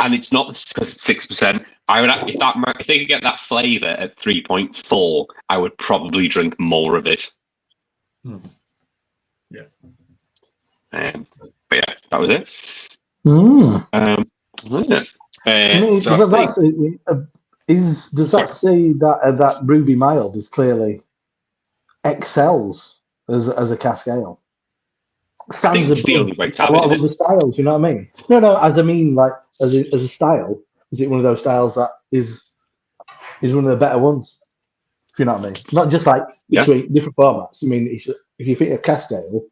and it's not because it's 6%. I would if they could get that flavour at 3.4, I would probably drink more of it. Yeah. But yeah, that was it. Does that say that that Ruby Mild is clearly excels as a cask ale? I think it's the only way to have a lot it. of other styles, you know what I mean? No, as I mean, like as a style, is it one of those styles that is one of the better ones? If you know what I mean, not just like sweet, different formats. I mean, if you think of cask ale,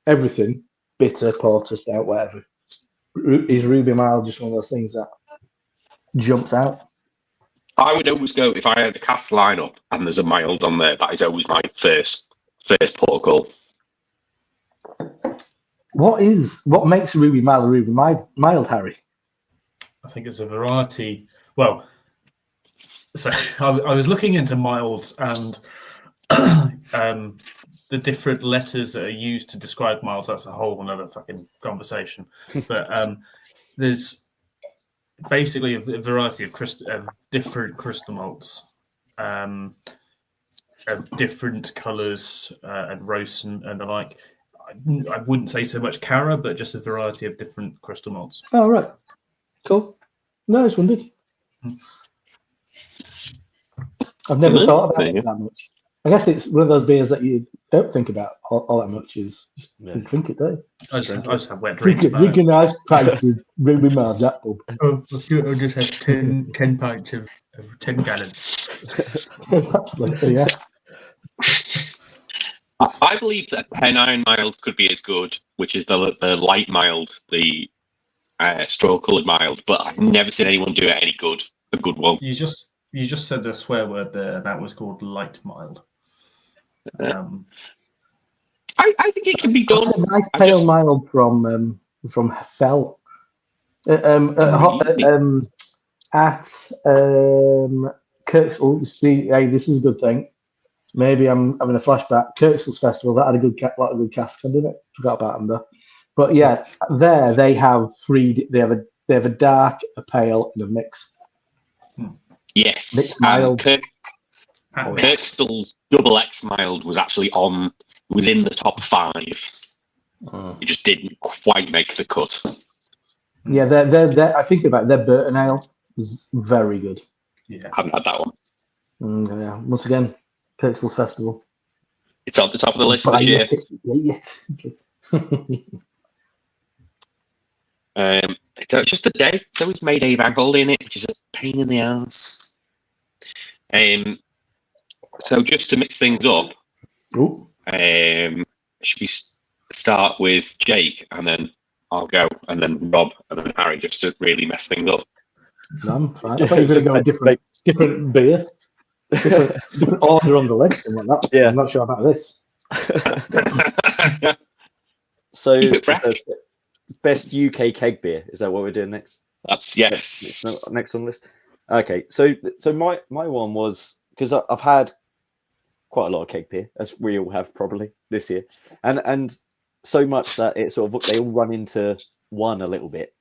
everything bitter, porter, stout, whatever. Is Ruby Mild just one of those things that jumps out? I would always go if I had a cask lineup and there's a mild on there. That is always my first port call. What makes a Ruby Mild, Harry? I think it's a variety. Well, so I was looking into milds and the different letters that are used to describe milds. That's a whole another fucking conversation. But there's basically a variety of different crystal malts, of different colours and roasts and the like. I wouldn't say so much Cara, but just a variety of different crystal malts. Oh, right. Cool. No, I just wondered. I've never thought about it that much. I guess it's one of those beers that you don't think about all that much. Is just drink it, don't you? I just have wet drinks. Drink a nice pint of Ruby Mild Jack Pub. I just have 10 pints of 10 gallons. Absolutely, yeah. I believe that Pennine Mild could be as good, which is the light mild, the straw-coloured mild, but I've never seen anyone do it a good one. You just said the swear word there. That was called light mild. I think it can be done. A nice pale mild from Fell. At Kirk's. Hey, this is a good thing. Maybe I'm having a flashback. Kirk's Festival, that had a lot of good casks, didn't it? Forgot about them though. But yeah, there they have three. They have a dark, a pale, and a mix. Yes, mixed mild. Kirkstall's double X mild was actually within the top 5. It just didn't quite make the cut. Yeah, they're I think about it, their Burton Ale was very good. Yeah, I haven't had that one. Yeah, once again, Kirkstall's Festival. It's on the top of the list this year. It's just the day. It's always made a bagel in it, which is a pain in the ass. So just to mix things up, should we start with Jake, and then I'll go, and then Rob, and then Harry, just to really mess things up. No, I'm fine. I thought you were going to go a different beer, different order on the list, and like that. I'm not sure about this. So, best UK keg beer, is that what we're doing next? That's yes. Next on the list. Okay, so my one was, because I've had quite a lot of keg beer, as we all have probably this year, and so much that it sort of they all run into one a little bit.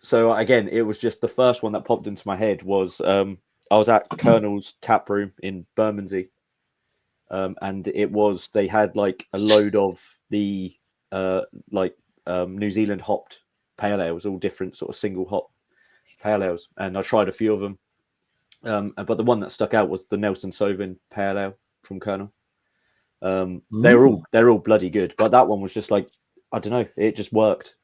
So again, it was just the first one that popped into my head was I was at Colonel's Tap Room in Bermondsey, and they had like a load of the New Zealand hopped pale ales, all different sort of single hop pale ales, and I tried a few of them. But the one that stuck out was the Nelson Sauvin pale ale from Colonel. They're all bloody good, but that one was just like, I don't know, it just worked.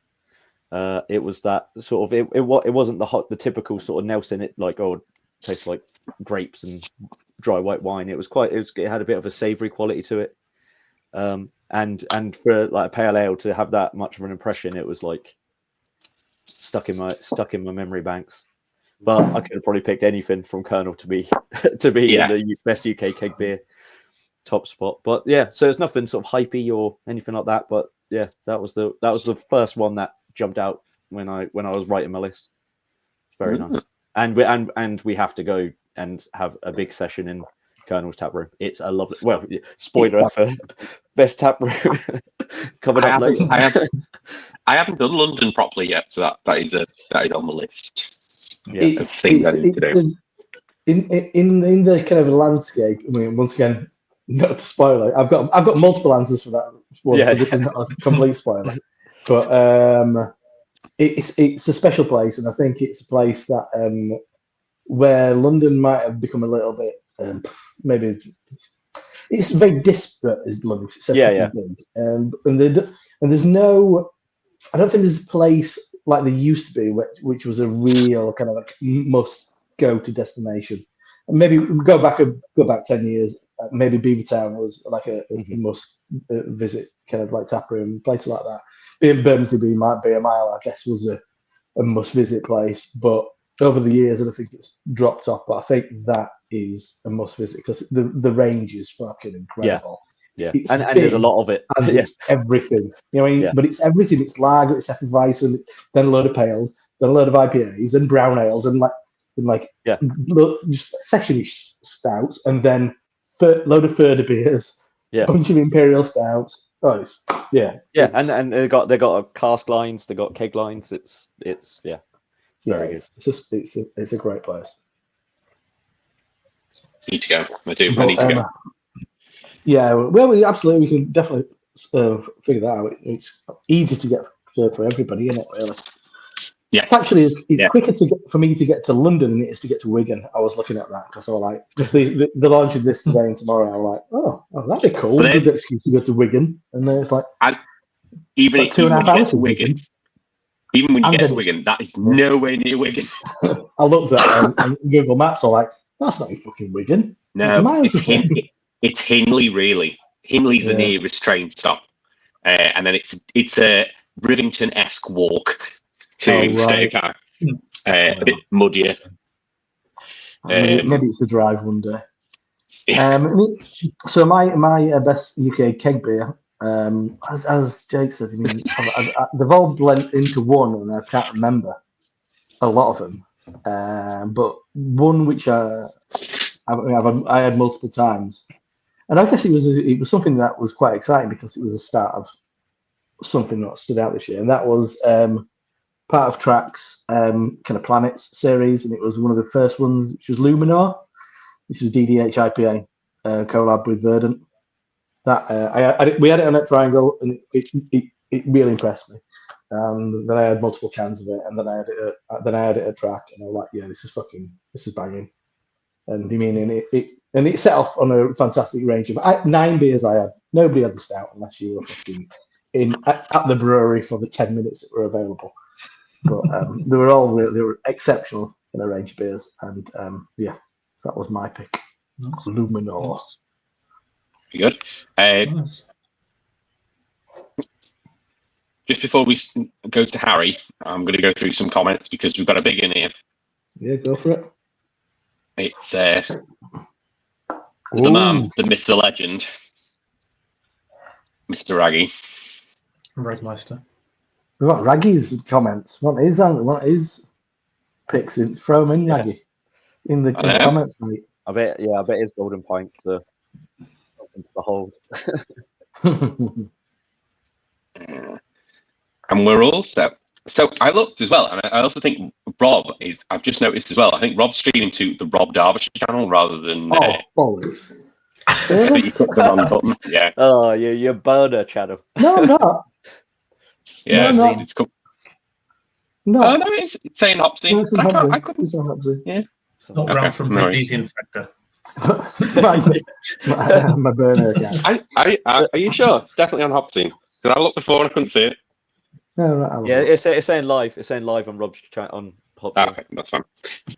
It was that sort of it wasn't the typical sort of Nelson. It like tastes like grapes and dry white wine. It had a bit of a savoury quality to it. And for like a pale ale to have that much of an impression, it was like stuck in my memory banks. But I could have probably picked anything from Colonel to be in the best UK keg beer top spot. But yeah, so it's nothing sort of hypey or anything like that. But yeah, that was the first one that jumped out when I was writing my list. Very nice. And we have to go and have a big session in Colonel's Tap Room. It's a lovely. Well, spoiler for best tap room coming up later. I haven't done London properly yet, so that is on the list. Yeah, of things I need to do. In the kind of landscape. I mean, once again, not to spoil it. I've got multiple answers for that one, so this is not a complete spoiler. But it's a special place, and I think it's a place that where London might have become a little bit maybe. It's very disparate as London. It's big, and there's no. I don't think there's a place like there used to be, which was a real kind of like must go to destination. And maybe go back 10 years. Maybe Beavertown was like a must visit kind of like tap room, places like that. Bermondsey might be a mile, I guess, was a must visit place. But over the years, I don't think it's dropped off. But I think that is a must visit because the range is fucking incredible. Yeah, and there's a lot of it. And it's everything. You know what I mean? Yeah. But it's everything. It's lager, it's Hefeweizen, then a load of pales, then a load of IPAs and brown ales and just sessionish stouts, and then load of further beers, a bunch of imperial stouts. And they got a cask lines, they got keg lines. It's very good. It's a great place. Need to go. I need to go. Yeah, well, we can definitely figure that out. It's easy to get for everybody, isn't it? Really. Yeah. It's actually quicker for me to get to London than it is to get to Wigan. I was looking at that because I was like, because they're launching this today and tomorrow. I'm like, oh, that'd be cool. Good excuse to go to Wigan, and then it's like, even like 2.5 hours to Wigan. Even when you get to Wigan, that is nowhere near Wigan. I looked at on Google Maps. I'm like, that's not fucking Wigan. No, it's Hindley, really. Hindley's the nearest train stop, and then it's a Rivington-esque walk to Stoke. A bit muddier. Maybe it's the drive one day. So my best UK keg beer, as Jake said, I mean, they've all blended into one, and I can't remember a lot of them. But one which I had multiple times. And I guess it was something that was quite exciting because it was the start of something that stood out this year, and that was part of Track's kind of Planets series, and it was one of the first ones, which was Luminor, which was DDH IPA collab with Verdant. That we had it on that Triangle, and it really impressed me. Then I had multiple cans of it, and then I had it at Track, and I was like, yeah, this is banging. And you mean and it set off on a fantastic range of 9 beers. I had. Nobody had the stout unless you were fucking at the brewery for the 10 minutes that were available. But they were exceptional in a range of beers, and so that was my pick. Nice. Luminor. Very good. Nice. Just before we go to Harry, I'm going to go through some comments because we've got a big in here. Yeah, go for it. It's the man, the myth, the legend, Mr. Raggy. Ragmeister. We've got Raggy's comments. What is picks? Throw them in, Raggy, in the comments, mate. I bet his golden pint to behold. And we're all set. So I looked as well, and I also think Rob is. I've just noticed as well. I think Rob's streaming to the Rob Derbyshire channel rather than. Bollocks! You clicked the wrong button. Yeah. Oh, your burner channel. No, I'm not. Yeah, no, it's cool. No, oh no, it's saying Hopsy. No, I couldn't. Yeah. Not round from magnesium factor. my burner again. Are you sure? It's definitely on Hopsy. Because I looked before and I couldn't see it. No, right, yeah, it's saying live. It's saying live on Rob's chat on Hopsy. Okay, that's fine.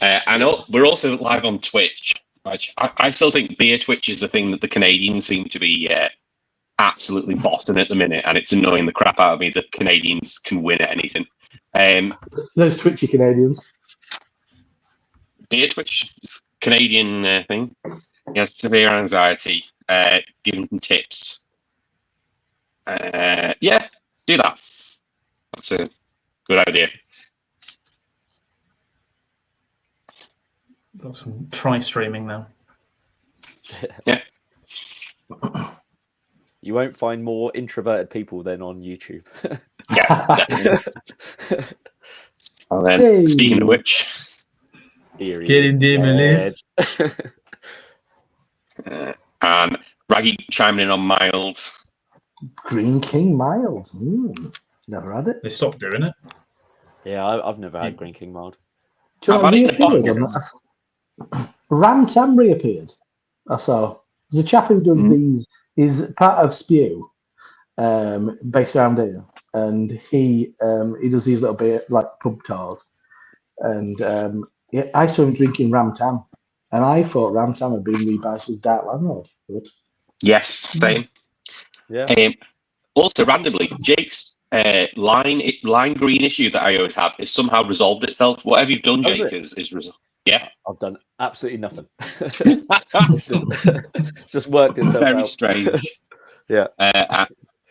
I know we're also live on Twitch. Which I still think beer Twitch is the thing that the Canadians seem to be absolutely bossing at the minute, and it's annoying the crap out of me that Canadians can win at anything. Those twitchy Canadians. Beer Twitch, Canadian thing. He has severe anxiety. Giving him tips. Yeah, do that. That's a good idea. Got some try streaming now. Yeah. You won't find more introverted people than on YouTube. Yeah, definitely. And then, Hey. speaking of which, Here he Get is in there, my dead. and Raggy chiming in on Miles. Green King mild. Never had it. They stopped doing it. Yeah, I've never had Green King mild. Do you know I've what had it in a reappeared bottle. on that? Ram Tam reappeared. I saw. There's a chap who does these. He's part of Spew, based around here, and he does these little bit like pub tours, and I saw him drinking Ram Tam, and I thought Ram Tam had been rebadged as Dark Landlord. But Yes, same. Yeah. Also, randomly, Jake's lime green issue that I always have is somehow resolved itself. Whatever you've done, Has Jake, it? is resolved. Yeah, I've done absolutely nothing. Just worked itself very out. strange. Yeah.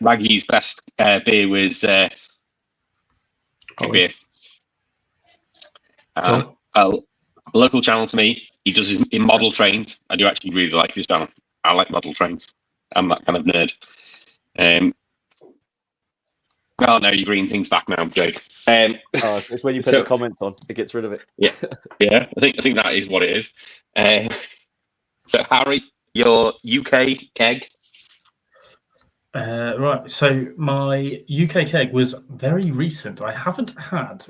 Raggy's best beer was keg beer. Cool. A local channel to me. He does his in model trains. I do actually really like his channel. I like model trains. I'm that kind of nerd. Oh no, you're green things back now, Jake. It's when you put So- the comments on, it gets rid of it. Yeah, I think that is what it is. So Harry, your UK keg. Right. So my UK keg was very recent. I haven't had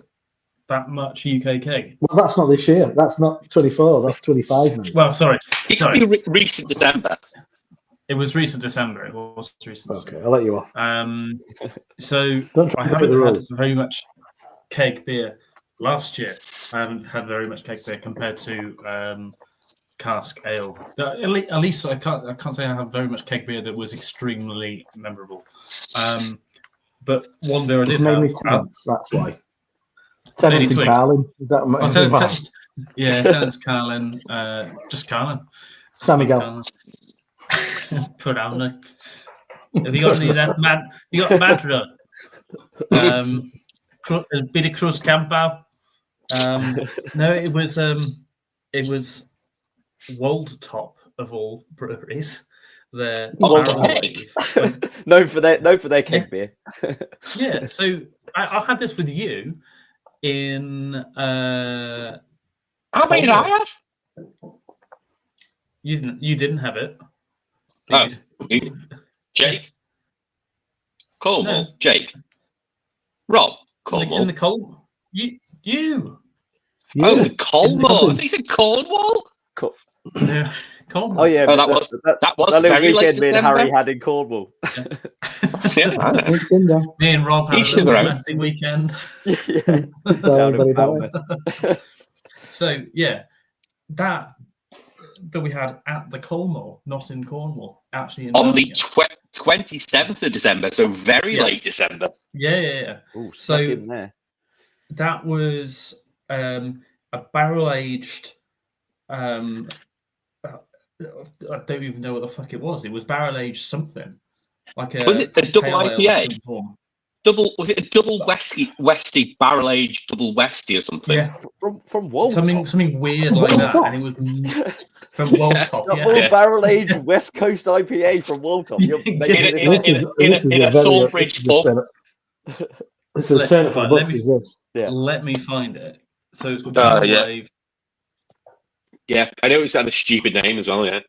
that much UK keg. Well, that's not this year. That's not 24. That's 25 now. Well, sorry. It could be recent December. It was recent December. It was recent Okay, December. I'll let you off. So Don't try I to break haven't the had rules. very much keg beer. Last year, I haven't had very much keg beer compared to cask ale. At least I can't say I have very much keg beer that was extremely memorable. But one beer I It's did have. mainly tenants, that's why. Tenants and Twig. Carlin. Is that Yeah, Terence Carlin, just Carlin. Sammy Gall. Carlin. Put on it. Have you got any of that mad? You got Madra? A bit of Cruz Campo. No, it was Wold Top of all breweries. Their barrel wave. known for their keg beer. Yeah, so I had this with you in. How many did I have? You didn't have it. Oh, Jake, Cornwall, No. Jake, Rob, Cornwall. In the Col. You. Oh, the Colmore. I think you said Cornwall. Yeah, Cornwall. Oh yeah, Oh, that was that very little late weekend me and December. Harry had in Cornwall. Yeah, It's in there. Me and Rob had Each a to their own. romantic weekend. Yeah. Tell Down in everybody about Falmouth. it. So yeah, that we had at the Colmore, not in Cornwall, actually in on the Birmingham. 27th of December, so very late December. Yeah. Ooh, So- stuck in there. That was a barrel aged. I don't even know what the fuck it was. It was barrel aged something. Like Was it a double pale ale of IPA? some form. Was it a double Westy barrel aged double Westy or something? Yeah, From Wold something weird like that, and it was from Wold Top. Top. Yeah. Yeah. Barrel aged West Coast IPA from Wold Top. You're Yeah. making this In up. a- in a Salisbury pub. It's a turn for books, is this? Yeah. Let me find it. So it's called Oh, Barrel yeah. Wave. Yeah, I know it's had a stupid name as well, yeah.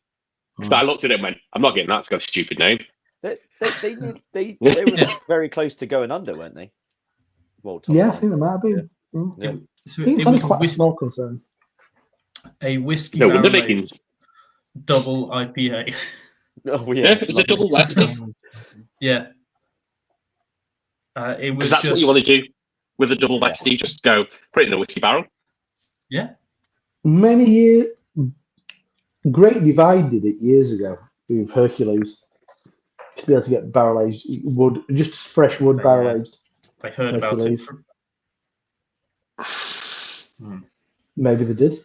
Because I looked at it and went, I'm not getting that, it's got a stupid name. They were very close to going under, weren't they? Wold Top. Yeah, I think there might have been. Yeah. So I think it it's only was quite a small concern. a whiskey No wonder barrel they can- aged double IPA. Oh Yeah, yeah. it's a double Westy. Yeah. It was Because that's just, what you want to do with a double Westy, just go put it in the whiskey barrel. Yeah. Many years, Great Divide did it years ago with Hercules. To be able to get barrel aged wood, just fresh wood Yeah. barrel aged. I heard about it. Hercules. Hmm. Maybe they did.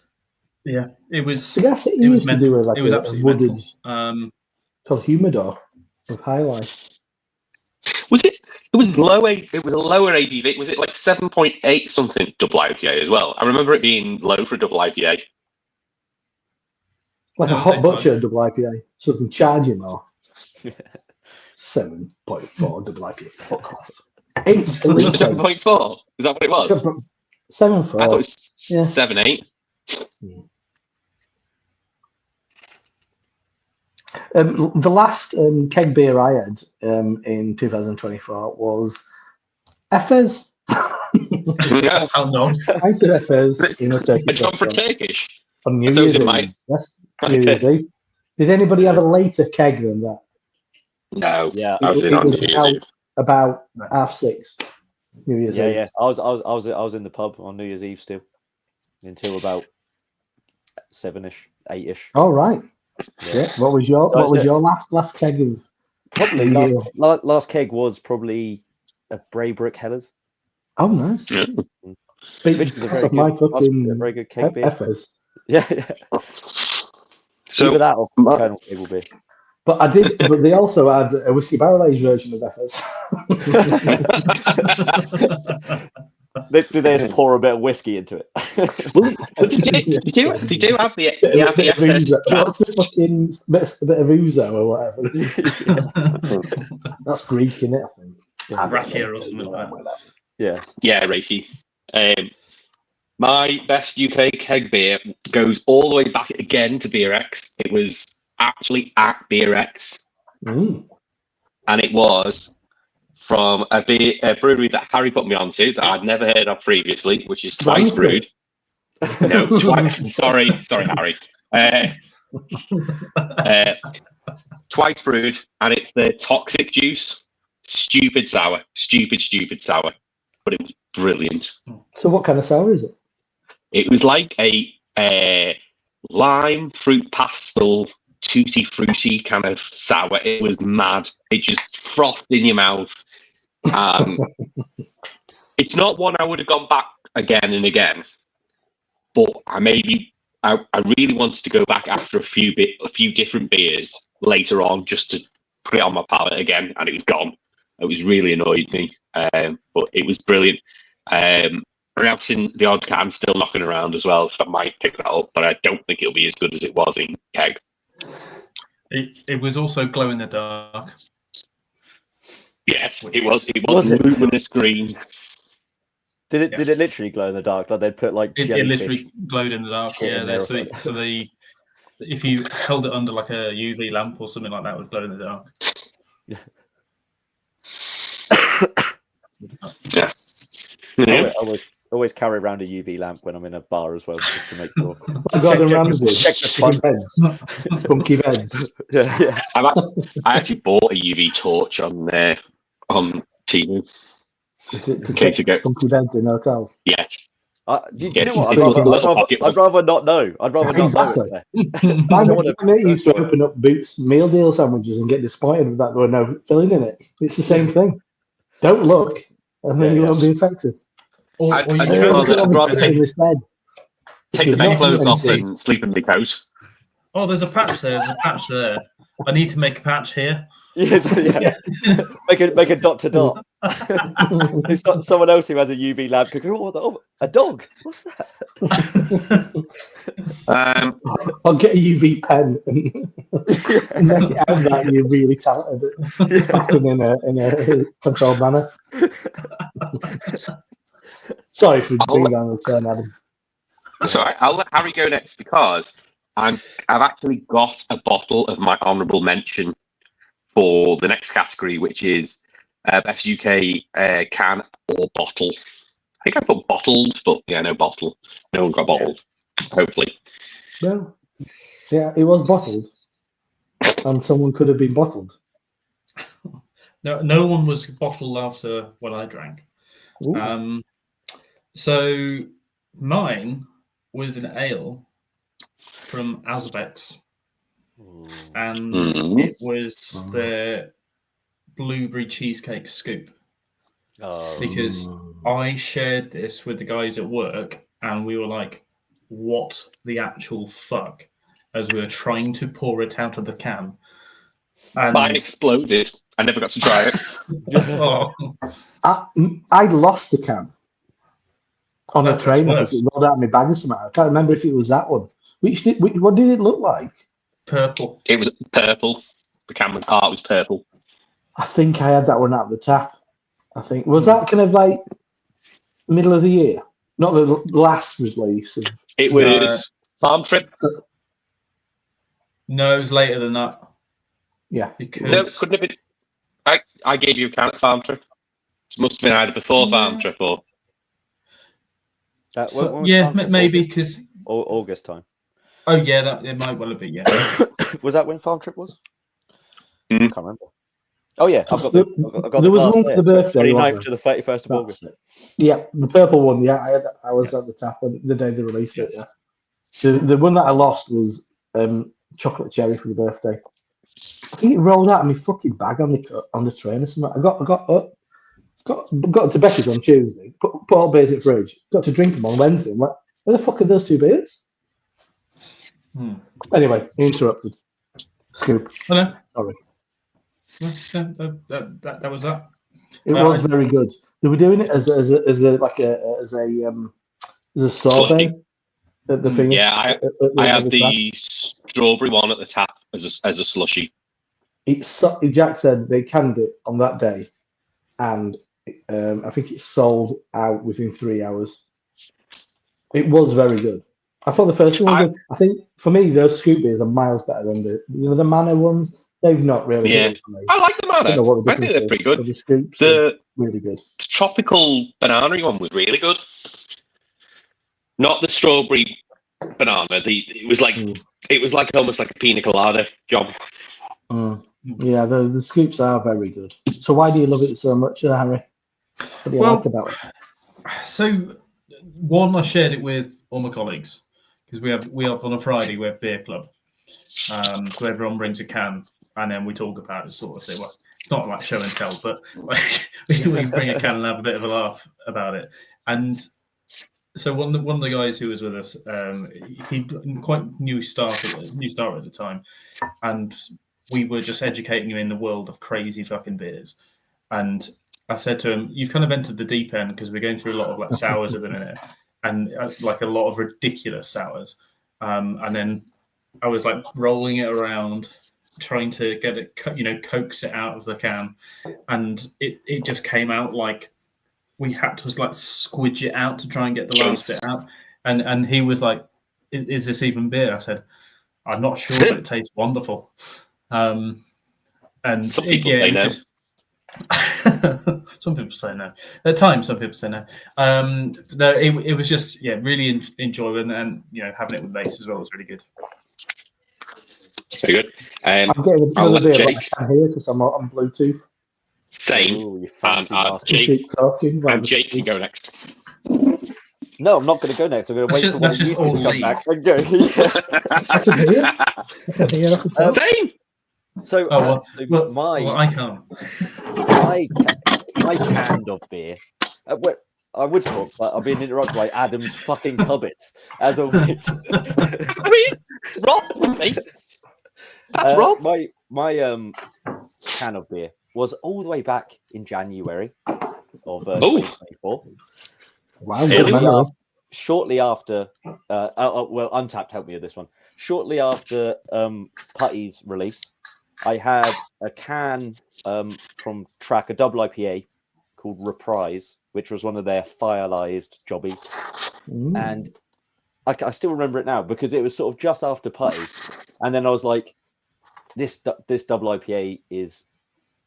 Yeah. It was. The gas it It was used to do like It was a absolutely wooded mental. called humidor with high life. Was it? It was low. It was a lower ABV. Was it like 7.8 something double IPA as well? I remember it being low for a double IPA. Like No, a I'd say hot butcher 5. double IPA. So they can charge you more. 7.4 double IPA. Fuck off. 8, at least 8. 7.4. Is that what it was? 7.4. I thought it was Yeah. 7.8. The last keg beer I had in 2024 was Efes. Yeah. How nice. I had Efes in a Turkish Had you gone for restaurant Turkish? on New I thought it was Year's in Eve. my- Yes, I New Year's did. Eve. Did anybody have a later keg than that? No. Yeah, I was in It on was New Year's Eve. about No. 6:30 New Year's Eve. yeah. I was in the pub on New Year's Eve still until about 7ish, 8ish. All right. Yeah. What was your So it's your last keg of? Probably Yeah. last keg was probably a Braybrook Hellers. Oh, nice. Yeah. Big Which is a that's very my good, fucking a very good keg beer. Efes. Yeah. So Either that or my- Colonel Table beer. But but they also had a whiskey barrel aged version of Efes. Do they just pour a bit of whiskey into it? well, they do have the Bit of FS ouzo. draft. What's the fucking bit of ouzo or whatever? That's Greek, in it, I think. Rakia or something like that. Yeah. Yeah, Reiki. My best UK keg beer goes all the way back again to Beer X. It was actually at Beer X, Mm. and it was from a brewery that Harry put me onto that I'd never heard of previously, which is Twice Ramsgate. Brewed. No, Twice. Sorry, Harry. Twice Brewed, and it's the Toxic Juice. Stupid sour, but it was brilliant. So what kind of sour is it? It was like a lime fruit pastel tutti fruity kind of sour. It was mad. It just frothed in your mouth. It's not one I would have gone back again and again, but I really wanted to go back after a few different beers later on just to put it on my palate again, and it was gone. It was really annoyed me, but it was brilliant. I've seen the odd can still knocking around as well, so I might pick that up, but I don't think it'll be as good as it was in keg. It was also glow in the dark. Yes, it was. It was luminous green. Did it literally glow in the dark? Like they'd put like It jellyfish. literally glowed in the dark. shit in Yeah, there or so if you held it under like a UV lamp or something like that, it would glow in the dark. Yeah. I always carry around a UV lamp when I'm in a bar as well, just to make sure. Gordon check Ramsay. the Spunky beds. Spunky beds. Yeah. I actually bought a UV torch on Temu. Is it to Okay, check to go. spunky beds in hotels? Yes. Do you Yeah, know it's what? a little pocket I'd rather not know. I'd rather not Exactly. know. It's My wanna- mate used to open up Boots meal deal sandwiches and get disappointed with that there were no filling in it. It's the same thing. Don't look, and then Yeah, you yeah. won't be affected. Or I'd you just could- rather take- in this bed. Take the It's not bedclothes off empty. and sleep in the coat. Oh, there's a patch there. There's a patch there. I need to make a patch here. Yes, yeah. make a dot to dot. It's not someone else who has a UV lamp. Could go, oh, a dog. What's that? I'll get a UV pen and make it out that you're really talented at stacking in a controlled manner. Sorry for being down the turn, Adam. So I'll let Harry go next because I've actually got a bottle of my honourable mention for the next category, which is best UK can or bottle. I think I put bottled, but yeah, no bottle. No one got bottled. Hopefully. Well, yeah, it was bottled, and someone could have been bottled. No one was bottled after what I drank. Ooh. So mine was an ale from Azvex, and it was the blueberry cheesecake scoop. Because I shared this with the guys at work, and we were like, "What the actual fuck?" As we were trying to pour it out of the can. And Mine exploded. I never got to try it. oh, I lost the can on a That's train. I worse. think it rolled out of my bag or something. I can't remember if it was that one. What did it look like? Purple. It was purple. The Cameron art was purple. I think I had that one out of the tap. I think was that kind of like middle of the year, not the last release. It was Farm Trip. No, it was later than that. Yeah, Because No, it couldn't have been. I gave you a can at Farm Trip. It must have been either before Farm Trip or. When so, was yeah, Farm Trip? maybe August? because. August time. Oh yeah, that it might well have been. Yeah. Was that when Farm Trip was? Mhm. I can't remember. Oh yeah, I've got There the was glass one for there. the birthday, 29th wasn't to the 31st of August. it? Yeah, the purple one. Yeah, I was at the tap on the day they released it. Yeah, the one that I lost was chocolate cherry for the birthday. I think it rolled out of my fucking bag on the train or something. I got to Becky's on Tuesday. Put all beers in the fridge. Got to drink them on Wednesday. I'm like, where the fuck are those two beers? Anyway, interrupted. Scoop. Oh, no. Sorry. That was that. It was very good. They were doing it as a sorbet. At the thing. Yeah, I had the strawberry one at the tap as a slushie. Jack said they canned it on that day, and I think it sold out within 3 hours. It was very good. I thought the first one was good. I think for me, those scoop beers are miles better than the Manor ones. They've not really. Yeah, for me. I like the Manor. I think they're pretty good. The scoops the really good. tropical banana one was really good. Not the strawberry banana. It was like almost like a pina colada job. Yeah, the scoops are very good. So why do you love it so much, Harry? What do you like about it? So, one, I shared it with all my colleagues because we have on a Friday we have beer club. So everyone brings a can and then we talk about it, sort of thing. Well, it's not like show and tell, but like, we bring a can and have a bit of a laugh about it. And so one of the guys who was with us, he quite new starter at the time, and we were just educating him in the world of crazy fucking beers. And I said to him, "You've kind of entered the deep end because we're going through a lot of like sours at the minute, and like a lot of ridiculous sours." And then I was like rolling it around, trying to get it, coax it out of the can, and it just came out like we had to like squidge it out to try and get the last bit out. And he was like, "Is this even beer?" I said, "I'm not sure, but it tastes wonderful." And some people say no. Some people say no. At times, some people say no. It was just really enjoyable, and having it with mates as well was really good. Very good. I'm getting a bit of beer, but I can't hear because I'm on Bluetooth. Same. Ooh, Jake can go next. No, I'm not going to go next. I'm going to wait for one of you to come back and go. I can hear. Same. So, I can't. My can of beer. I would talk, but I've been interrupted by Adam's fucking puppets, as always. I mean, Rob, mate. That's Rob. My can of beer was all the way back in January of 2024. Wow. Shortly after, Untapped helped me with this one. Shortly after Putty's release, I had a can from Track, a double IPA called Reprise, which was one of their firelized jobbies. And I still remember it now because it was sort of just after Putty. And then I was like, this double IPA is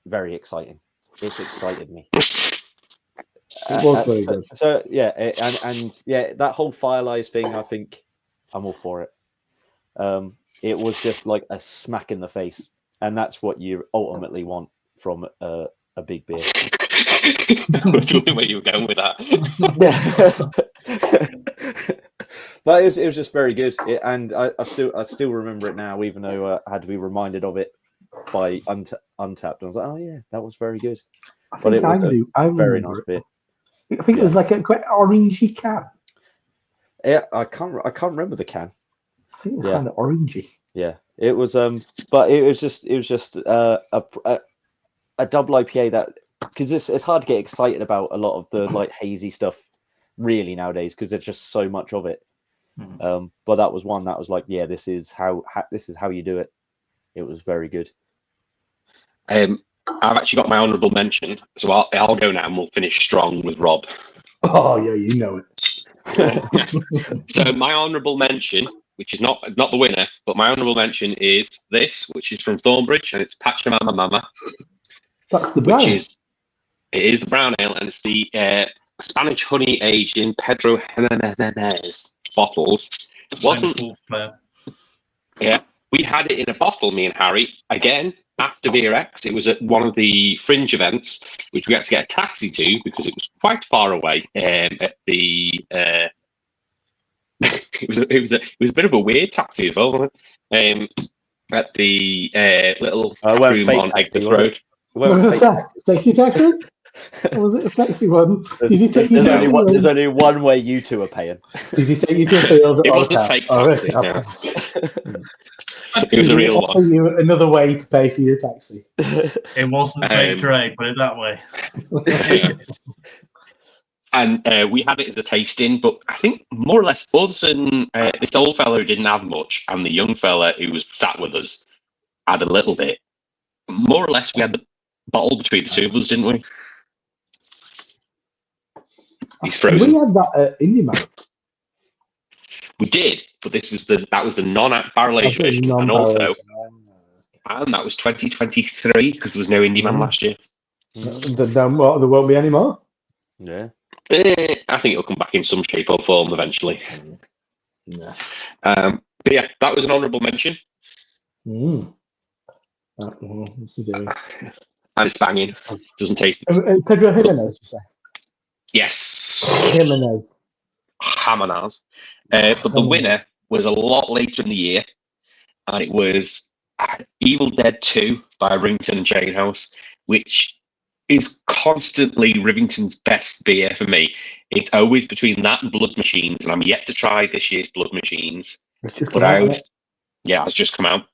very exciting. It's excited me. It was very good. So yeah, and yeah, that whole firelized thing, I think I'm all for it. It was just like a smack in the face, and that's what you ultimately want from a big beer. I was wondering where you were going with that. But it was just very good, and I still remember it now, even though I had to be reminded of it by Untapped. I was like, oh yeah, that was very good. But it was a very nice beer. I think it was like a quite orangey can. Yeah, I can't remember the can. I think it was kind of orangey. Yeah, it was. But it was just a double IPA that, because it's hard to get excited about a lot of the like hazy stuff really nowadays because there's just so much of it. But that was one that was like, yeah, this is how you do it. It was very good. I've actually got my honourable mention, so I'll go now and we'll finish strong with Rob. Oh yeah, you know it. So my honourable mention, which is not the winner, but my honourable mention is this, which is from Thornbridge, and it's Pachamama Mama. That's the brown. It is the brown ale, and it's the Spanish honey aged in Pedro Jimenez bottles. Yeah, we had it in a bottle, me and Harry, again, after Beer X. It was at one of the fringe events, which we had to get a taxi to because it was quite far away. At the it was a bit of a weird taxi as well, wasn't it? At the little room on Exeter Road. Sexy taxi? Or was it a sexy one? There's only one way you two are paying. Did he take you to a field? It wasn't a fake taxi. No. It was a real one. You another way to pay for your taxi. It wasn't fake drag, put it that way. And we had it as a tasting, but I think more or less, other than this old fella who didn't have much, and the young fella who was sat with us had a little bit. More or less, we had the bottle between the two of us, didn't we? He's frozen. We had that at Indie Man. We did, but that was the non-barrel aged version, and that was 2023 because there was no Indie Man last year. There won't be any more. Yeah, I think it'll come back in some shape or form eventually. Yeah. But yeah, that was an honourable mention. What's he doing? And it's banging. Doesn't taste it. Pedro Jimenez, you say? Yes. Jimenez. But the winner was a lot later in the year, and it was Evil Dead 2 by Rivington and Chainhouse, which is constantly Rivington's best beer for me. It's always between that and Blood Machines, and I'm yet to try this year's Blood Machines. It's just come out.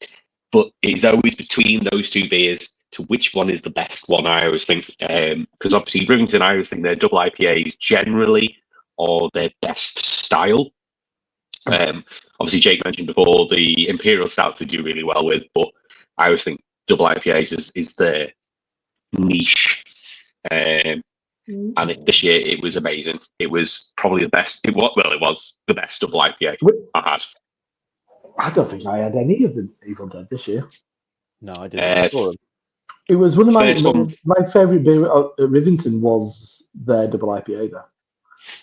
But it's always between those two beers to which one is the best one, I always think. Because obviously Rivington, I always think their double IPAs generally are their best style. Obviously, Jake mentioned before the Imperial Stouts they do really well with, but I always think double IPAs is their niche. And this year it was amazing. It was probably the best. It was the best double IPA I had. I don't think I had any of the Evil Dead this year. No, I didn't. It was one of my favourite beer at Rivington was their double IPA there.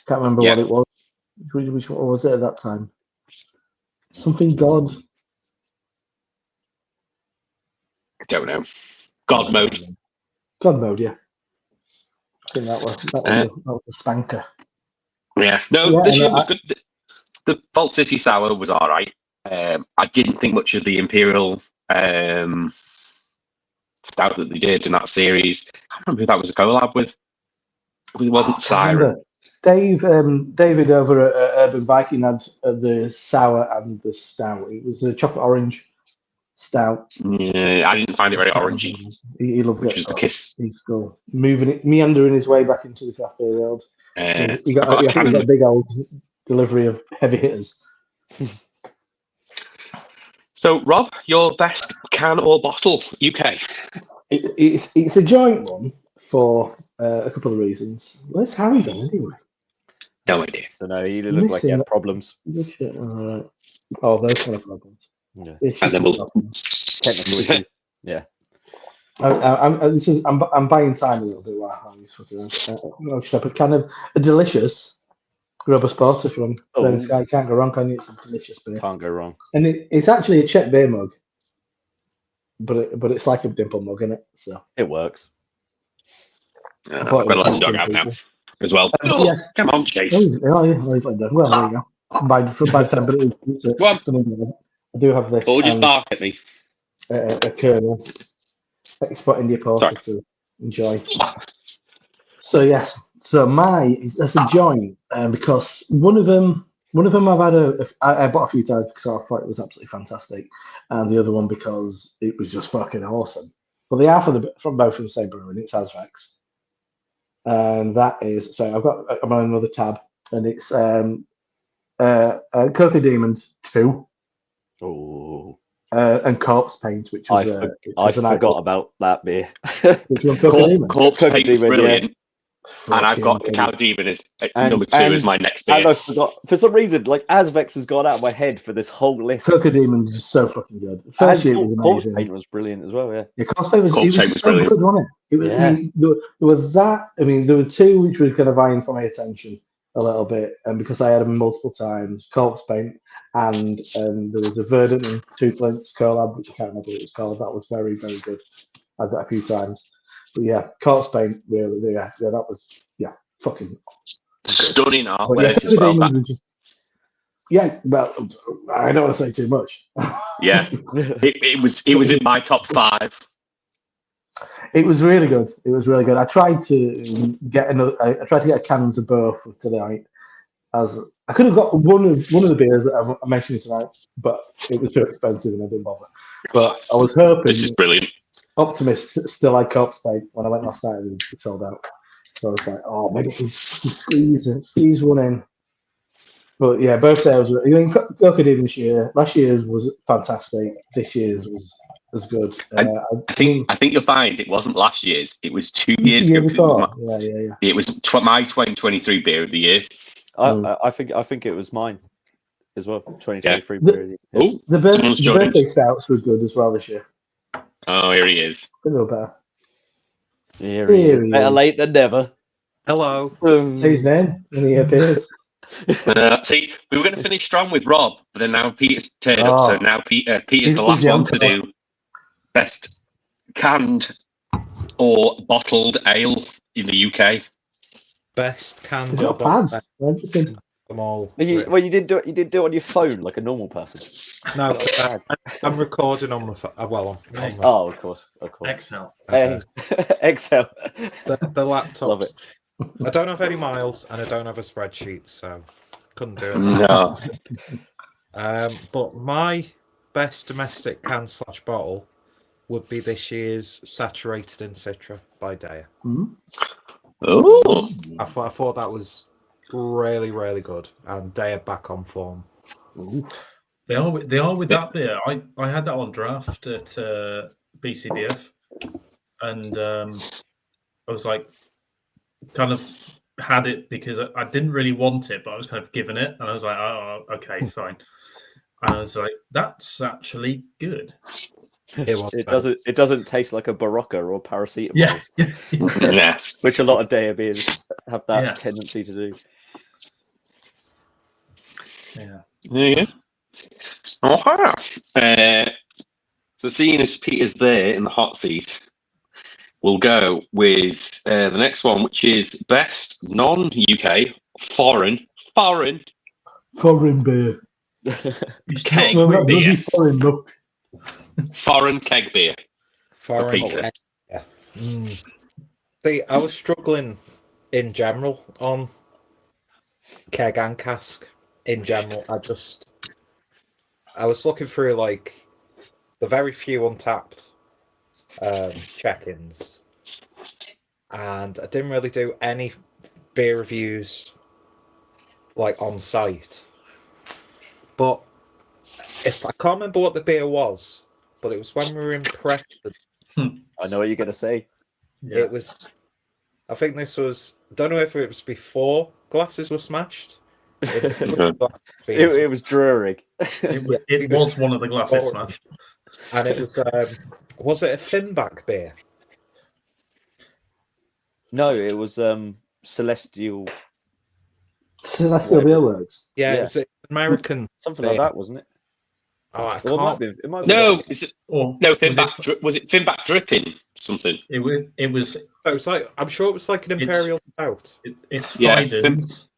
Can't remember what it was. Which one was it at that time? Something God. I don't know. God Mode. God Mode, yeah. I think that was a spanker. Yeah. No, this year was good. The Vault City Sour was all right. I didn't think much of the Imperial stout that they did in that series. I can't remember who that was a collab with. It wasn't Siren. David over at Urban Viking had the sour and the stout. It was a chocolate orange stout. Yeah, I didn't find it very orangey. He loved it. Was the kiss. He's still meandering his way back into the craft beer world. He got a big old delivery of heavy hitters. So, Rob, your best can or bottle, UK? It's a joint one for a couple of reasons. Where's Harry gone anyway? No idea. So no, he looked like he had problems. Oh, those kind of problems. Yeah. And then we'll... Technical issues. Yeah. I'm buying time a little bit while Harry's fucking should I put kind of a delicious Robust Porter from Burning Sky. Can't go wrong, can you? It's a delicious beer. Can't go wrong. And it's actually a Czech beer mug, but it's like a dimple mug, isn't it? So it works. I've got to let the dog out now as well. Yes. Come on, Chase. Oh, yeah. Well, there you go. By the time, but it's a stunning. I do have this. Or just bark at me. A kernel export India Porter to enjoy. So yes, that's a joint because one of them I bought a few times because I thought it was absolutely fantastic, and the other one because it was just fucking awesome. But they are from both from the same brewery. It's Azrax, and that is I'm on another tab, and it's Coca Demon 2, Oh, and Corpse Paint, which was I forgot about that beer. Which one, Coca Demon? Corpse Coca Paint was Demon, brilliant. And I've got Fucking Cacao Demon as And- number 2 as my next beer. And I forgot, for some reason, like Azvex has gone out of my head for this whole list. Coca Demon was so fucking good. And First year it was Corpse amazing. Paint was brilliant as well, yeah. Yeah, Corpse Paint was, Corpse it was Paint was so brilliant. good, wasn't it? It was, Yeah. I mean, there was that. I mean, there were 2 which were kind of vying for my attention a little bit, and because I had them multiple times, Corpse Paint, and there was a Verdant and 2 Flints collab, which I can't remember what it was called. That was very, very good. I've got a few times. But yeah, Corpse Paint, really, that was, fucking Stunning But artwork as well. Demon was just, well, I don't want to say too much. Yeah, it was in my top 5. It was really good. It was really good. I tried to get I tried to get a cans of both for tonight. As I could have got one of the beers that I mentioned tonight, but it was too expensive and I didn't bother. But I was hoping. This is brilliant. Optimist still had Corpse Paint when I went last night and it sold out. So I was like, oh, maybe he's squeeze one in. But yeah, both those were. I mean, Coca did this year. Last year's was fantastic. This year's was good. I think you'll find it wasn't last year's. It was 2 years ago. Before. It was my 2023 beer of the year. I think it was mine as well. 2023 beer. Oh, The birthday stouts were good as well this year. Oh, here he is. A little better. Here he is. Better late than never. Hello. Say his name when he appears. See, we were going to finish strong with Rob, but then now Peter's turned up. So now Peter's the last one to do best canned or bottled ale in the UK. Best canned It's or not bad. bottled, them all. You did do it. You did do it on your phone like a normal person. No, I'm recording on my phone. On my Oh, of course. Excel. Hey, Excel. the laptop. Love it. I don't have any miles and I don't have a spreadsheet, so couldn't do it. No. But my best domestic can / bottle would be this year's Saturated in Citra by Daya. Oh. I thought that was really, really good, and Daya back on form. They are with that beer. I had that on draft at BCDF, and I was like, kind of had it because I didn't really want it, but I was kind of given it, and I was like, oh, okay, fine. And I was like, that's actually good. It doesn't taste like a Barocca or paracetamol. Yeah. Which a lot of Daya beers have that tendency to do. Yeah. Yeah. So seeing as Peter's there in the hot seat, we'll go with the next one, which is best non-UK foreign beer. keg Well, not beer. bloody foreign, look. Foreign keg beer. Foreign. Peter. Yeah. See, I was struggling in general on keg and cask. In general, I was looking through like the very few untapped check-ins, and I didn't really do any beer reviews like on site. But if I can't remember what the beer was, but it was when we were in Preston. I know what you're gonna say. Yeah. It was. I think this was. Don't know if it was before glasses were smashed. It was Drury. It was one of the glasses smashed. And it was it a Finback beer? No, it was Celestial. Celestial Beer Works. Yeah, Yeah. it was an American. Something like that, wasn't it? Oh, I Well, can't. it might be. No, is it? Or No, was Finback. Was it Finback dripping something? It was. It was like, I'm sure it was like an Imperial Stout. It's Yeah, Fidens,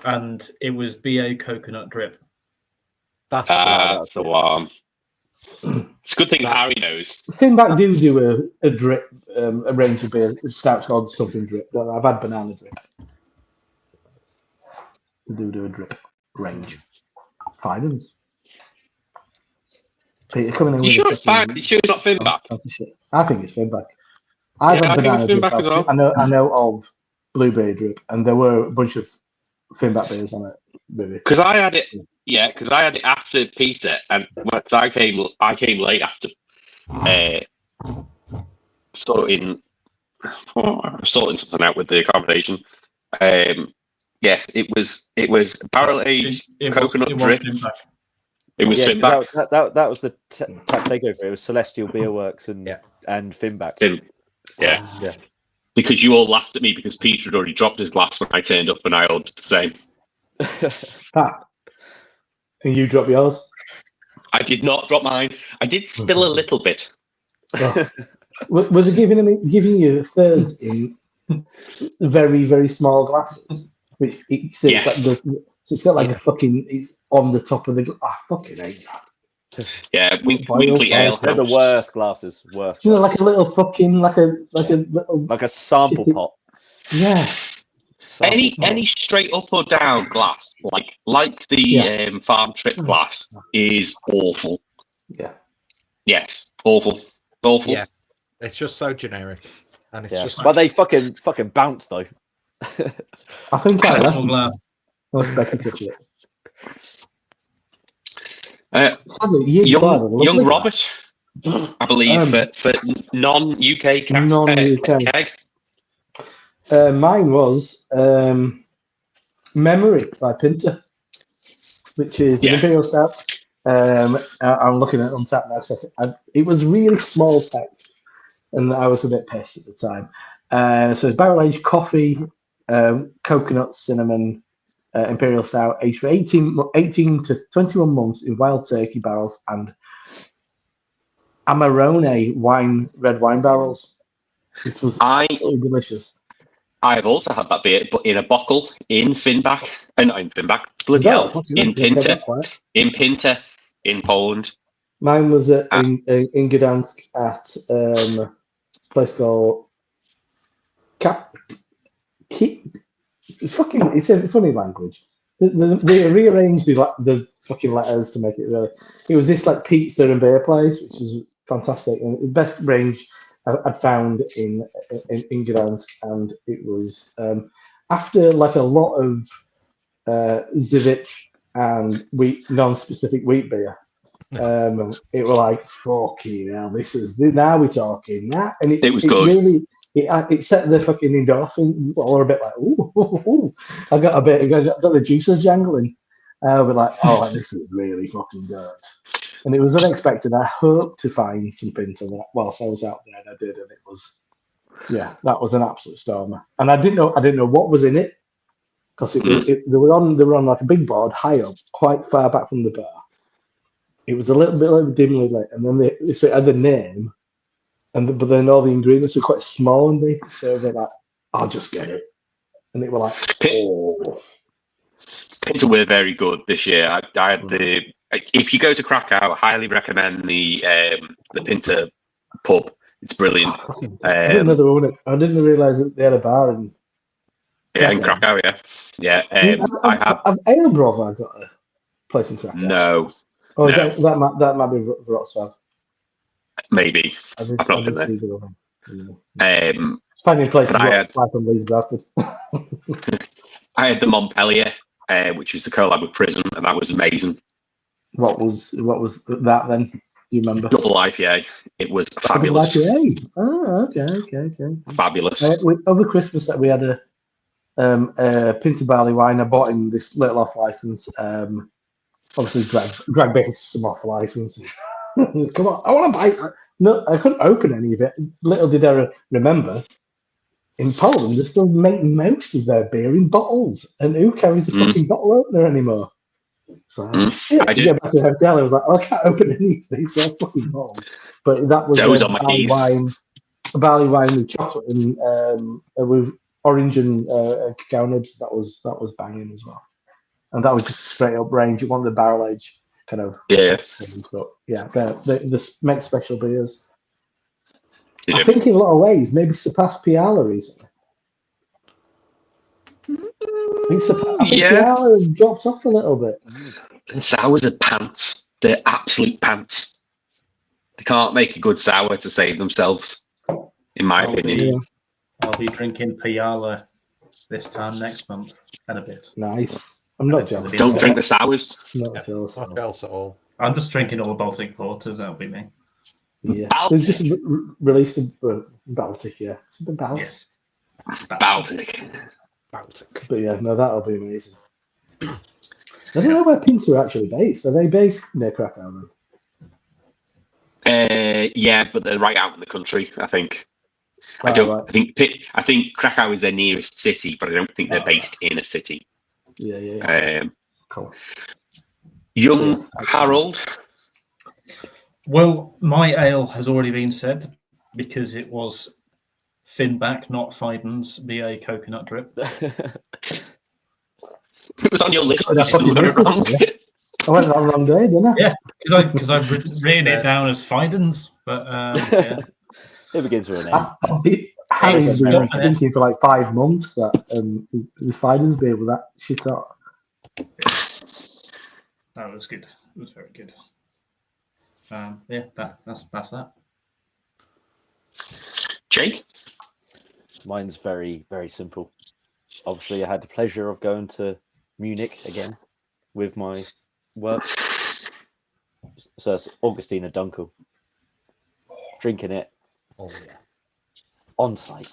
and it was BA coconut drip. That's the one. It's a good thing Harry knows. Finback do a drip, a range of beers. Stouts called something drip. I've had banana drip. They do a drip range. Fidens. Peter coming in. You sure it's fine? You sure it's not Finback? I think it's Finback. I've had I think banana it's drip. Finback as well. I know of blueberry drip, and there were a bunch of Finback beers on it. maybe. Because I had it. Yeah, because I had it after Peter, and because I came late after sorting something out with the accommodation. Yes, it was barrel aged coconut drip. It was 'cause Finback. that was the tap takeover. It was Celestial Beer Works and Finback. Yeah. Yeah. Because you all laughed at me because Peter had already dropped his glass when I turned up, and I ordered the same. And you drop yours? I did not drop mine. I did spill a little bit. Oh. Were they giving you thirds in very, very small glasses? Which it's got like a fucking. It's on the top of the. Fucking hate that. Yeah, Winkley Ale. They're the worst glasses. Worst. You know, like a little fucking like a little like a sample shitty- pot. Yeah. Any straight up or down glass, like the farm trip glass, is awful. Yeah. Yes, awful. Yeah, it's just so generic, and it's just. But they fucking bounce though. I think I left glass. Most Becky took it. Young Robert, I believe, for non-UK keg. Mine was Memory by Pinter, which is an Imperial Stout. I'm looking at Untapped now because it was really small text, and I was a bit pissed at the time. So it's barrel-aged coffee, coconut, cinnamon, Imperial Stout, aged for 18 to 21 months in wild turkey barrels and Amarone red wine barrels. This was absolutely delicious. I've also had that beer, but in a bottle in Finback, not in Finback, bloody hell, in Pinter, in Poland. Mine was in Gdansk at a place called It's a funny language. They rearranged the fucking letters to make it really. It was this like pizza and beer place, which is fantastic and the best range I'd found in Gdansk, and it was after like a lot of Zivich and non-specific wheat beer. It were like fucking hell. This is now we're talking that, and it was good. Really, it set the fucking endorphin or a bit like ooh. I got the juices jangling. We're like, oh, this is really fucking good. And it was unexpected. I hoped to find some Pints on that whilst I was out there, and I did, and it was, that was an absolute stormer. And I didn't know what was in it because they were on like a big board high up, quite far back from the bar. It was a little bit dimly lit, and then they had the name, but then all the ingredients were quite small and big, so they're like, I'll just get it, and they were like, oh. Pinter were very good this year. I had if you go to Krakow, I highly recommend the Pinter pub. It's brilliant. I didn't know they were in it. I didn't realise that they had a bar in. In Krakow, yeah. Have Alebrov I got a place in Krakow? No. Oh, no. That might be Wrocław. Maybe. I've not been there. Finding places like from Leeds Bradford. I had the Montpellier, which is the collab with Prism, and that was amazing. What was that then? Do you remember? Double IPA. It was fabulous. Double IPA. Oh, okay. Fabulous. Over Christmas, we had a Pinter barley wine. I bought in this little off license. Obviously, drag back some off license. Come on, I want to buy. No, I couldn't open any of it. Little did I remember, in Poland, they're still making most of their beer in bottles, and who carries a fucking bottle opener anymore? So shit. I get back to the hotel. I was like, I can't open anything, so I fucking bottles. But that was on my keys. Barley wine with chocolate and with orange and cacao nibs. That was banging as well. And that was just straight up range. You want the barrel age kind of things, but the make special beers. Yeah. I think in a lot of ways maybe surpassed Piala recently. I think Piala dropped off a little bit. The sours are pants. They're absolute pants. They can't make a good sour to save themselves, in my opinion. I'll be drinking Piala this time next month and a bit. Nice. I'm not jealous. Don't drink the sours. Not jealous. Not jealous at all. I'm just drinking all the Baltic porters. That'll be me. Yeah. Baltic. They've just released a Baltic, yeah. Something Baltic. Yes. Baltic. Baltic. But yeah, no, that'll be amazing. I don't know where Pints are actually based. Are they based near Krakow then? Yeah, but they're right out in the country, I think. I Oh, don't. right. I think Krakow is their nearest city, but I don't think they're based in a city. Yeah. Cool. Young Yes, Harold. Well, my ale has already been said because it was Finback, not Fiden's BA coconut drip. It was on your list. Oh, You that's still what got you it wrong. listed, I went on the wrong day, didn't I? Yeah, because I've written it down as Fiden's, but yeah. It begins with an M. Harry's been Stop it. thinking for like 5 months that his Fiden's beer with that shit up. That was good. It was very good. Yeah, that's that. Jake. Mine's very, very simple. Obviously, I had the pleasure of going to Munich again with my work. So it's Augustina Dunkel. Drinking it Oh yeah. on site.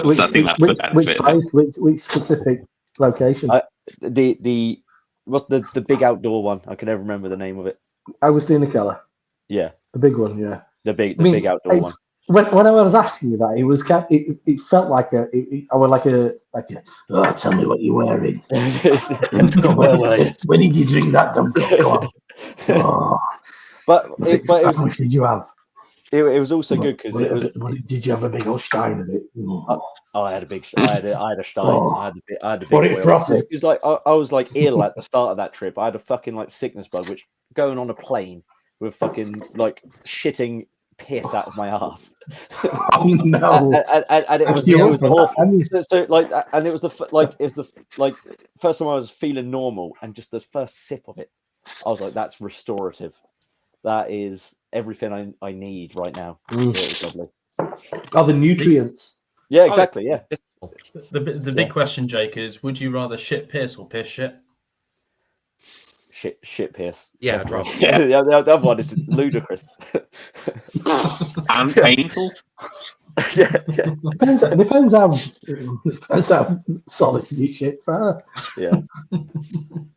Which Benefit. place? Which specific location? What's the big outdoor one? I can never remember the name of it. Agustina Keller, Yeah, the big one. Yeah. the big I mean, big outdoor one. When I was asking you that, it was it felt like I was like a oh, tell me what you're wearing. When did you drink that, Duncan? Come on. Oh, But how much did you have? it was also good because it was. Did you have a big old stein of it? I had a big. I had a stein. Oh, I had a big. what it frothy. It's like I was like ill at the start of that trip. I had a fucking like sickness bug, which going on a plane with fucking like shitting piss out of my ass. Oh no! And it was awful. So like, and it was the first time I was feeling normal, and just the first sip of it, I was like, that's restorative. That is everything I need right now. It was lovely. Oh, the nutrients. Yeah, exactly. Yeah. The big question, Jake, is: would you rather shit piss or piss shit? Shit piss. Yeah, I'd rather. Yeah, the other one is ludicrous. And painful. yeah. Depends how solid your shits are. Yeah.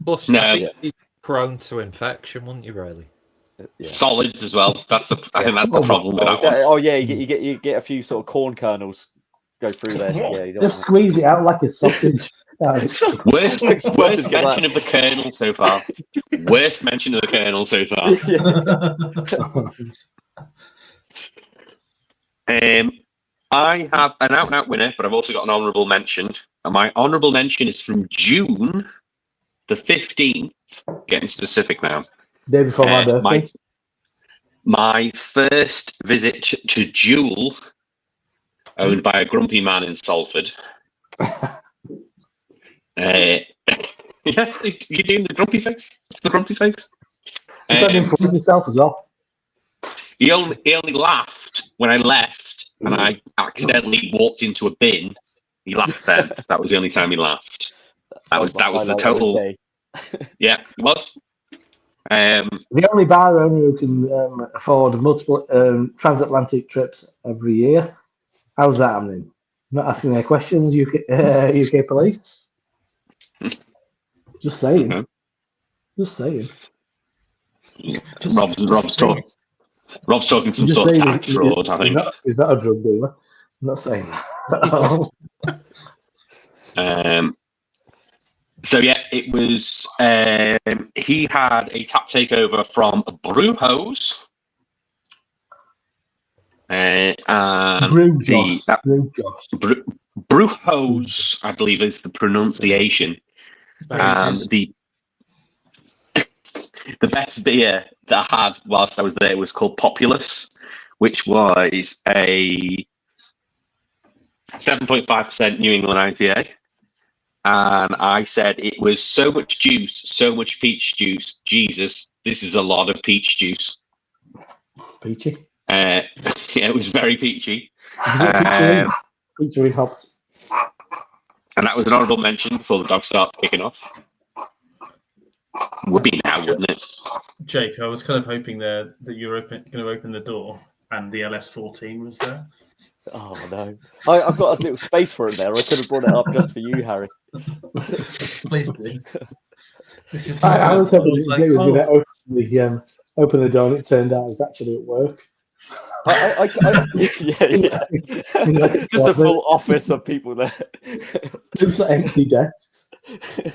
Plus, No. I think you're prone to infection, wouldn't you? Really? Yeah. Solids as well. I think that's the problem with that one. Oh yeah, you get a few sort of corn kernels go through there. Yeah, you don't Just squeeze it out like a sausage. Worst mention of the Colonel so far. Worst mention of the Colonel so far. I have an out-and-out winner, but I've also got an honourable mention. And my honourable mention is from June the 15th. Getting specific now. Day before my birthday. My first visit to Jewel, owned by a grumpy man in Salford. Yeah, you're doing the grumpy face. It's the grumpy face. You've done for yourself as well. He only laughed when I left, and I accidentally walked into a bin. He laughed then. That was the only time he laughed. That was the total. Yeah, it was. The only bar owner who can afford multiple transatlantic trips every year. How's that happening? Not asking any questions, UK police. Just saying. Okay. Just saying. Rob's talking some Just sort of saying, tax fraud, I think. Is that a drug dealer? I'm not saying that. So yeah, it was. He had a tap takeover from Brewhose. Brewhose, I believe is the pronunciation. And the best beer that I had whilst I was there was called Populous, which was a 7.5% New England IPA. And I said it was so much juice, so much peach juice. Jesus, this is a lot of peach juice. Peachy? Yeah, it was very peachy. Peachy hopped. And that was an honourable mention before the dog starts kicking off. Would be now, wouldn't it? Jake, I was kind of hoping there that you were going to open the door and the LS14 was there. Oh no, I've got a little space for it there. I could have brought it up just for you, Harry. Please do. This is I was hoping it's that Jake was going to open the door, and it turned out it's actually at work. Yeah. Just a full office of people there. Just like empty desks,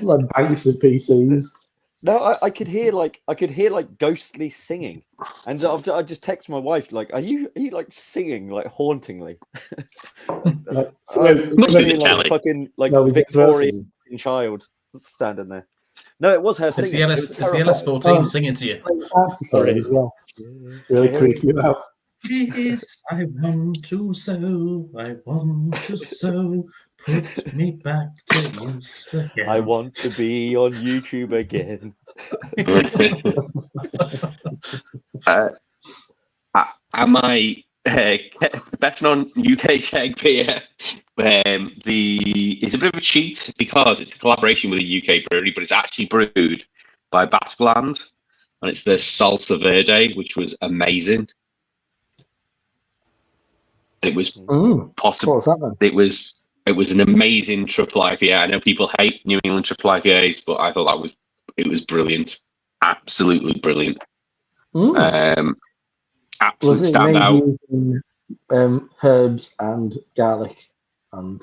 like banks of PCs. No, I could hear like ghostly singing, and I just text my wife like, "Are you like singing like hauntingly?" Like, Must be the telly. Fucking like No, Victorian child standing there. No, it was her singing. It's the LS14 singing to you. Sorry, as well. Really creepy you out. Yes, I want to sew. Put me back to use again. I want to be on YouTube again. Am I betting on UK keg beer? It's a bit of a cheat because it's a collaboration with a UK brewery, but it's actually brewed by Basqueland, and it's the Salsa Verde, which was amazing. It was possible. What was that then? It was an amazing triple IPA. I know people hate New England triple IPAs, but I thought it was brilliant, absolutely brilliant. Absolute Was it standout. made using herbs and garlic? And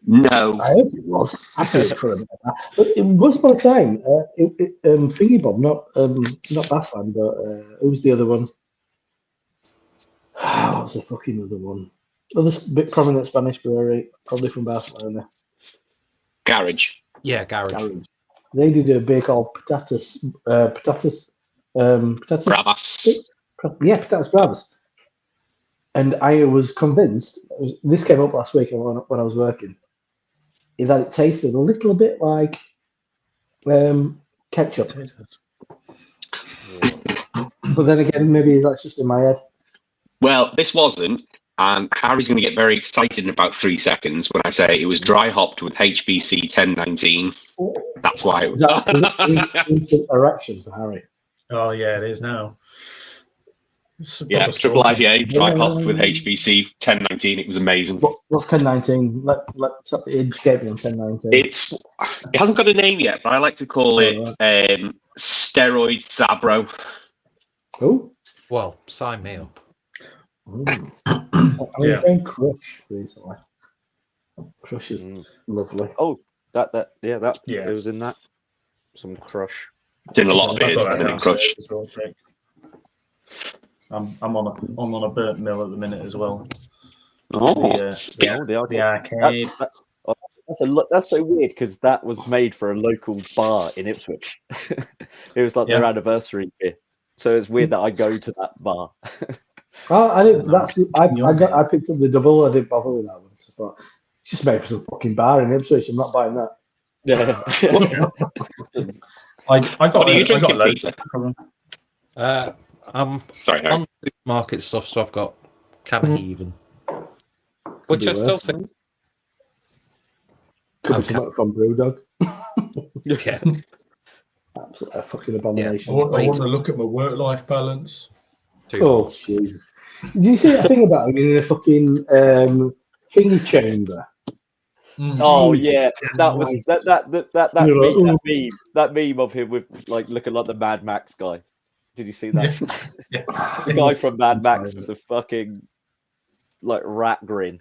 No, I hope it was. I feel for about that. But it was one time. Thingy Bob, not Bassland, but who was the other one? What was the fucking other one? Other bit prominent Spanish brewery, probably from Barcelona. Garage. Yeah, garage. They did a beer called patatas. Bravas. Yeah, patatas bravas. And I was convinced. This came up last week when I was working. That it tasted a little bit like ketchup. Potatoes. But then again, maybe that's just in my head. Well, this wasn't, and Harry's going to get very excited in about 3 seconds when I say it was dry hopped with HBC 1019. That's why it was. Is that instant erection for Harry? Oh yeah, it is now. Yeah, triple IPA, dry hopped with HBC 1019. It was amazing. What's 1019? Educate me on 1019. It hasn't got a name yet, but I like to call it steroid Sabro. Oh, Well, sign me up. I'm playing Crush recently. Crush is lovely. Oh, that Yeah. it was in that. Some Crush. Doing a lot of I've beers got that in Crush. downstairs as well, Jake. I'm on a burnt mill at the minute as well. Oh, The arcade. That's so weird because that was made for a local bar in Ipswich. It was like their anniversary beer, so it's weird that I go to that bar. Oh, I didn't. That's it. I picked up the double. I didn't bother with that one. So I thought, it's just made for some fucking bar in Ipswich. I'm not buying that. Yeah. I got. What are you I got drinking, loads Peter? from them. I'm Sorry, on supermarket stuff, so I've got Can Heaven, which be I still worse. think. Could be Okay. something from Brewdog. Yeah. Absolutely a fucking abomination. I want to look at my work-life balance. Oh, Jesus. Did you see that thing about him in a fucking thingy chamber? Oh Jesus yeah, that was Christ. that meme of him with like looking like the Mad Max guy. Did you see that? Yeah. The guy from Mad Max with the fucking like rat grin.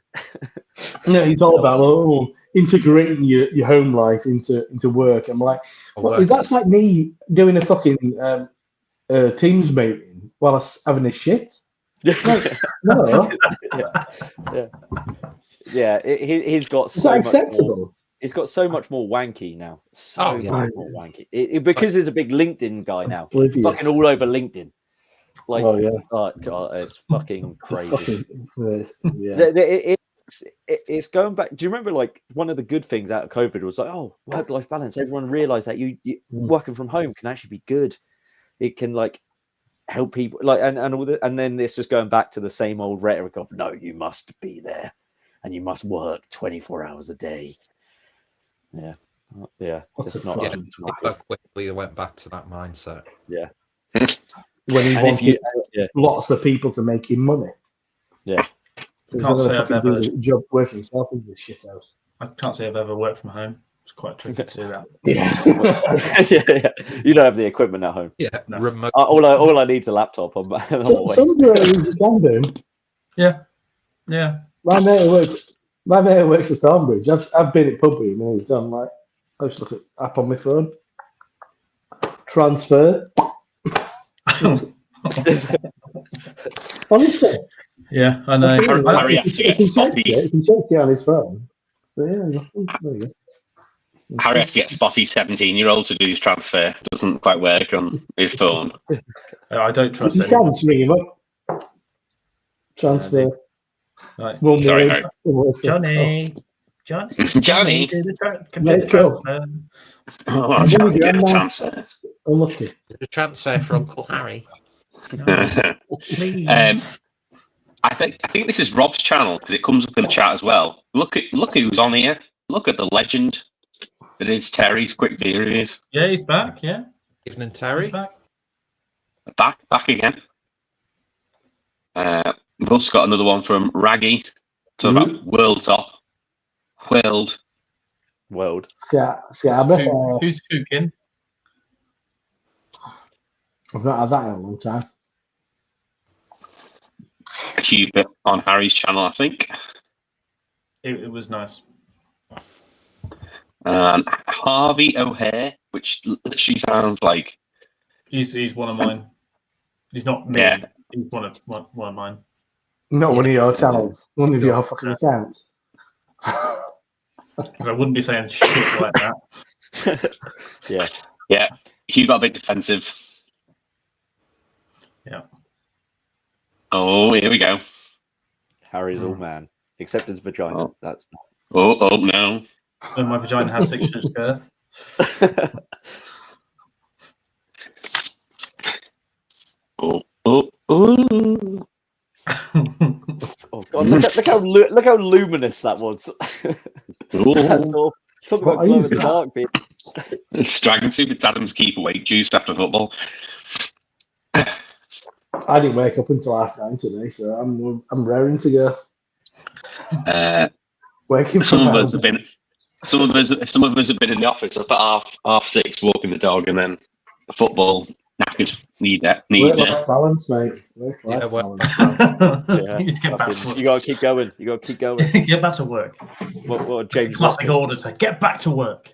No, he's all about integrating your home life into work. I'm like, that's like me doing a fucking Teams meeting while I was having a shit. No. Yeah. He's got Is so that much acceptable? more, he's got so much more wanky now. So yeah. much more wanky. Because he's a big LinkedIn guy now. Oblivious. Fucking all over LinkedIn. Like, Oh, yeah. oh god, it's fucking crazy. Yeah. It's going back. Do you remember like one of the good things out of COVID was like, oh, work-life balance. Everyone realized that you working from home can actually be good. It can like help people like and all that. And then it's just going back to the same old rhetoric of no, you must be there. and you must work 24 hours a day. Yeah. Yeah. What's It's a not. fucking So twat? quickly they went back to that mindset. Yeah. When he And if you, wanted lots of people to make him money. yeah. He's Can't not say going to I've fucking do ever. the job working himself in this shit house. I can't say I've ever worked from home. It's quite tricky to do that. Yeah. yeah. You don't have the equipment at home. Yeah, No. remote. All I need is a laptop. I'm away. Some of you can do. Yeah. Yeah. My mate who works at Thornbridge. I've been at pub with him and he's done like I just look at app on my phone. Transfer. Honestly. Yeah, I know. That's it. Harry has to get spotty. He can check it on his phone. But yeah, there you go. Harry has to get spotty 17-year-old to do his transfer. Doesn't quite work on his phone. I don't trust You anyone. can just ring him up. Transfer. Right. One Sorry, word. Harry. One word. Johnny. Johnny. do the Mate, go. transfer. Oh, Johnny did a transfer. Unlucky. The transfer for Uncle Harry. Please. I think this is Rob's channel because it comes up in the chat as well. Look who's on here. Look at the legend that is Terry's quick theories. Yeah, he's back. Yeah, Evening, he's Terry. back. Back again. We've also got another one from Raggy. So about world top. World. Scarber. Who's cooking? I've not had that in a long time. Cupid on Harry's channel, I think. It was nice. Harvey O'Hare, which literally sounds like He's one of mine. He's not me. Yeah. He's one of mine. Not one of your channels. One of your fucking accounts. Because I wouldn't be saying shit like that. Yeah. Hugh got a bit defensive. Yeah. Oh, here we go. Harry's all man, except his vagina. Oh. That's Oh no. And my vagina has 6 inches girth. Oh. oh god! Look how luminous that was. That's all. Talk about What glow in is the that? dark, bit. It's Dragon Soup. It's Adam's keep awake juice after football. I didn't wake up until 9:30 today, so I'm raring to go. Waking Some from of home. us have been in the office up at half 6, walking the dog, and then football. Knackered. Need Work-life balance, mate. Work-life Yeah, well- balance. Yeah. You need to get back to work. You gotta keep going. Get back to work. What James? Classic order to get back to work.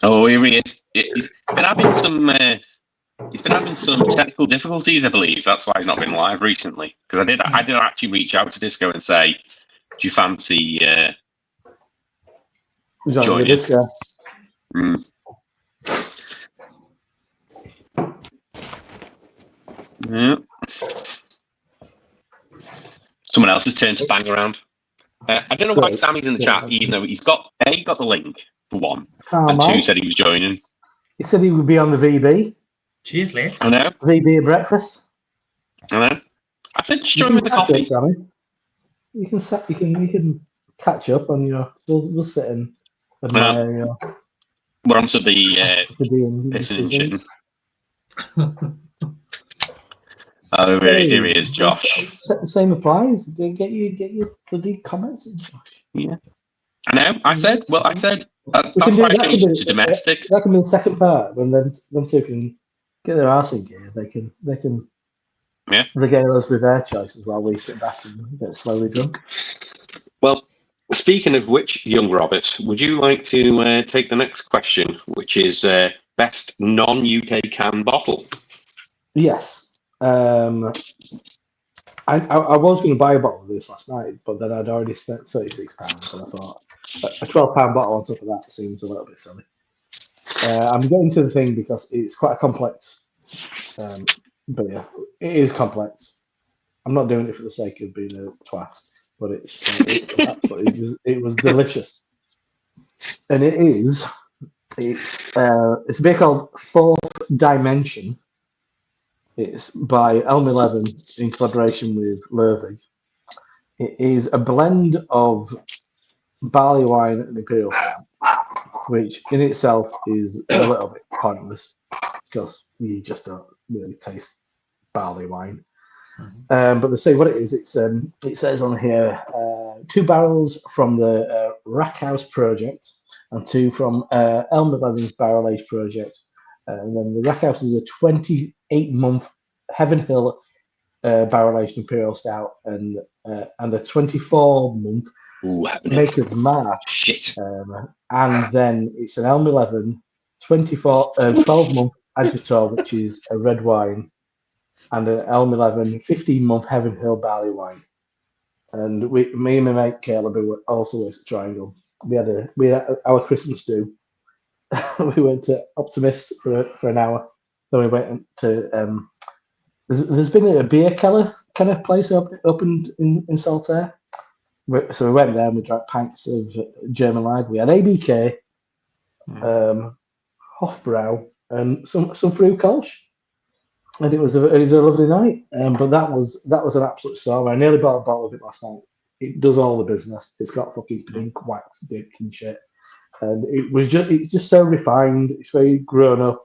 Oh, here he is. He's been having some. He's been having some technical difficulties, I believe. That's why he's not been live recently. Because I did actually reach out to Disco and say, "Do you fancy Join joining?" this guy. Mm. Yeah. Someone else's turn to bang around. I don't know why Sammy's in the chat, even though he's got the link for one, and two said he was joining. He said he would be on the VB. Cheers, lads. I know. VB at breakfast. I know. I said just join with the coffee. Sammy. You can catch up on your. We'll sit and admire your. We're onto the pissing pissing and shitting. Oh, here he is, Josh. Same applies. Get your bloody comments in, Josh. Yeah. I know. I said. We That's can why I do- changed it to domestic. That can be the second part when them two can get their arse in gear. They can Yeah. regale us with their choices while we sit back and get slowly drunk. Well, speaking of which, young Robert, would you like to take the next question, which is best non-UK can bottle? Yes. I was going to buy a bottle of this last night, but then I'd already spent £36, and I thought a £12 bottle on top of that seems a little bit silly. I'm getting to the thing because it's quite a complex beer. It is complex. I'm not doing it for the sake of being a twat, but it was delicious, and it's a beer called Fourth Dimension. It's by Elm 11 in collaboration with Lervig. It is a blend of barley wine and imperial stout, which in itself is a little bit pointless because you just don't really taste barley wine. But they say what it is. It says on here 2 barrels from the Rackhouse project and 2 from Elmer Levin's barrel age project. And then the Rackhouse is a 28-month Heaven Hill barrel aged imperial stout and a 24-month Maker's Mark. Shit. And then it's an Elm 11 12-month Adjutor, which is a red wine, and an Elm 11 15-month Heaven Hill barley wine. And me and my mate Caleb, who also works at Triangle, we had our Christmas do. We went to Optimist for an hour. Then we went to there's been a beer kind of place opened in Saltaire. So we went there and we drank pints of German lager. We had ABK, Hofbrau, and some fruit kolsch, and it was a lovely night. But that was an absolute storm. I nearly bought a bottle of it last night. It does all the business. It's got fucking pink wax dick and shit, and it's just so refined. It's very grown up.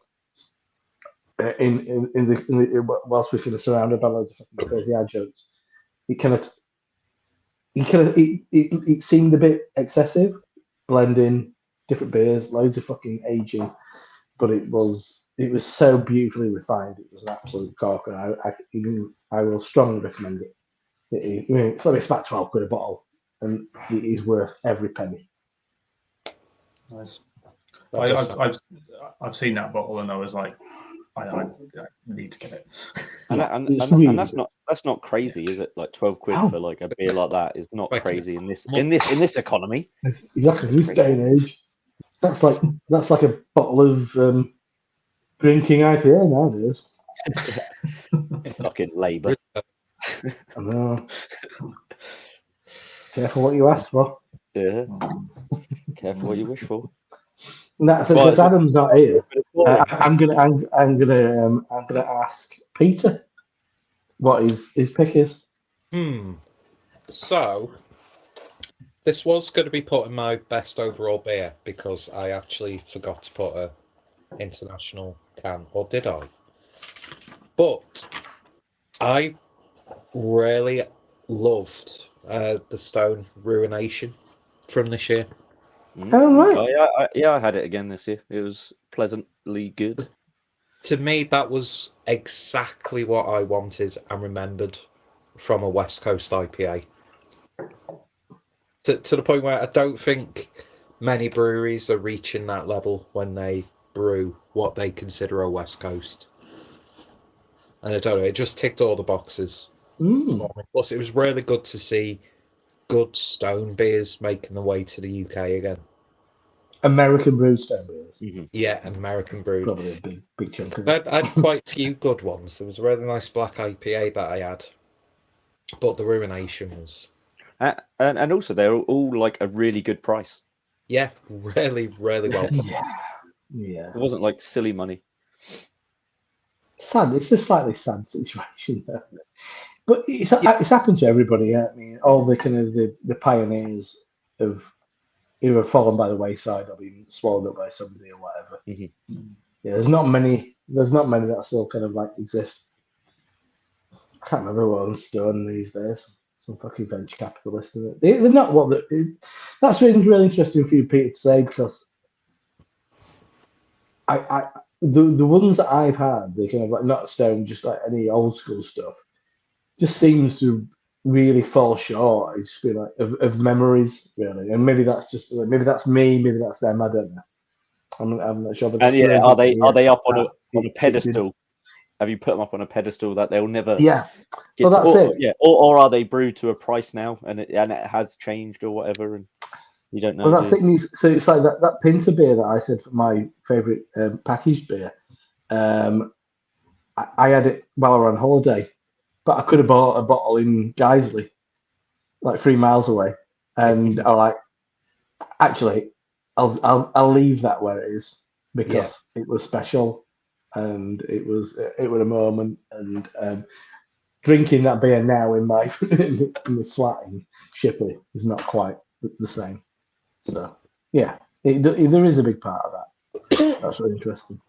Whilst we're kind of surrounded by loads of fucking crazy adjuncts, it seemed a bit excessive, blending different beers, loads of fucking aging, but it was so beautifully refined. It was an absolute corker. I will strongly recommend it. It's like it's about £12 a bottle, and it is worth every penny. Nice. I've seen that bottle, and I was like, I need to get it. And that's not crazy, is it? Like £12 for like a beer like that is not crazy in this economy. Exactly, in this day and age, that's like a bottle of Green King IPA nowadays. Fucking Labour. I know. Careful what you ask for. Yeah. Careful what you wish for. That's because Adam's not here. I'm gonna ask Peter what his pick is. So this was going to be put in my best overall beer because I actually forgot to put a international can, or did I? But I really loved the Stone Ruination from this year. Oh, right. I had it again this year. It was pleasantly good. To me, that was exactly what I wanted and remembered from a West Coast IPA. To the point where I don't think many breweries are reaching that level when they brew what they consider a West Coast. And I don't know, it just ticked all the boxes. Plus, it was really good to see good stone beers making the way to the UK again. American brewed stone beers. Mm-hmm. Yeah, American brewed. Probably a big chunk of it. I had quite a few good ones. There was a really nice black IPA that I had, but the Ruination was. And also, they're all like a really good price. Yeah, really, really well. Yeah. It wasn't like silly money. Sad. It's a slightly sad situation, though. But it's happened to everybody. I mean, all the kind of the pioneers have either fallen by the wayside or been swallowed up by somebody or whatever. Mm-hmm. Yeah, there's not many that still kind of like exist. I can't remember what owns Stone these days. Some fucking venture capitalist, isn't it? They're not what that's really interesting for you, Peter, to say, because the ones that I've had, they're kind of like not Stone, just like any old school stuff, just seems to really fall short. It's just been like of memories, really, and maybe that's me, maybe that's them. I don't know. I'm not sure. But And yeah, are they up on a pedestal? Have you put them up on a pedestal that they'll never? Yeah. Well, that's it. Yeah, or are they brewed to a price now, and it has changed or whatever, and you don't know. Well, that's it. So it's like that Pints beer that I said for my favourite packaged beer. I had it while I was on holiday, but I could have bought a bottle in Guiseley, like 3 miles away, and I'm like, actually, I'll leave that where it is because it was special, and it was a moment, and drinking that beer now in my in the flat in Shipley is not quite the same. So yeah, there is a big part of that. That's really interesting.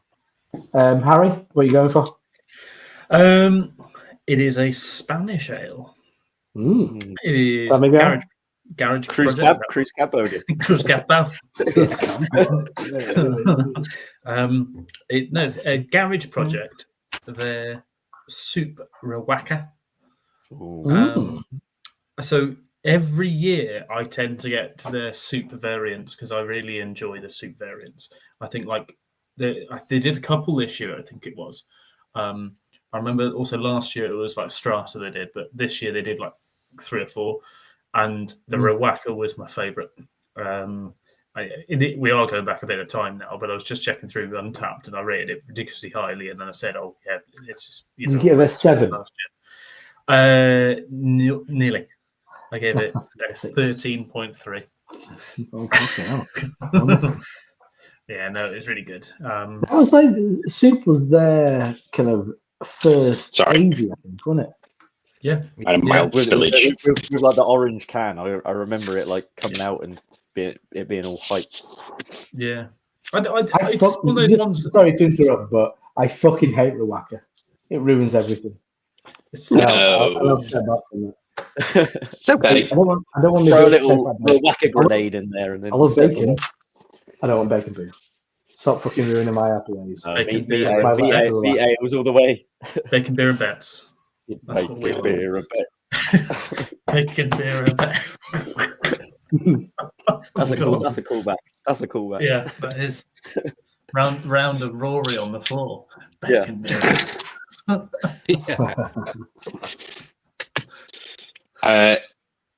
Harry, what are you going for? It is a Spanish ale. Mm. It is San Miguel? garage Cruise project. cab Odin. Cruz Capel. It's a garage project. Their soup Rawaka. So every year I tend to get to their soup variants because I really enjoy the soup variants. I think like they did a couple this year, I think it was. I remember also last year it was like Strata they did, but this year they did like 3 or 4. And the Rawaka was my favourite. We are going back a bit of time now, but I was just checking through Untapped and I rated it ridiculously highly, and then I said, "Oh yeah, it's you know." Did you give it a 7? Nearly. I gave it 13.3. Yeah, no, it was really good. That was like soup was their kind of first easy, I think, wasn't it? Yeah, and mild spillage. With like the orange can, I remember it like coming out and it being all hyped. Yeah, it's one of those ones. Sorry to interrupt, but I fucking hate Rawaka. It ruins everything. I'll step back from that. It's okay. I don't want to throw a little Rawaka grenade in there, and then I love bacon. I don't want bacon beer. Stop fucking ruining my IPAs. Bacon beer, it was all the way. Bacon beer and bets. Bacon beer and bets. Bacon beer and bets. That's a callback. That's a callback. Yeah, that is. Round of Rory on the floor. Bacon beer.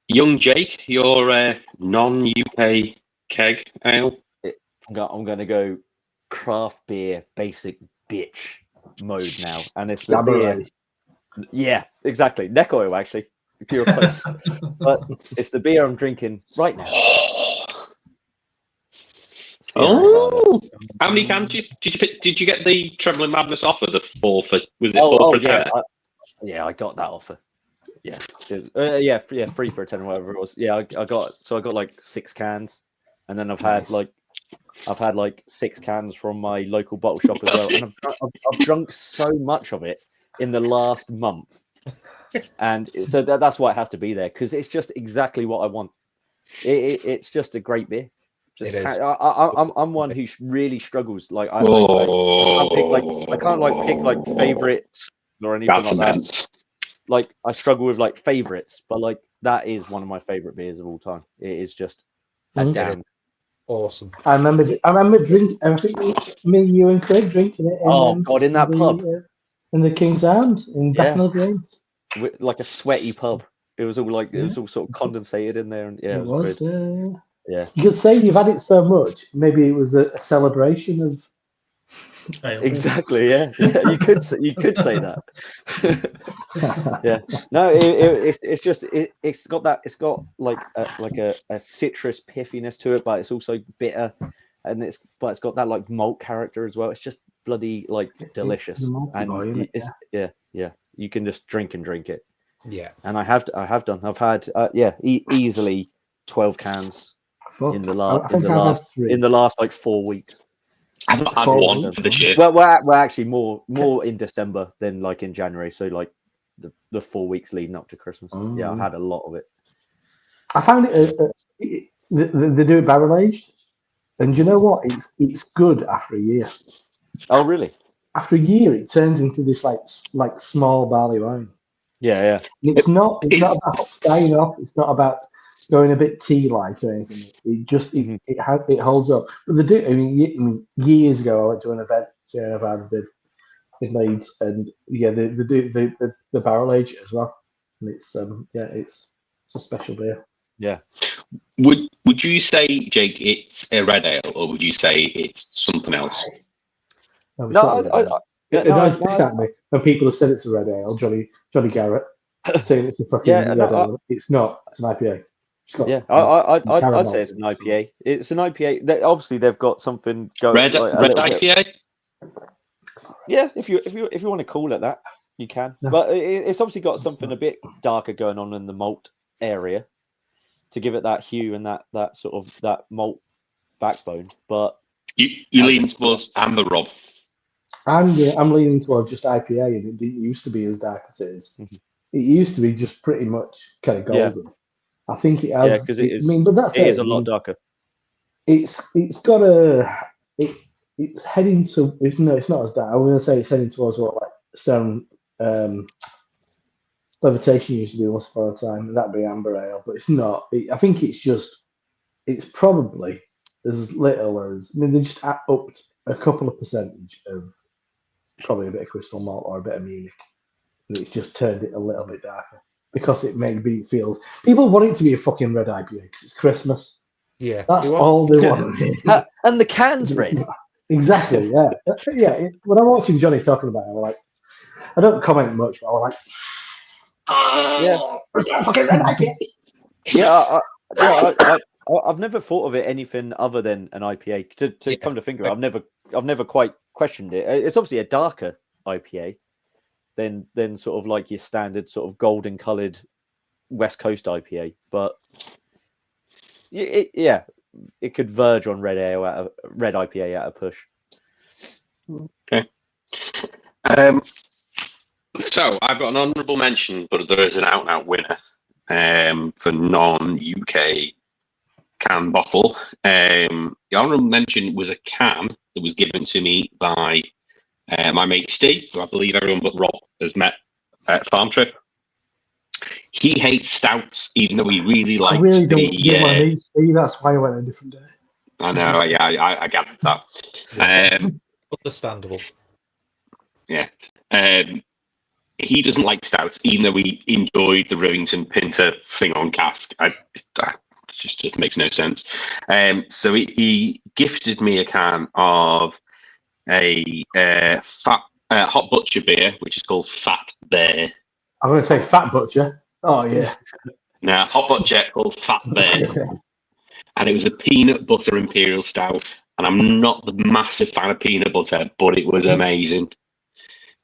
Young Jake, your non-UK keg ale. I'm going to go craft beer basic bitch mode now, and it's the beer. Yeah, exactly. Neck oil, actually. If you're close, but it's the beer I'm drinking right now. How many cans did you pick? Did you get the Trembling Madness offer? The 4 for for 10? Yeah, I got that offer. Yeah, 3 for a 10 or whatever it was. Yeah, I got like 6 cans, and then I've had like 6 cans from my local bottle shop as well, and I've drunk so much of it in the last month, and so that's why it has to be there, because it's just exactly what I want. It's just a great beer. I'm one who really struggles. Like I can't pick favorites or anything like that. Like I struggle with like favorites, but like that is one of my favorite beers of all time. It is just damn awesome. I remember drinking. I think me, you, and Craig drinking it. In that pub in the King's Arms in Bethnal Green, like a sweaty pub. It was all like it was all sort of condensated in there, and it was good. Yeah, you could say you've had it so much. Maybe it was a celebration of. Exactly. Yeah. You could say that. Yeah. No, it's got like a citrus piffiness to it, but it's also bitter, and it's got that like malt character as well. It's just bloody like delicious, and you can just drink it. Yeah. And I have done. I've had easily 12 cans in the last like 4 weeks. I've not had one for this year. Well, we're actually more in December than like in January. So like the 4 weeks leading up to Christmas. Yeah, I've had a lot of it. I found it. They do it barrel aged, and you know what? It's good after a year. Oh, really? After a year, it turns into this like small barley wine. Yeah. It's not about staying off. It's not about going a bit tea-like or anything. It just it holds up. But they do. I mean, years ago, I went to an event Sierra Nevada did in Leeds, and they do the barrel age as well. And it's it's a special beer. Yeah. Would you say, Jake, it's a red ale, or would you say it's something else? It always picks at me when people have said it's a red ale. Johnny Garrett saying it's a fucking red ale. It's not. It's an IPA. I'd say it's an IPA. It's an IPA. Obviously, they've got something going. Red IPA. Yeah, if you want to call it that. You can, No. but it's obviously got something a bit darker going on in the malt area to give it that hue and that sort of that malt backbone. But You lean towards amber, Rob. I'm leaning towards just IPA, and it didn't used to be as dark as it is. Mhm. It used to be just pretty much kind of Yeah. golden. I think it has. Yeah, 'cause it is- I mean, but that's it it. is a I lot mean, darker. it's got a. It's heading to. No, it's not as dark. I'm going to say it's heading towards what like Stone Levitation used to be once upon a time, and that'd be amber ale. But it's not. I think it's just. It's probably as little as. I mean, they just upped a couple of percentage of probably a bit of crystal malt or a bit of Munich, and it's just turned it a little bit darker because it maybe feels people want it to be a fucking red IPA because it's Christmas. Yeah. That's You want- all they want. And the can's red. Exactly. Yeah. Yeah. When I'm watching Johnny talking about it, I'm like, I don't comment much, but I'm like, Yeah. it's not a fucking red IPA. Yeah, I've never thought of it anything other than an IPA. To Yeah. come to think of it, I've never quite questioned it. It's obviously a darker IPA than sort of like your standard sort of golden coloured West Coast IPA, but it could verge on red IPA at a push. Okay. So I've got an honourable mention, but there is an out-and-out winner for non-UK can bottle. The honourable mention was a can that was given to me by my mate Steve, who I believe everyone but Rob has met at Farm Trip. He hates stouts, even though he really likes I really don't the. get what I mean, Steve. That's why I went on a different day. I know, yeah, I gathered that. Understandable. Yeah. He doesn't like stouts, even though he enjoyed the Rivington Pinter thing on cask. That just makes no sense. So he gifted me a can of a hot butcher beer, which is called Fat Bear. I'm going to say Fat Butcher. Oh, yeah. Now, hot butcher called Fat Bear. And it was a peanut butter imperial stout. And I'm not the massive fan of peanut butter, but it was amazing.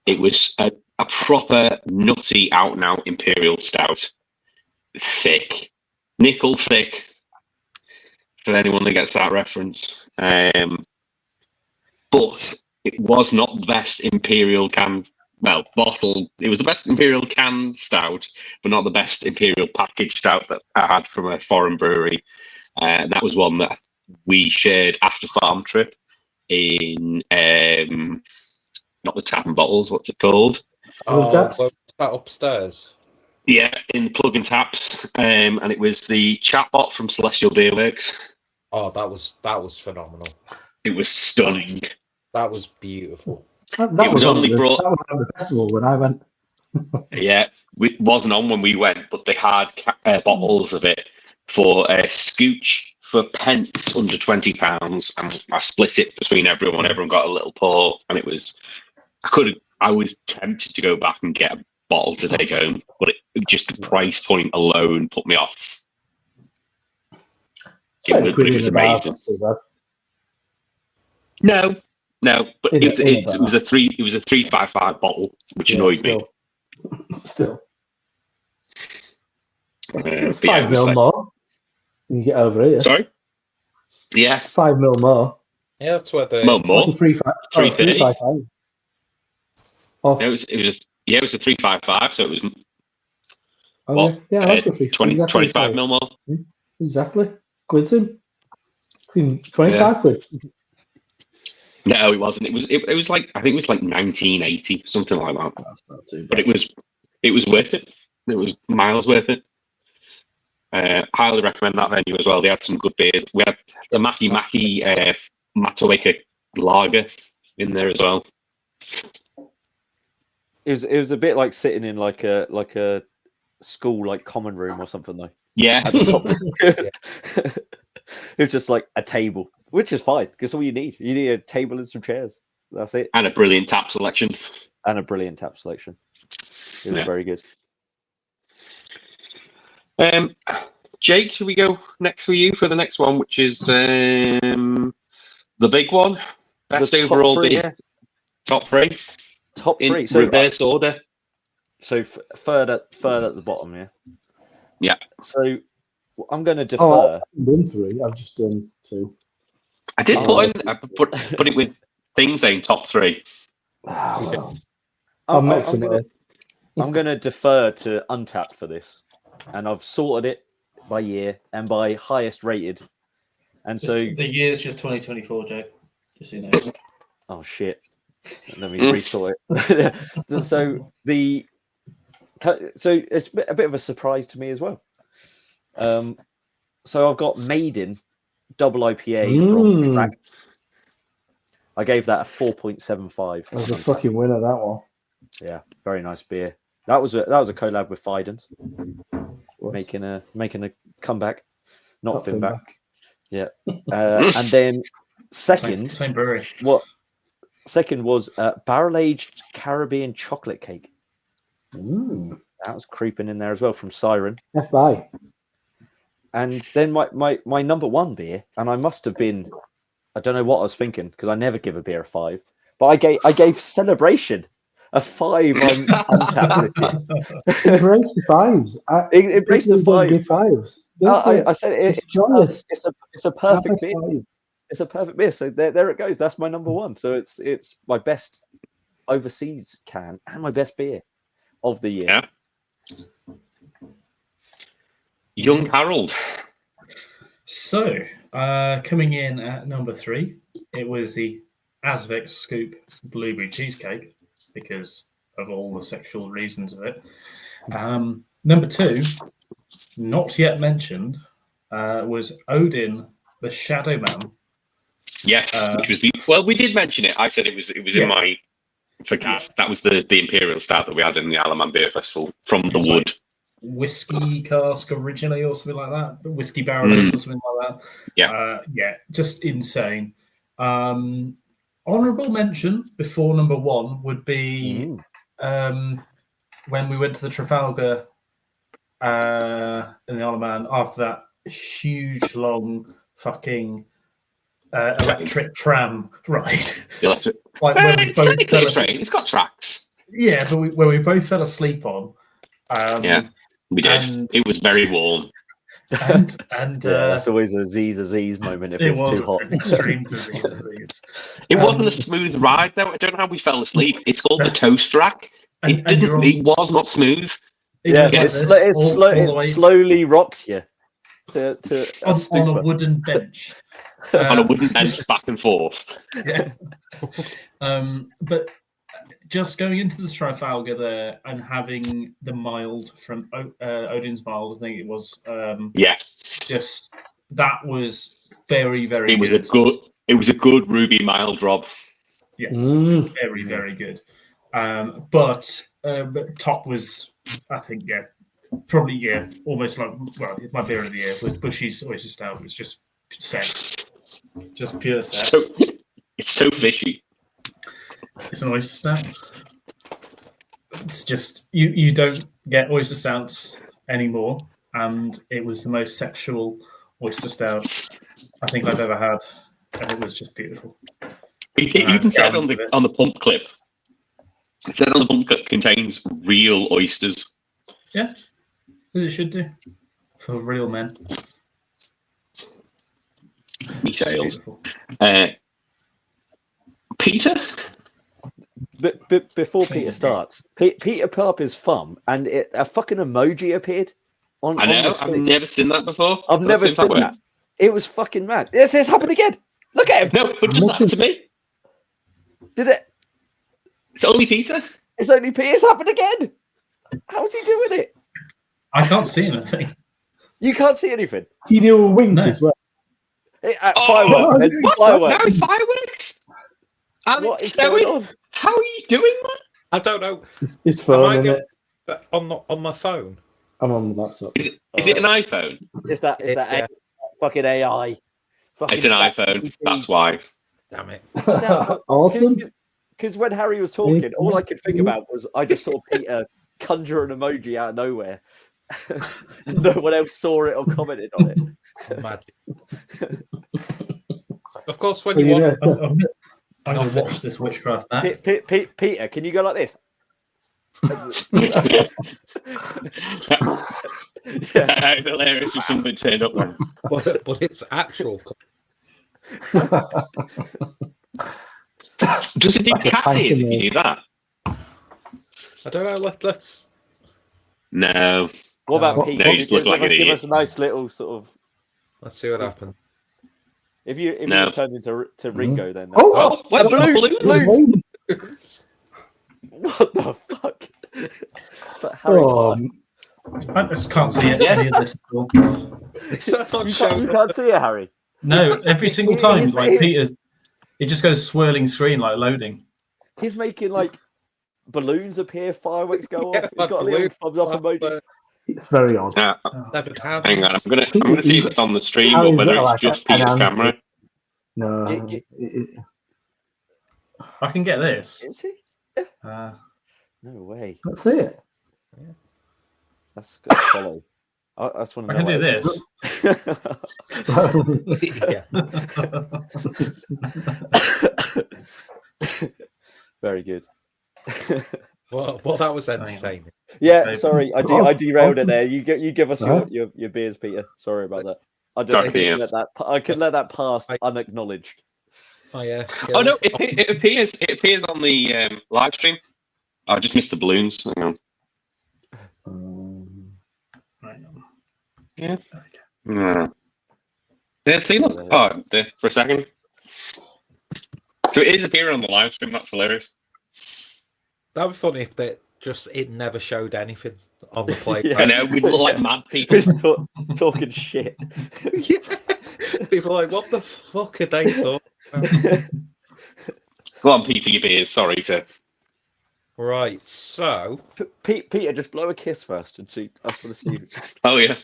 It was a proper nutty out and out imperial stout. Thick. Nickel thick. For anyone that gets that reference. But it was not the best imperial bottle. It was the best imperial canned stout, but not the best imperial packaged stout that I had from a foreign brewery. And that was one that we shared after Farm Trip in not the tap and bottles. What's it called? Was that upstairs? Yeah, in the plug and taps, and it was the chatbot from Celestial Beerworks. Oh, that was phenomenal. It was stunning. That was beautiful. That was on only the, brought- That was on the festival when I went. Yeah, it wasn't on when we went, but they had bottles of it for a scooch for pence under £20, and I split it between everyone. Everyone got a little pour, and it was. I was tempted to go back and get a bottle to take home, but just the price point alone put me off. It was amazing. No, but it was a 355 bottle, which annoyed me. Still. It's But yeah, 5 mil more. You get over here. Sorry? Yeah. 5 mil more. Yeah, that's where the More. 355. Oh, No, it was a 355, so it was okay. Yeah, that's what 25 mil more. Exactly. Quid's in. 25 quid. No, it wasn't. It was like, I think it was like 1980, something like that. That's not too bad. But it was worth it. It was miles worth it. Highly recommend that venue as well. They had some good beers. We had the Maki Mataweka lager in there as well. It was a bit like sitting in like a school like common room or something though. Yeah. At the top. It was just like a table, which is fine because all you need a table and some chairs. That's it. And a brilliant tap selection. It was very good. Jake, should we go next for you for the next one, which is the big one? Best The top overall three. beer. Top three. Top In three. So reverse order. So third at the bottom, yeah. Yeah. So I'm going to defer. Oh, I've done 3. I've just done 2. I did Oh. put it with things saying top 3. Well, I'm mixing it. I'm going to defer to Untapped for this, and I've sorted it by year and by highest rated. And so the year's just 2024, Joe. Just so you know. Oh shit! Let me resort it. so it's a bit of a surprise to me as well. So I've got Maiden double IPA from Track. I gave that a 4.75. That was a fucking winner, that one. Yeah, very nice beer. That was a collab with Fidens, making a comeback, not Finback. Yeah, and then second, same brewery. What? Second was barrel aged Caribbean chocolate cake. That was creeping in there as well from Siren. FI. And then my number 1 beer, and I must have been, I don't know what I was thinking because I never give a beer a 5, but I gave Celebration a 5 on Untapped. Embrace the 5s. Embrace the 5s. 5s. I said it's a perfect beer. 5. It's a perfect beer. So there it goes. That's my number 1. So it's my best overseas can and my best beer of the year. Yeah. Young Harold. So coming in at number 3, it was the Azvek Scoop Blueberry Cheesecake because of all the sexual reasons of it. Number 2, not yet mentioned, was Odin the Shadow Man. Yes, which was we did mention it. I said it was in my forecast. That was the Imperial Stout that we had in the Alaman Beer Festival from the wood. Whiskey cask originally or something like that. Whiskey barrel or something like that. Yeah. Just insane. Honourable mention before number 1 would be when we went to the Trafalgar in the Isle of Man after that huge long fucking electric tram ride. Electric. It's technically a train. It's got tracks. Yeah, but where we both fell asleep on. We did. It was very warm. And that's always a Z's moment if it's too hot. Extreme Z's. It wasn't a smooth ride though. I don't know how we fell asleep. It's called the toast rack. It was not smooth. It slowly rocks you on a wooden bench. On a wooden bench back and forth. Yeah. But just going into the Trafalgar there and having the mild from Odin's Mild, I think it was. Just that was very, very. It was a good Ruby Mild drop. Yeah, very, very good. But top was, I think, probably almost like my beer of the year was Bushy's Oyster Stout. It was just sex, just pure sex. It's so fishy. It's an oyster stout. It's just you don't get oyster stouts anymore, and it was the most sexual oyster stout I think I've ever had, and it was just beautiful. It even said on the pump clip. It said on the pump clip contains real oysters. Yeah, as it should do for real men. Me sales. Peter. But before Peter starts, Peter put up his thumb and a fucking emoji appeared on. I know. I've never seen that before. I've never seen that. It was fucking mad. It's happened again. Look at him. No, it just happened to me. Did it? It's only Peter. It's only Peter. It's happened again. How's he doing it? I can't see anything. You can't see anything. You do a wink as well. Fireworks. Now it's fireworks. What is going on? How are you doing that? I don't know. It's phone, isn't it? On my phone. I'm on the laptop. Is it an iPhone? Is that fucking AI? It's an iPhone. That's why. Damn it. Awesome. Because when Harry was talking, all I could think about was I just saw Peter conjure an emoji out of nowhere. No one else saw it or commented on it. Mad. Of course, when you want. I'm going to watch this witchcraft back. Peter, can you go like this? Yeah. Hilarious if somebody turned up then. but it's actual. Does it do Like a cat pint ears in if you there. do that? I don't know. Let's. No. What about No, Pete? you just look like an give idiot. us a nice little sort of. Let's see what happens. If you No. just turned into Ringo, then. Oh, Oh, what balloons! balloons? balloons. What the fuck? It's like Harry Potter. I just can't see Yeah. any of this at all. Is that not You showing? can't see it, Harry. No, every single time, He's- like Peter's, it just goes swirling screen, like loading. He's making like balloons appear, fireworks go Yeah, off. He's got a little thumbs up emoji. It's very odd. Yeah. Never had. Hang on, I'm gonna see if it's on the stream or Harry's whether got, it's like, just an Peter's answer. camera. No. I can get this. Is he? Uh, No way. Let's see it. That's good to follow. I just want I to can do know. this. Yeah. Very good. Well, that was entertaining. Yeah, Okay. sorry, I derailed it there. You give us your beers, Peter. Sorry about that. I just Sorry, couldn't let that. I could let that pass unacknowledged. Oh yeah. Oh no, skills. it appears on the live stream. I just missed the balloons. Hang on. Hang on. Yeah. No. Yeah, see, look. Oh, there for a second. So it is appearing on the live stream. That's hilarious. That'd be funny if it never showed anything on the play. Yeah. I know we look like mad people. Just talking shit. Yeah. People are like, what the fuck are they talking about? Go on, Peter, your beers. Sorry to. Right, so Peter, just blow a kiss first and see. I just want to see. Oh yeah.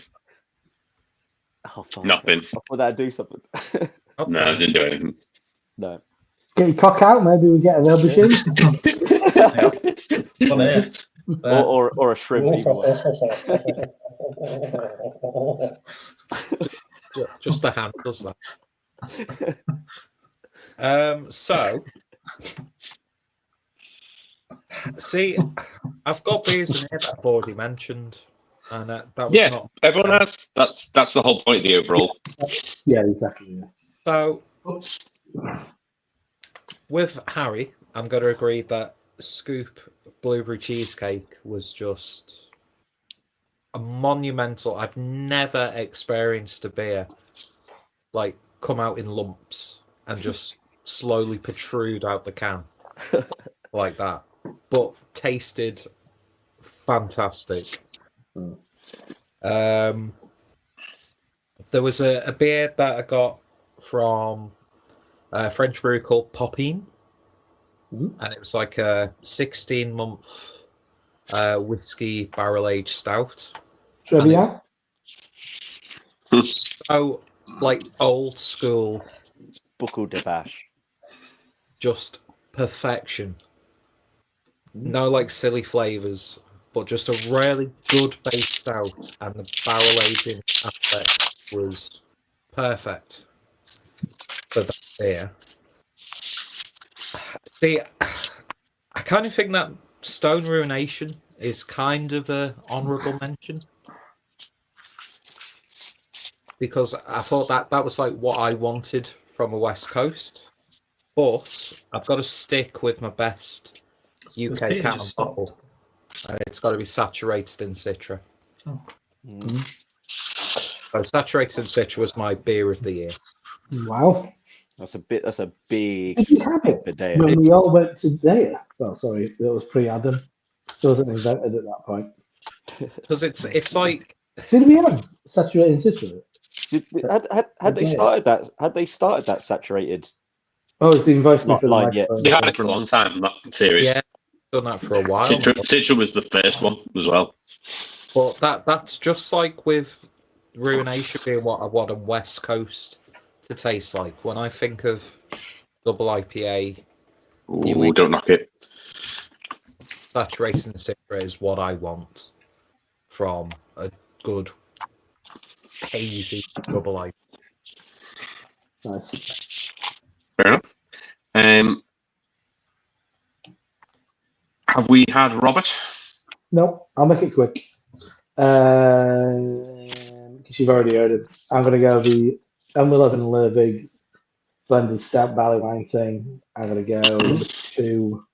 Oh, fuck. Nothing. I thought that'd do something. No, I didn't do anything. No. Get your cock out. Maybe we get a real machine. One here. or a shrimp. Either way. just the hand does that. So see, I've got beers in here that I've already mentioned, and that was Yeah, not. everyone has. That's the whole point of the overall. Yeah, exactly. Yeah. So with Harry, I'm going to agree that Scoop Blueberry Cheesecake was just a monumental. I've never experienced a beer like come out in lumps and just slowly protrude out the can like that, but tasted fantastic. There was a beer that I got from a French brewery called Popine, and it was like a 16-month whiskey barrel-aged stout. Trivia. So, like, old school, Buckle de Vache. just perfection. No, like, silly flavors, but just a really good base stout, and the barrel aging aspect was perfect for that beer. See, I kind of think that Stone Ruination is kind of a honourable mention, because I thought that was like what I wanted from a West Coast, but I've got to stick with my best This UK Peter can just bottle. It's got to be saturated in Citra. Oh. So saturated in Citra was my beer of the year. Wow. That's a big Did you have it bidet. when we all went to Daya? Well, sorry, that was pre-Adam. It wasn't invented at that point. Because it's like, Did we have saturated citrus? Had they started that? Had they started that saturated? Oh, it's the invoice Not for the line yet. microphone. They had it for a long time. That series. yeah, done that for a while. Citra was the first one as well. But that's just like with Ruination being what I want a West Coast to taste like. When I think of double IPA, Ooh, don't knock it. saturated in Citra is what I want from a good hazy double IPA. Nice. Fair enough. Have we had Robert? No, I'll make it quick. Because you've already heard it. I'm going to go the M11 Lervig blended stout barley wine thing. I'm going to go number 2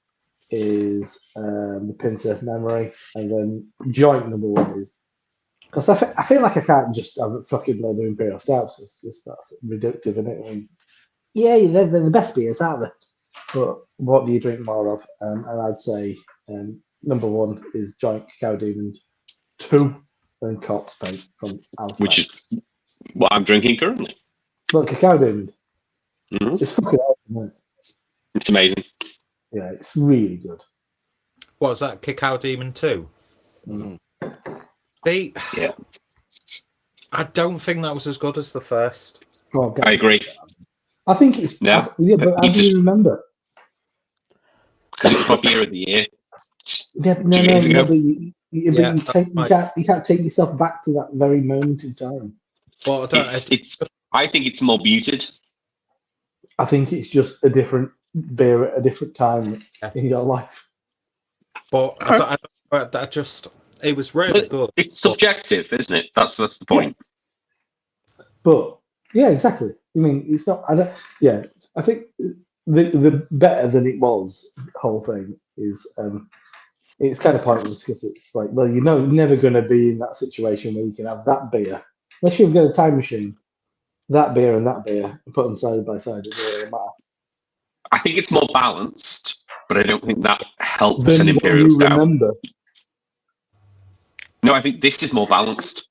is the Pinter Memory, and then joint number 1 is because I feel like I can't just have a fucking load of Imperial Stouts. It's just that's reductive, isn't it? I mean, yeah, they're the best beers, aren't they? But what do you drink more of? And I'd say number 1 is Joint Cacao Demon, 2 and Corpse Paint from Al's. Which is what I'm drinking currently. Look, Cacao Demon. Mhm. It's fucking awesome, isn't it? It's amazing. Yeah, it's really good. What was that? Cacao Demon 2? Mhm. Yeah. I don't think that was as good as the first. Oh, God. I agree. I think it's Yeah. but how do you remember? Because it was my beer of the year. Yeah, 2 days ago. but you can't take yourself back to that very moment in time. Well, I think it's more muted. I think it's just a different beer at a different time in your life. But it was really good. It's subjective, isn't it? That's the point. But yeah, exactly. I mean, it's not. I don't. Yeah, I think the better than it was whole thing is it's kind of pointless because it's like, well, you're never going to be in that situation where you can have that beer unless you've got a time machine, that beer and put them side by side. It doesn't really matter. I think it's more balanced, but I don't think that helps Then an what Imperial you Stout. remember. No, I think this is more balanced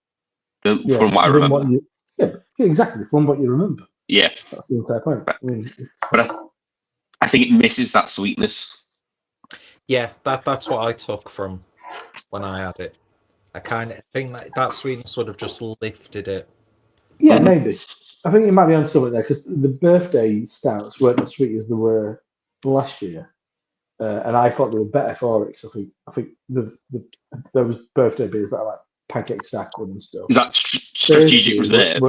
from what I than remember. Yeah, exactly. From what you remember. Yeah. That's the entire point. But I think it misses that sweetness. Yeah, that's what I took from when I had it. I kind of think that sweetness would have just lifted it. Yeah, maybe. I think you might be on something there because the birthday stouts weren't as sweet as they were last year, and I thought they were better for it. Because I think those birthday beers that are like pancake stack and stuff. Is that strategic reserve?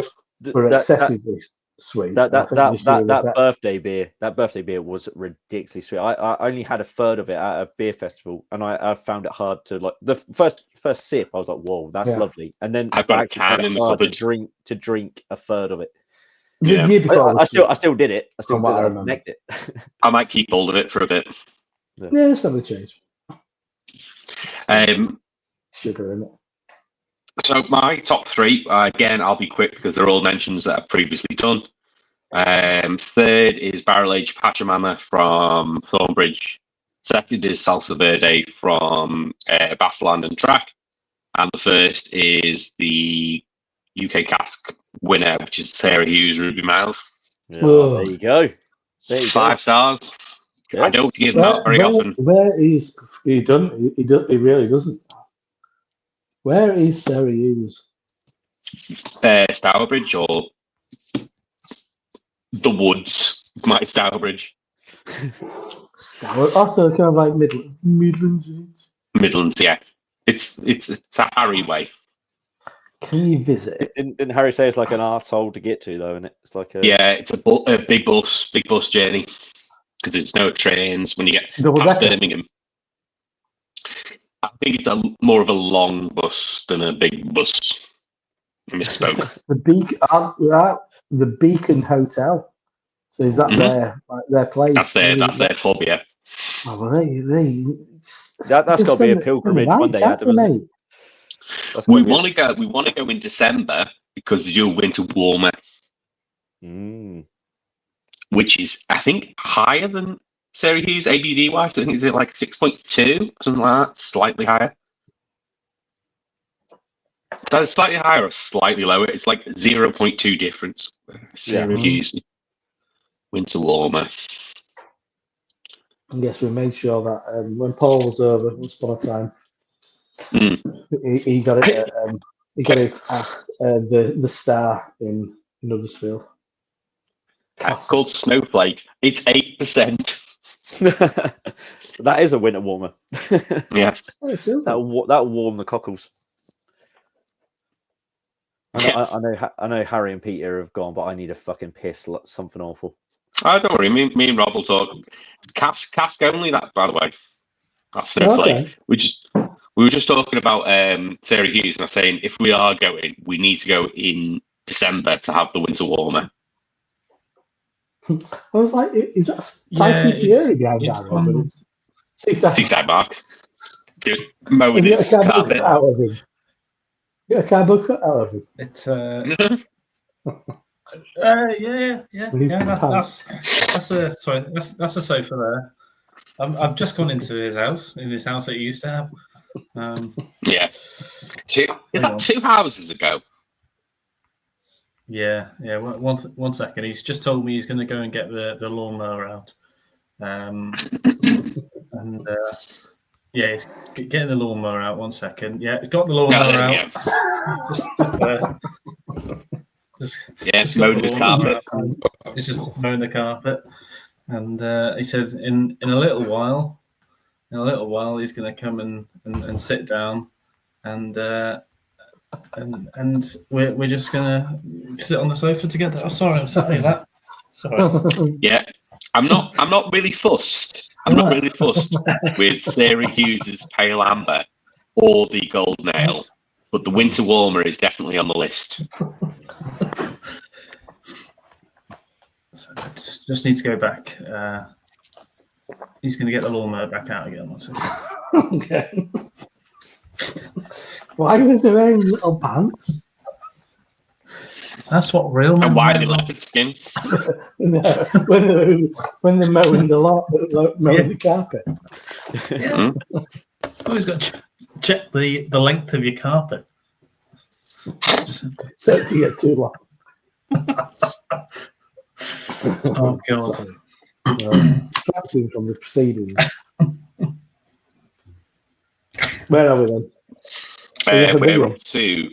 Were excessively sweet. That birthday beer was ridiculously sweet. I only had a third of it at a beer festival, and I found it hard to like the first sip. I was like, "Whoa, that's lovely!" And then I've got a can in the cupboard to drink a third of it. The year before, I still did it. I still did it. I necked it. I might keep hold of it for a bit. Yeah, it's not going to change. Sugar in it. So my top 3, again, I'll be quick because they're all mentions that I've previously done. 3rd is Barrel Aged Pachamama from Thornbridge. 2nd is Salsa Verde from Bastaland and Track. And the 1st is the UK Cask winner, which is Sarah Hughes Ruby Mild. Yeah, there you go. 5 stars. Yeah. I don't give them out very often. Where is he done? He really doesn't. Where is Sarah Hughes? Stourbridge or the Woods, my Stourbridge. Also, kind of like Midlands. Midlands, yeah. It's a Harry way. Can you visit? Didn't Harry say it's like an arsehole to get to though, isn't it? It's like it's a big bus journey because it's no trains when you get past Birmingham. I think it's more of a long bus than a big bus. I misspoke. the Beacon Hotel. So is that their place? That's their club, yeah. Oh, well, that's got to be a pilgrimage one day, Adam. We want to go in December because they do a winter warmer, which is I think higher than Sarah Hughes ABV wise. I think it's like 6.2, something like that, slightly higher. That is slightly higher or slightly lower. It's like 0.2 difference. Sarah Hughes winter warmer. Yes, we made sure that when Paul was over once upon a time, he got it. He got it at the Star in Huddersfield. It's called Snowflake. It's 8%. That is a winter warmer. Yeah, that'll warm the cockles. I know Harry and Peter have gone, but I need a fucking piss, something awful. Oh, don't worry. Me and Rob will talk. Cask only, that, by the way. That's Snowflake. Okay. We were just talking about Sarah Hughes, and I was saying if we are going, we need to go in December to have the winter warmer. I was like, is that Yeah, Tyson Fury behind it's that? But it's Seaside. Seaside Mark. Mowing Has he got a his cardboard carpet. cut out of him? Got a cardboard cut out of him. It's yeah. He's That's a sorry. That's a sofa there. I've just gone into his house that he used to have. Yeah. Is that 2 houses ago? Yeah. One second. He's just told me he's going to go and get the lawnmower out. Yeah, he's getting the lawnmower out. 1 second. Yeah, he's got the lawnmower out. Just mowing his carpet. He's just mowing the carpet, and he said in a little while, he's going to come and sit down, and we're just going to sit on the sofa together. Oh, sorry, I'm sorry that. Sorry. Yeah, I'm not really fussed. I'm not really fussed with Sarah Hughes's pale amber or the gold nail, but the winter warmer is definitely on the list. So just need to go back. He's going to get the lawnmower back out again. 1 second. Okay. Why was he wearing little pants? That's what real men. And why wear. the leopard skin? No, when they're mowing the carpet. Yeah. Always got to check the length of your carpet. Don't to get too long. Oh god. Distracting from the proceedings. Where are we then? We're up to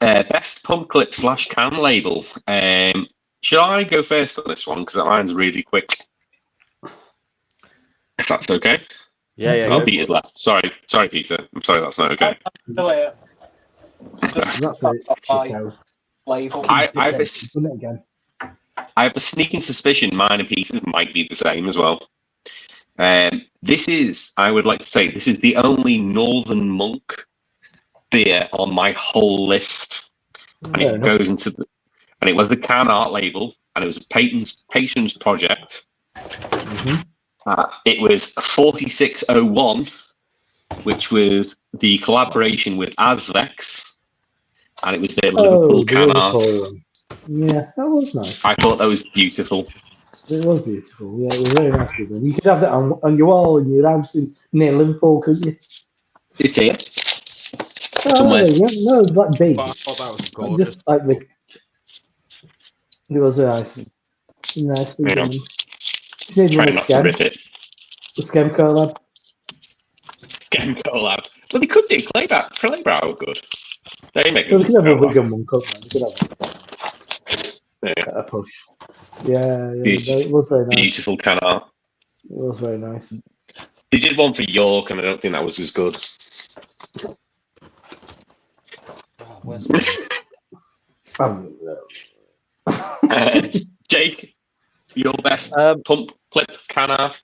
best pump clip / can label. Should I go first on this one? Because mine's really quick. If that's okay. Yeah. Oh, Peter's left. Sorry, Peter. I'm sorry, that's not okay. That's it. I have a sneaking suspicion mine and Peter's might be the same as well. This is the only Northern Monk beer on my whole list. And it goes into and it was the Can Art label, and it was a Patience project. It was 4601, which was the collaboration with Azvex, and it was their Liverpool Can Art. Yeah, that was nice. I thought that was beautiful. It was beautiful. Yeah, it was very nice. You could have that on your wall in your house near Liverpool, couldn't you? It's here. Somewhere. No, it's like big. I thought that was gorgeous. Just like it was nice thing. Yeah. Just need one Try not to rip it. The Schem collab. Schem collab. Well, they could do Claybrow good. They make Well, we it. could have a Wigan one, couldn't we? We could have a push. Yeah, it was very nice. Beautiful Can Art. It was very nice. They did one for York, and I don't think that was as good. Where's Jake, your best pump clip Can Art?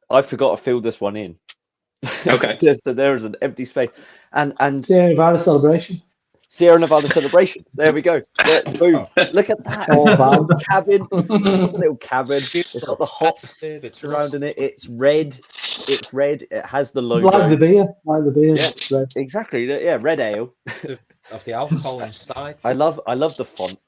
I forgot to fill this one in. Okay. So there is an empty space. And Sierra Nevada celebration. Sierra Nevada celebration. There we go. There, boom. Look at that. It's cabin. It's a little cabin. It's got the hops surrounding it. It's red. It's red. It has the logo. Like the beer. Yeah. It's red. Exactly. Yeah, red ale. of the alcohol inside? I love the font.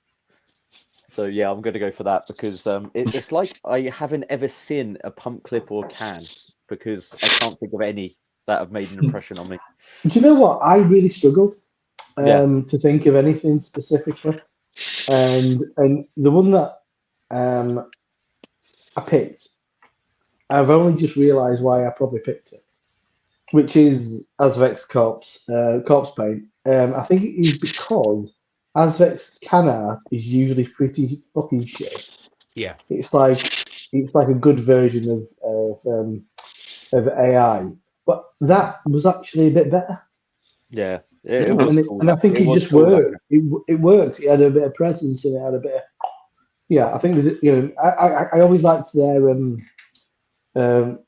So yeah, I'm going to go for that because it's like I haven't ever seen a pump clip or can because I can't think of any that have made an impression on me. Do you know what? I really struggled to think of anything specifically, and the one that I picked, I've only just realised why I probably picked it, which is Azvex Corpse Paint. I think it is because Azvex Can Art is usually pretty fucking shit. Yeah, it's like a good version of AI, but that was actually a bit better. Yeah, and I think it just worked. It worked. It had a bit of presence and it had a bit of, I think that, I always liked their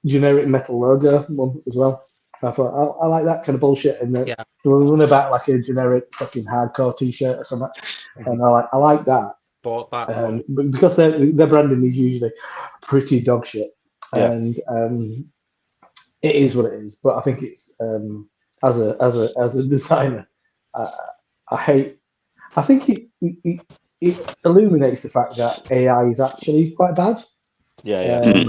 generic metal logo one as well. I thought I like that kind of bullshit, and Yeah. we're running about like a generic fucking hardcore T-shirt or something, and I like that. Bought that. But because their branding is usually pretty dog shit, Yeah. and it is what it is. But I think it's as a designer, I hate. I think it illuminates the fact that AI is actually quite bad. Yeah.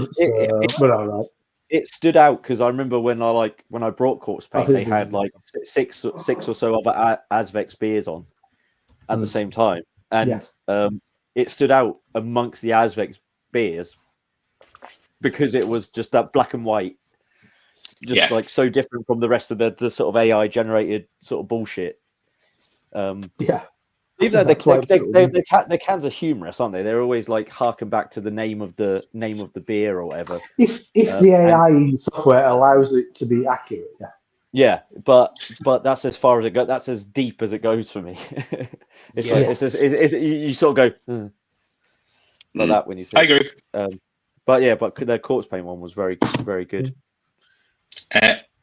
But all right. It stood out because I remember when I brought Corpse Paint, they had like six or so other Azvex beers on at the same time, and it stood out amongst the Azvex beers because it was just that black and white, just like so different from the rest of the sort of AI generated sort of bullshit. Even though the cans are humorous, aren't they? They're always like harken back to the name of the beer or whatever. If the AI software allows it to be accurate, yeah, but that's as far as it goes. That's as deep as it goes for me. You sort of go like that when you see. I agree. But the Corpse Paint one was very very good.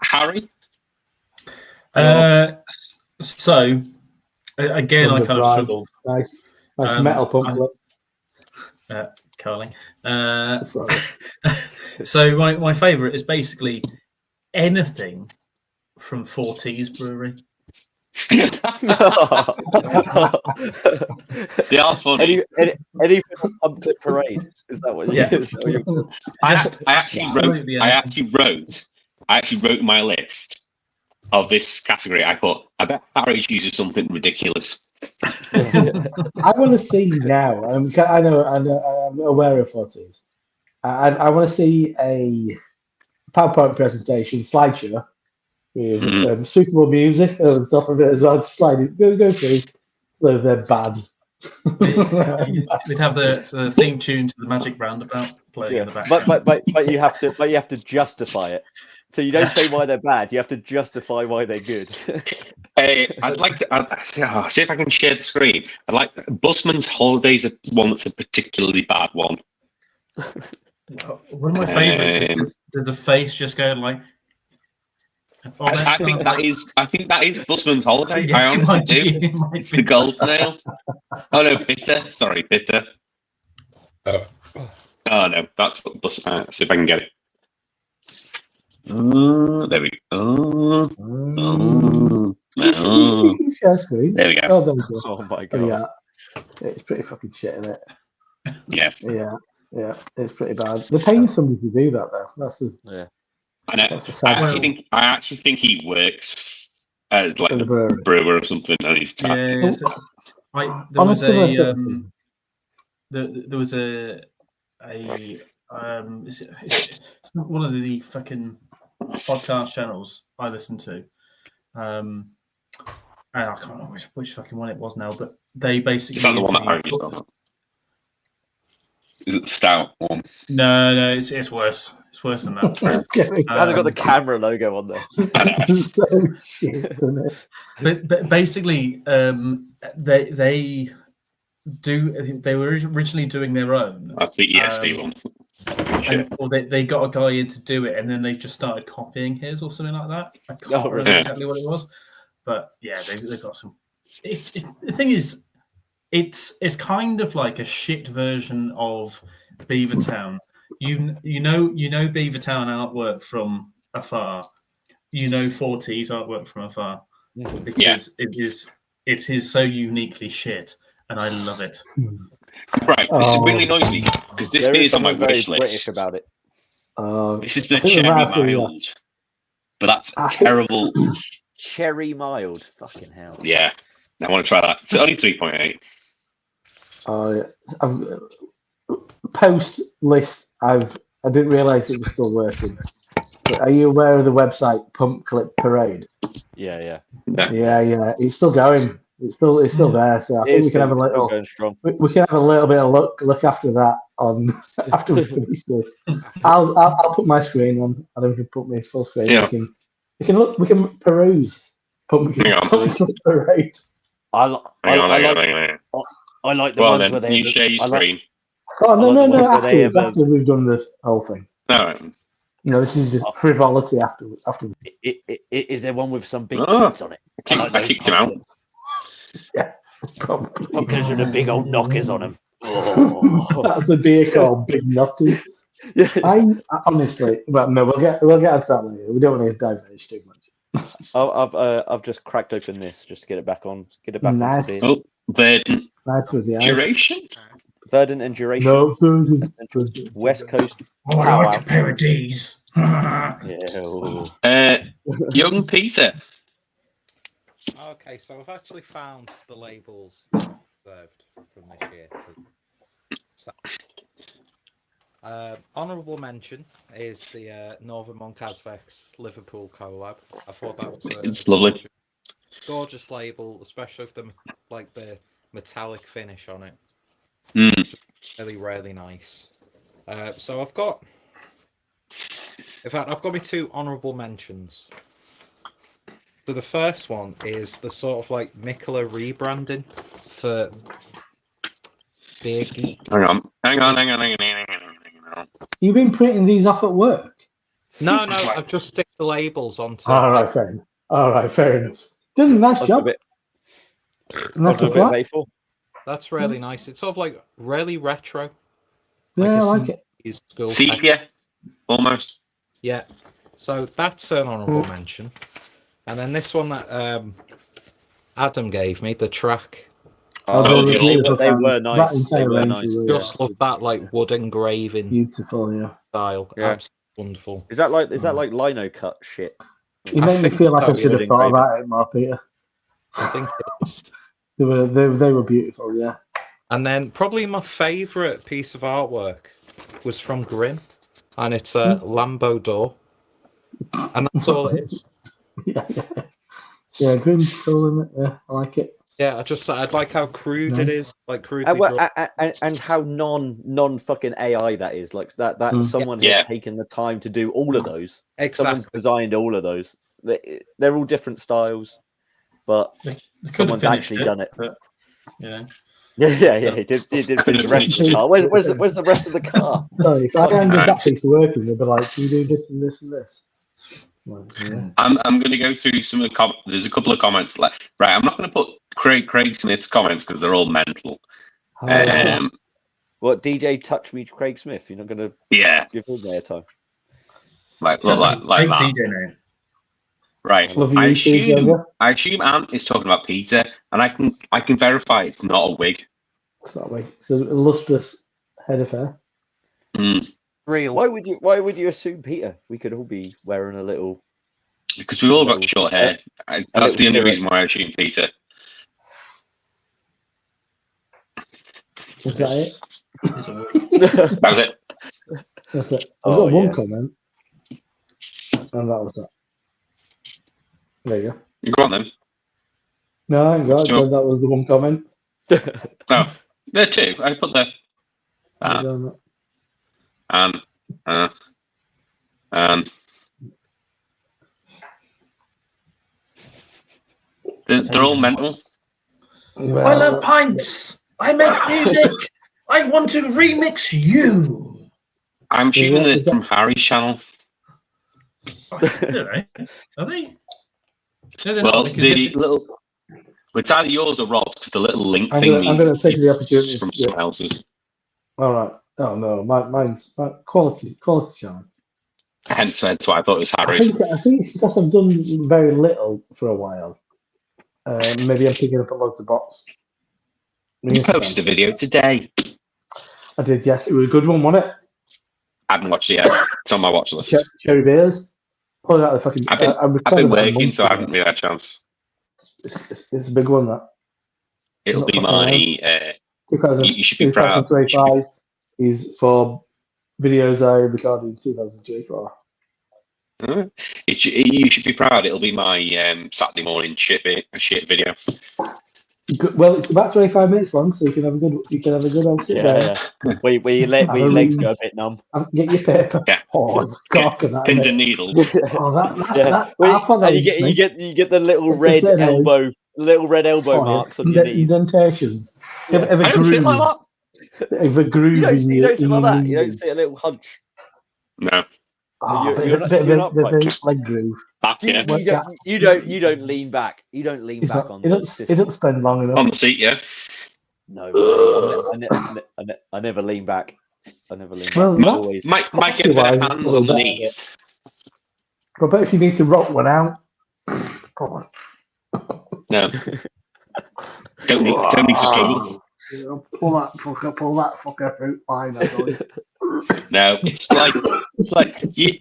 Harry. So. Again, I kind of struggled. Nice metal pump. Curling. So my favourite is basically anything from 40s Brewery. They are funny. Any Pumpkin Parade? Is that what? Yeah. I actually wrote my list of this category. I thought, I bet Harry chooses something ridiculous. I want to see now. I know I'm aware of 40s. I want to see a PowerPoint presentation slideshow with suitable music over the top of it as well. Just slide it, go through. So they're bad. We'd have the theme tune to the Magic Roundabout playing in the background. But you have to justify it. So you don't say why they're bad. You have to justify why they're good. I'd like to see if I can share the screen. I'd like Busman's Holidays, one that's a particularly bad one. One of my favourites is there's a face just going like. I think that is Busman's Holiday. I honestly do. It's the gold nail. Oh no, bitter. Sorry, bitter. Oh no, that's what Bus. See if I can get it. There we go. Share screen. There we go. Oh, there we go. Oh my god. Yeah, it's pretty fucking shit, isn't it? Yeah. Yeah, it's pretty bad. They're paying somebody to do that though. That's the I know. That's the sad I actually think he works as like a brewer or something, and he's there was it's not one of the fucking podcast channels I listen to. And I can't remember which fucking one it was now, but they basically. Is that the one that Harry's done? Is it the stout one? No, it's worse. It's worse than that. Now they've got the camera logo on there. So shit, isn't it? But basically, they were originally doing their own. That's the ESD one. Or they got a guy in to do it, and then they just started copying his or something like that. I can't remember exactly what it was, but yeah, they've got some. The thing is, it's kind of like a shit version of Beavertown. You know Beavertown artwork from afar. You know 40s artwork from afar because it is so uniquely shit, and I love it. Right, this really annoys me because this beer is on my wish list. British about it. This is the cherry mild, but that's terrible. Cherry mild, fucking hell. Yeah, I want to try that. It's only 3.8. Post list. I didn't realise it was still working. But are you aware of the website Pump Clip Parade? Yeah. It's still going. It's still there. So I think we can have a little. We can have a little bit of look after that after we finish this. I'll put my screen on, and then we can put my full screen. Yeah. We can peruse Pump Clip Parade. I like the ones where they. You share your screen. Oh no! After we've done the whole thing. All right. No, this is just frivolity after. Is there one with some big Oh. tits on it? I kicked him out. Yeah, probably. Because of the big old knockers on them. Oh. That's the beer called Big Knockers. I honestly, but no, we'll get onto that later. We don't want to diverge too much. I've just cracked open this just to get it back on. Get it back Nice. onto beer. Oh, Verdant Nice with the ice. duration. Verdant and duration. No, West Coast. Oh, I like a pair of D's. Yeah. Young Peter. Okay, so I've actually found the labels that I've reserved from this year. So, honourable mention is the Northern Moncasvex Liverpool collab. I thought that was It's lovely. gorgeous label, especially with the metallic finish on it. Mm. Really, really nice. So I've got my two honourable mentions. So the first one is the sort of like Mikkeller rebranding for Beer Geek. Hang on. You've been printing these off at work? No, I've just stick the labels onto. All right, fair enough. Did a nice job. Nice I'll do a bit of That's really nice. It's sort of like really retro. Yeah, I like it. Sepia, almost. Yeah. So that's an honourable mention. And then this one that Adam gave me, the track. They were nice. Just love that like wood engraving. Beautiful, yeah. Style. Yeah. Absolutely wonderful. Is that like lino cut shit? You made me feel like I should have thought about it more, Peter. I think it is. They were beautiful, yeah. And then probably my favourite piece of artwork was from Grimm, and it's a Lambo door, and that's all it is. Yeah, Grimm's cool, isn't it? Yeah, I like it. Yeah, I'd like how crude it is, like crude. And how non fucking AI that is. Like that someone has taken the time to do all of those. Exactly. Someone's designed all of those. They're all different styles, but someone's actually done it. But, you know. Yeah. He did finish the rest of the car. Where's the rest of the car? Sorry, if I handed that piece of work in, they'd be like, "Can you do this and this and this?" Well, yeah. I'm going to go through some of the comments. There's a couple of comments like, right, I'm not going to put Craig Smith's comments because they're all mental. What, DJ Touch Me Craig Smith? You're not going to give him airtime? Like Sounds like that. DJ name. Right. Love you, I assume Ant is talking about Peter, and I can verify it's not a wig. It's not like it's a lustrous head of hair. Mm. Real. Why would you assume Peter? We could all be wearing a little. Because we've all got short hair. That's the only reason why I assume Peter. Is that it? It's a wig. That was it. That's it. I've got one comment, and that was that. There you go. Go on then. No, I ain't got it. Sure. That was the one comment. Oh, there too. I put there. They're all mental. Well, I love pints. I make music. I want to remix you. I'm shooting it from Harry's channel. Oh, don't know. Are they? No, they're Well, not, because the if it's- little. It's either yours or Rob's because the little link I'm thing gonna means take the it's opportunity. from someone else's. all right. Oh no, mine's quality channel. Hence why I thought it was I Harry's. think it's because I've done very little for a while. Maybe I'm picking up a loads of bots. You posted a video today. I did, yes. It was a good one, wasn't it? I haven't watched it yet. It's on my watch list. Cherry beers. Pull it out of the fucking. I've been working, so I haven't really had a chance. It's a big one, that. It'll Not be fucking my. You should be proud. 2025 is for videos I recorded in 2024. You should be proud. It'll be my Saturday morning shit video. Well, it's about 25 minutes long, so you can have a good old sit down. Yeah. Where your legs go a bit numb. Get your paper. Yeah. Oh, it's cock and that. Pins and needles. Oh, You get the little red elbow, marks on your knees. Indentations. Yeah. Have a I don't sit like that. Have a groove. You don't sit like that. You don't sit a little hunch. No. You're not bit quite. of leg groove. Back You, here. you don't lean back. You don't lean It's back not, on it the doesn't. It system. doesn't spend long enough. On the seat, yeah. No way. I never lean back. I never lean back. Well, It's that- always Might get a bit of Posture-wise, it's hands probably on the better, knees. I bet if you need to rock one out, come on. No. Don't need to struggle. Pull that fucker out fine, I tell you. No, it's like you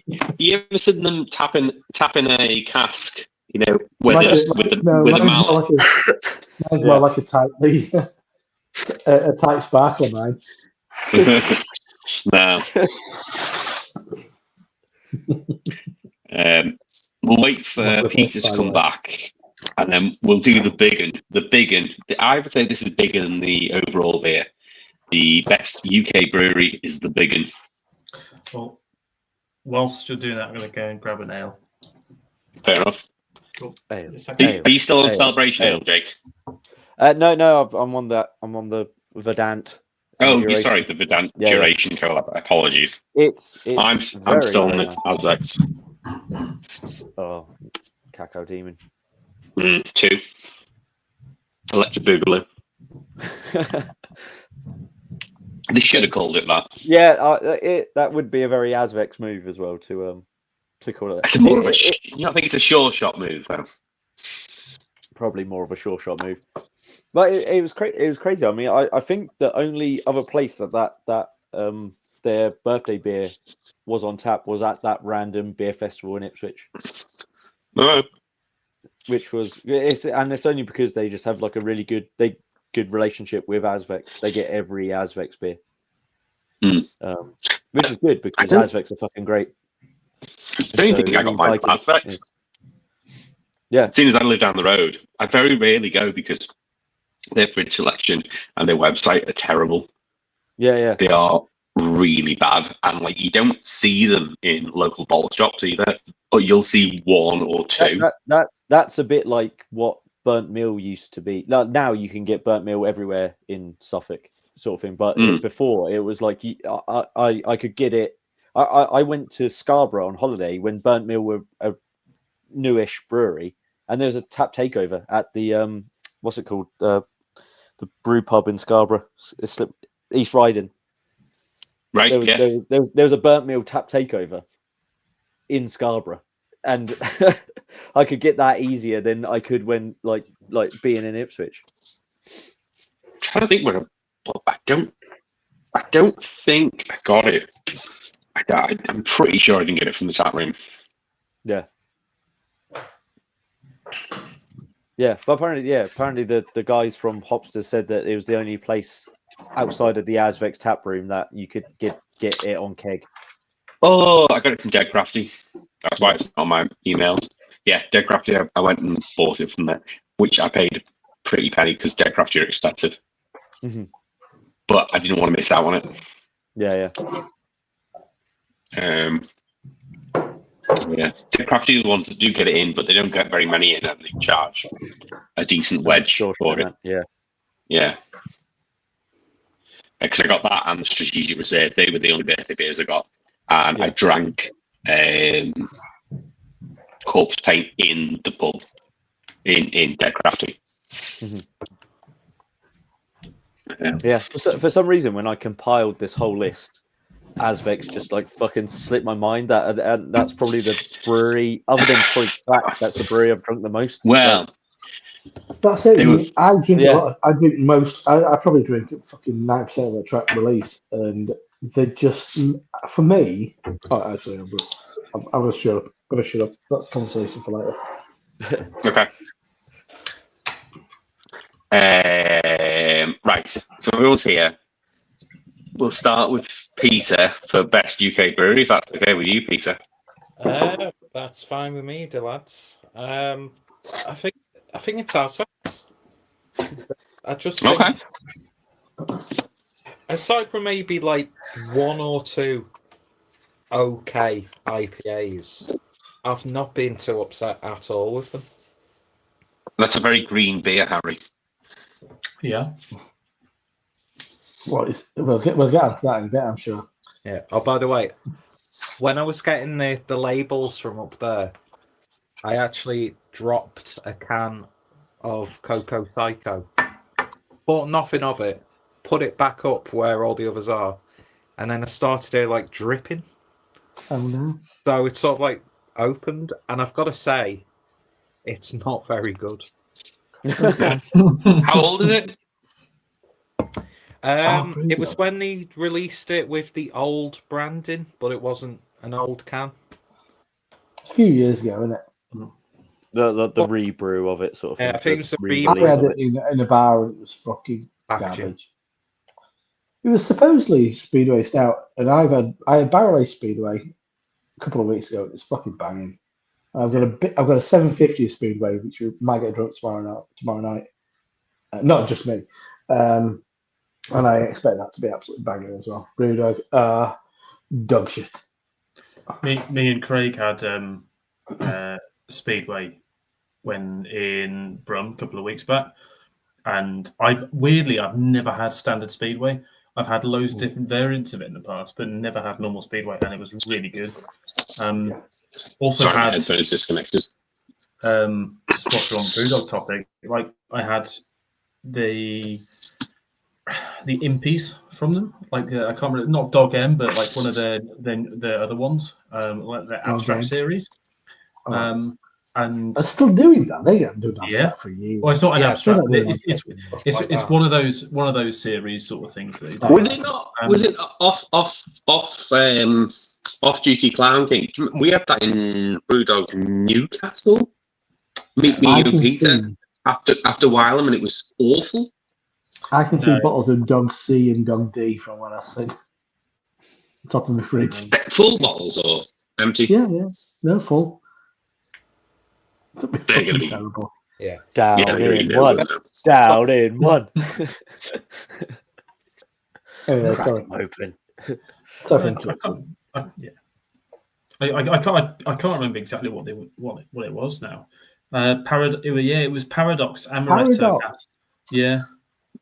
ever seen them tapping a cask, with a mallet. Mine's more like a tight sparkler, mine. No. We'll wait for Peter to come back, and then we'll do the big one. The big one. I would say this is bigger than the overall beer. The best UK brewery is the big one. Well, whilst you're doing that, I'm going to go and grab an ale. Fair enough. Cool. Ale. Are you still on Celebration Ale, Jake? No, I'm on the Verdant. Oh, Duration. sorry, the Verdant Duration collab. Apologies. It's I'm very, still on very the nice. Aztecs. Oh, Cacao Demon. 2. Electric Boogaloo. They should have called it that. Yeah, that would be a very Azvex move as well to call it. It's more of a you don't think it's a sure shot move though? Probably more of a sure shot move, but it was crazy. It was crazy. I mean, I think the only other place that their birthday beer was on tap was at that random beer festival in Ipswich. No. Which was it's only because they just have like a really good relationship with Azvex. They get every Azvex beer, which is good because Azvex are fucking great. I don't think I got my Azvex. Yeah. Seeing as I live down the road, I very rarely go because their fridge selection and their website are terrible. Yeah. They are really bad, and like you don't see them in local bottle shops either, or you'll see 1 or 2. That's a bit like what Burnt Mill used to be. Now you can get Burnt Mill everywhere in Suffolk, sort of thing. But before it was like I could get it. I went to Scarborough on holiday when Burnt Mill were a newish brewery, and there was a tap takeover at the what's it called, the brew pub in Scarborough, East Riding. Right. There was a Burnt Mill tap takeover in Scarborough, and I could get that easier than I could when like being in Ipswich. I'm trying to think I don't think I got it. I'm pretty sure I didn't get it from the tap room. Yeah, but apparently the guys from Hopster said that it was the only place outside of the Azvex tap room that you could get it on keg. Oh, I got it from Dead Crafty. That's why it's on my emails. Yeah, Dead Crafty. I went and bought it from there, which I paid a pretty penny because Dead Crafty are expensive. Mm-hmm. But I didn't want to miss out on it. Yeah. Yeah, Dead Crafty are the ones that do get it in, but they don't get very many in, and they charge a decent wedge for it. Yeah. Because I got that and the Strategic Reserve. They were the only birthday beers I got. And I drank Corpse Paint in the pub in Dead Crafty. Mm-hmm. Yeah, for some reason, when I compiled this whole list, Azvex just like fucking slipped my mind. That's probably the brewery, other than Point Black, that's the brewery I've drunk the most. Well, that's it. I drink a lot. I drink most. I probably drink fucking 9% of the track release, and they just for me. Oh, actually, I'm gonna shut up. That's a conversation for later. Okay. Right. So everyone's here. We'll start with Peter for best UK brewery, if that's okay with you, Peter. That's fine with me, the lads. I think it's Azvex. I just think, aside from maybe like 1 or 2 okay IPAs, I've not been too upset at all with them. That's a very green beer, Harry. Yeah. We'll get onto that in a bit, I'm sure. Yeah. Oh, by the way, when I was getting the labels from up there, I actually dropped a can of Coco Psycho, bought nothing of it, put it back up where all the others are, and then I started it like dripping. Oh no. So it's sort of like opened, and I've got to say, it's not very good. How old is it? It was when they released it with the old branding, but it wasn't an old can. A few years ago, isn't it? The rebrew of it, sort of thing. I think it's a I re-release had of it in a bar and it was fucking Packaging. garbage. It was supposedly Speedway Stout, and I had Barrel Aged Speedway a couple of weeks ago. It was fucking banging. I've got a 750 Speedway, which we might get drunk tomorrow night. Not just me, and I expect that to be absolutely banging as well. Brewdog, dog shit. Me and Craig had Speedway when in Brum a couple of weeks back, and I've never had standard Speedway. I've had loads of different variants of it in the past, but never had normal Speedway, and it was really good. Also Sorry, my had headphones disconnected. Whilst we're on Brewdog topic, like I had the impies from them, like I can't remember, not Dog M, but like one of the other ones, like the Abstract series. And I'm still doing that. They haven't done Yeah. that for years. well, it's not an Yeah, abstract. they're But not doing it's like it's that. one of those series sort of things that they do. Was it not? Was it off duty Clown King? We had that in Brewdog Newcastle. Meet me, I you and can Peter. see. After Wylam, and it was awful. I can see No. bottles of Dog C and Dog D from when I see top of my fridge. Full bottles or empty? Yeah, no full. That'd be They're gonna fucking be- terrible. Yeah. Down Yeah, they're in gonna one. be Down in one. Anyway, Crack sorry. 'em open. Sorry for I interrupting. can't remember exactly what it was now. It was Paradox Amaretto. Paradox. Yeah,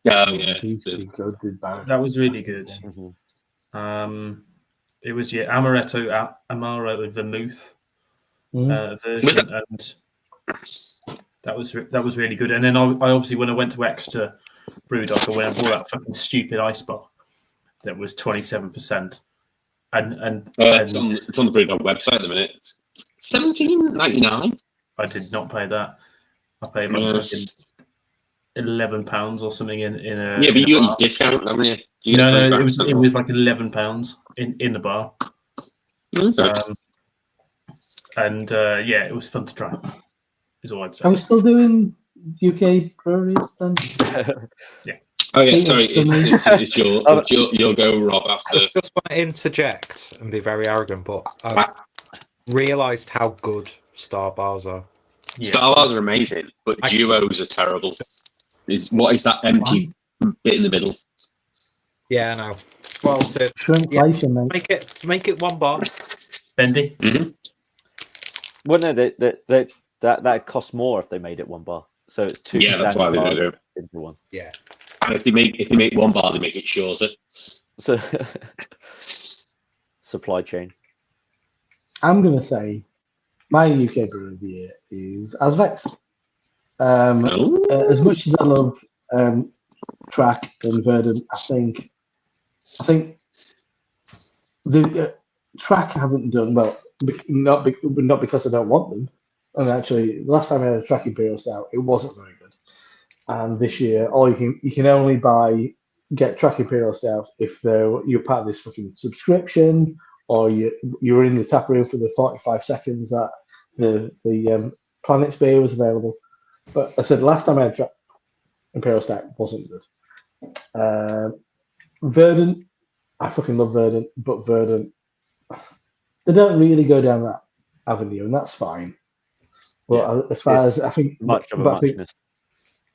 Oh yeah. It used to be good, did Paradox. that was really good. Mhm. It was Amaretto Amaro Vermouth version, and that was really good. And then I obviously, when I went to Extra Brewdog, I went and bought that fucking stupid ice bar that was 27%. And It's on the Brewdog website at the minute. It's $17.99. I did not pay that. I paid like fucking £11 or something in a. Yeah, but in a you got bar. your discount, haven't you? You get No, 25% it off. was like £11 in the bar. Okay. Yeah, it was fun to try. Is all I'd say. Are we still doing UK breweries then? Oh yeah, Peter's sorry. done It's your go, Rob. After I just want to interject and be very arrogant, but I've realised how good Star Bars are. Yeah. Star Wars are amazing, but duos are terrible. What is that empty bit in the middle? Yeah, I know. Well, so Shrinkflation, mate. make it one bar. Bendy. Mm-hmm. Well, no, that costs more if they made it one bar. So it's two. Yeah, that's why they bars do it. into one. Yeah. And if they make one bar, they make it shorter. So supply chain. I'm going to say my UK brewer of the year is Asvex. As much as I love Track and Verdant, I think the Track haven't done well. Not because I don't want them. And actually, the last time I had a Track Imperial Stout, it wasn't very good. And this year, you can only get Track Imperial Stout if you're part of this fucking subscription, or you're in the tap room for the 45 seconds that the Planet's beer was available. But I said last time I had Track Imperial Stout, wasn't good. Verdant, I fucking love Verdant, but Verdant, they don't really go down that avenue, and that's fine. But as far as I think, Much of a muchness.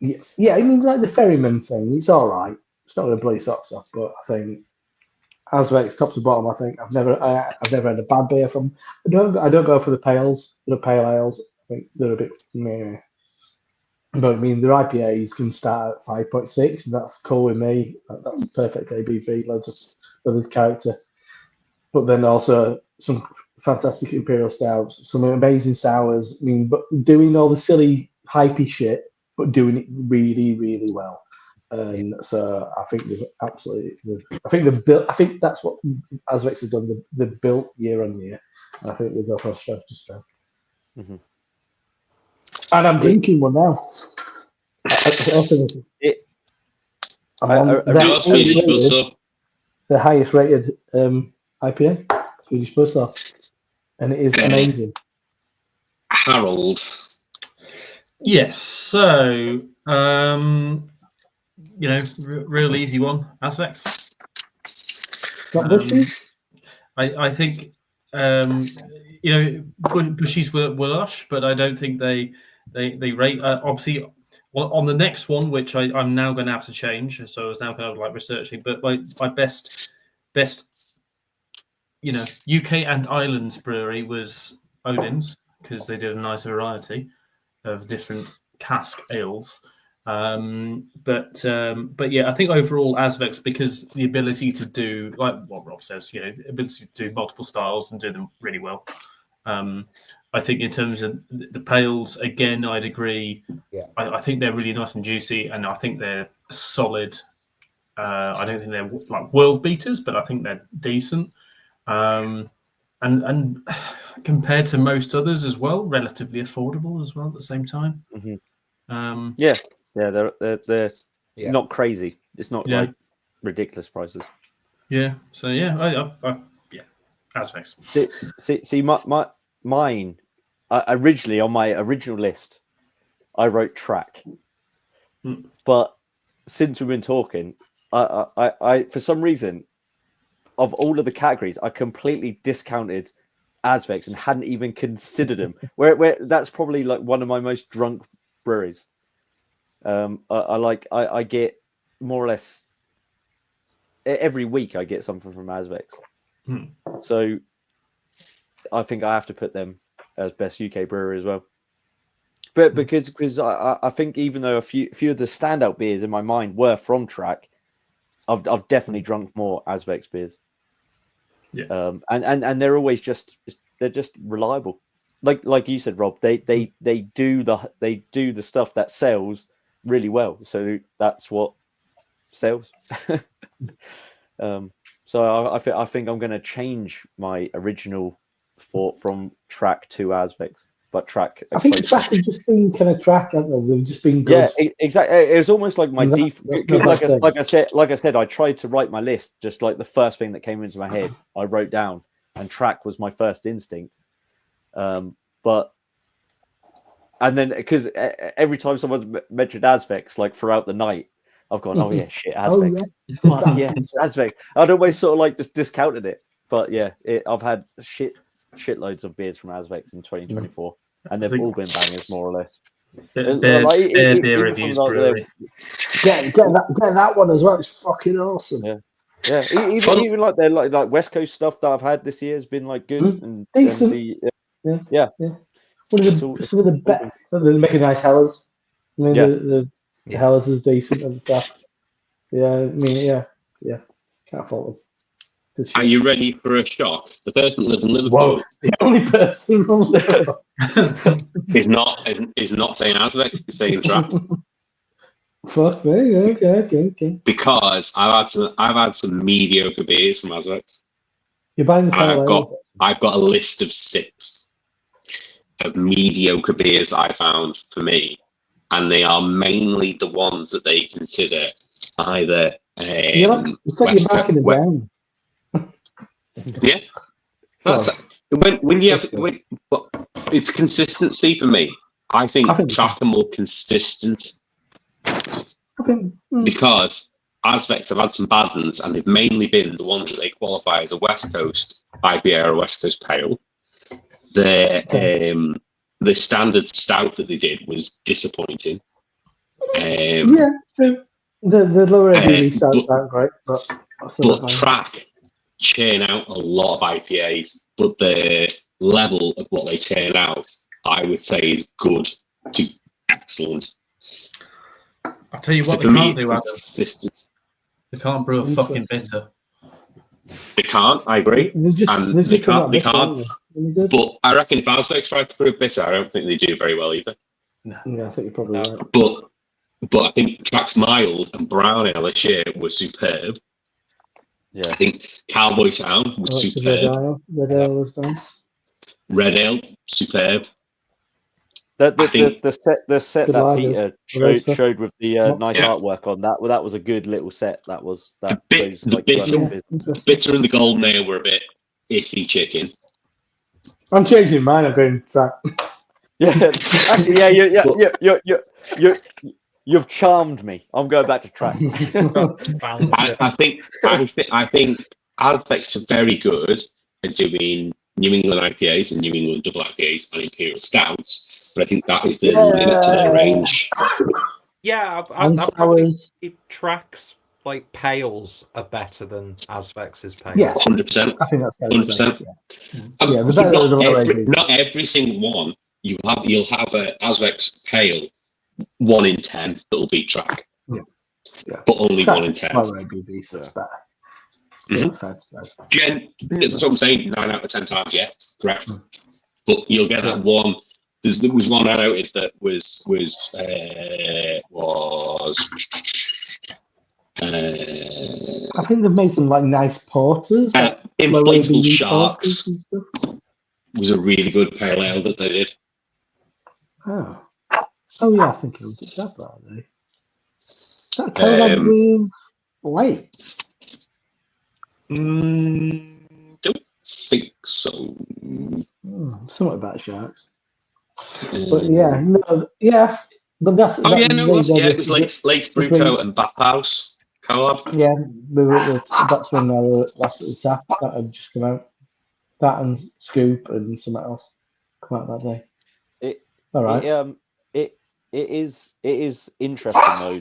Yeah, I mean, like the Ferryman thing, it's all right. It's not going to blow your socks off, but I think Asvex, top to bottom, I think I've never had a bad beer from. I don't go for the pale ales. I think they're a bit meh. But I mean, their IPAs can start at 5.6, and that's cool with me. That's perfect ABV, loads of character. but then also some fantastic imperial stouts, some amazing sours. I mean, but doing all the silly hypey shit, but doing it really, really well. And so I think they've absolutely. I think they've built. I think that's what Azvex has done. They've built year on year. And I think they go from strength to strength. Mm-hmm. And I'm drinking one now. The highest rated IPA, Swedish Buzzsaw, and it is amazing. Harold. Yes, so real easy one. Azvex. I think Bushies were lush, but I don't think they rate. Obviously, on the next one, which I'm now going to have to change. So I was now kind of like researching, but my best UK and Islands brewery was Odin's, because they did a nice variety of different cask ales. But yeah, I think overall Azvex, because the ability to do, like what Rob says, ability to do multiple styles and do them really well. I think in terms of the pales, again, I'd agree. Yeah. I think they're really nice and juicy, and I think they're solid. I don't think they're like world beaters, but I think they're decent. And compared to most others as well, relatively affordable as well at the same time. Mm-hmm. They're not crazy. It's not like ridiculous prices. Yeah. So yeah, Azvex. See, mine. Originally on my original list, I wrote Track, but since we've been talking, I for some reason, of all of the categories, I completely discounted Azvex and hadn't even considered them. Where that's probably like one of my most drunk breweries. I get more or less every week I get something from Azvex. So I think I have to put them as best UK brewery as well. But because I think even though a few of the standout beers in my mind were from Track, I've definitely drunk more Azvex beers. Yeah. And they're always just reliable. Like you said, Rob, they do the stuff that sells really well. So that's what sells. So I think I'm going to change my original thought from Track to Azvex, but Track. I think Track has just been kind of Track, haven't they? They've just been good. Yeah, exactly. It was almost like my default. Like I said, I tried to write my list just like the first thing that came into my head. I wrote down, and Track was my first instinct. And then because every time someone mentioned Azvex, like throughout the night, I've gone, oh yeah, shit, Azvex. Oh, yeah, it's Azvex. I'd always sort of like just discounted it, but yeah, I've had shitloads of beers from Azvex in 2024, and they've all been bangers more or less. Beer reviews brewery. Get that one as well. It's fucking awesome. Yeah. Even like their like West Coast stuff that I've had this year has been like good and decent. Yeah. Some of the best. They're making nice hellers. I mean, the hellers is decent at the top. Yeah, I mean, yeah. Can't fault them. Are you ready for a shock? The person that lives in Liverpool. Whoa, the only person from Liverpool is not saying Azvex, he's saying Track. Fuck me, okay. Because I've had some mediocre beers from Azvex. You're buying the I've got a list of 6 of mediocre beers that I found for me, and they are mainly the ones that they consider either. It's like you're backing it down. Yeah, when you have it's consistency for me. I think Track are more consistent because Azvex have had some bad ones, and they've mainly been the ones that they qualify as a West Coast IPA or a West Coast Pale. The standard stout that they did was disappointing. The lower ABV stouts aren't great, but Track churn out a lot of IPAs, but the level of what they turn out, I would say, is good to excellent. I'll tell you what, they can't do, Adam. They can't brew a fucking bitter. They can't. I agree. And they can't. They can't. But I reckon if Azvex tried to brew bitter, I don't think they do very well either. Yeah, I think you're probably right. But I think Track's mild and brown ale this year was superb. Yeah. I think Cowboy Town was superb. Red ale was nice. Red ale, superb. The set Good that lagers. Peter showed with the nice artwork on that. Well, that was a good little set. That was that. The bitter and the golden ale were a bit iffy chicken. I'm changing mine. I'm going Track. Yeah, actually, you've charmed me. I'm going back to Track. I think Azvex are very good at doing New England IPAs and New England double IPAs and Imperial Stouts, but I think that is the limit to their range. Yeah, I probably think Track's like pales are better than Azvex's pales. Yeah, 100%. I think that's 100%. Not every single one. You'll have a Azvex pale 1 in 10 that will beat Track. Yeah. But only Track 1 in 10. ABV, so it's better. Mm-hmm. Fair to say. That's what I'm saying. 9 out of 10 times, yeah, correct. But you'll get that one. There was one I noticed that was I think they've made some like nice porters. Inflatable Sharks was a really good pale ale that they did. Oh yeah, I think it was at that bar. That came with lights. Don't think so. Something about sharks. But but that's. It was Lakes Brewco and Bathhouse collab. Yeah, that's when I were last at the tap. That had just come out. That and Scoop and something else come out that day. All right. It is interesting though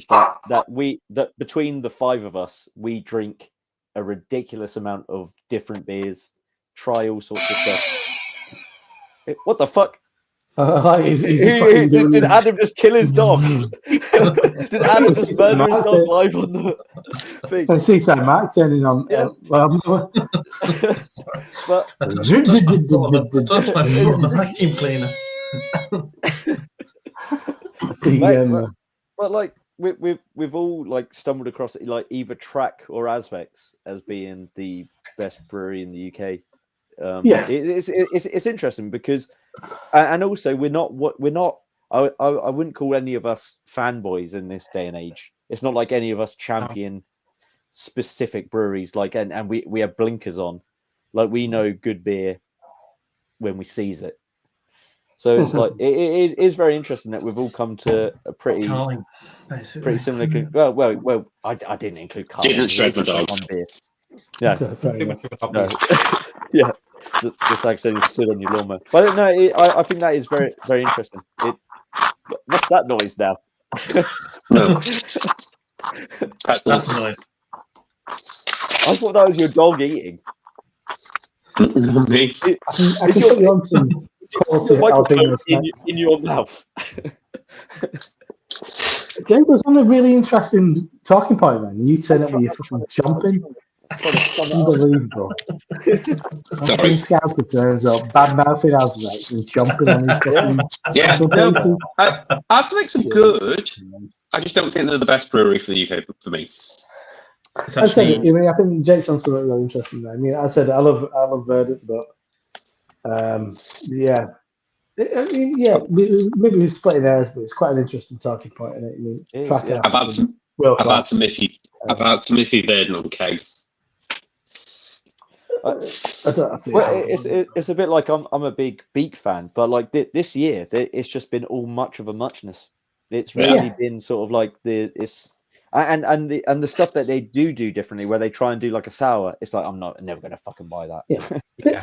that between the 5 of us we drink a ridiculous amount of different beers, try all sorts of stuff. What the fuck? Did Adam just kill his dog? Did Adam just murder his dog live on the thing? I see Sam Mark turning on. Yeah. But I touched my foot on the vacuum cleaner. But like we've all like stumbled across it, like either Track or Azvex as being the best brewery in the UK. It's interesting because, and also we're not. I wouldn't call any of us fanboys in this day and age. It's not like any of us champion specific breweries. Like and we have blinkers on, like we know good beer when we seize it. So it's like it is very interesting that we've all come to a pretty similar. Well, I didn't include Carling. Didn't shred my dog. Yeah, no. Yeah. Just like I said, you stood on your lawnmower. But no, I think that is very, very interesting. What's that noise now? No. That's the noise. I thought that was your dog eating. Me. I can put you on some quality in your mouth. Jay was on a really interesting talking point then. You turn up with your fucking jumping. Unbelievable. Sorry. Scouter turns up, bad mouthing Azvex and jumping on his fucking places. Azvex are good. I just don't think they're the best brewery for the UK for me. I think Jake's on something really interesting there. I mean, I said I love Verdant, but maybe we're splitting hairs, but it's quite an interesting talking point. About Timothy Verdant on keg. It's a bit like I'm a big Beak fan, but like this year, it's just been all much of a muchness. It's really been sort of like and the stuff that they do differently, where they try and do like a sour. It's like I'm never going to fucking buy that.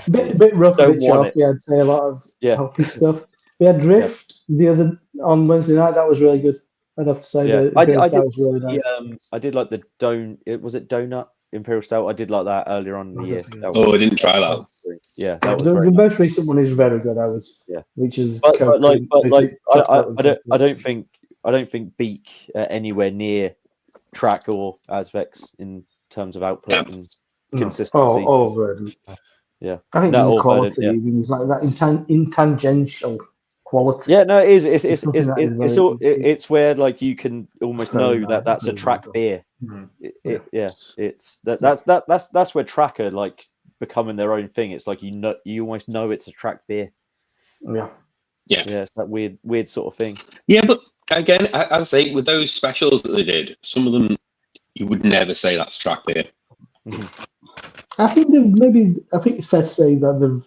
Bit rough, a bit choppy. I'd say a lot of hoppy stuff. We had Drift the other on Wednesday night. That was really good. I'd have to say that was really nice. I did like the donut Imperial Stout. I did like that earlier on in the year. I didn't try that. Yeah, the most recent one is very good. Which is. I don't think Beak anywhere near Track or Azvex in terms of output and consistency. Or verdant. Yeah. I think No, there's a or quality. verdant, I mean, it's like that intangential quality. Yeah, no, it is. something that is very- It's where like you can almost very know nice, that that's a very track good. beer. Mhm. It's that's where track are like becoming their own thing. It's like you almost know it's a track beer. Yeah. Yeah, it's that weird sort of thing. Yeah, but again, as I say, with those specials that they did, some of them you would never say that's track beer. I think it's fair to say that they've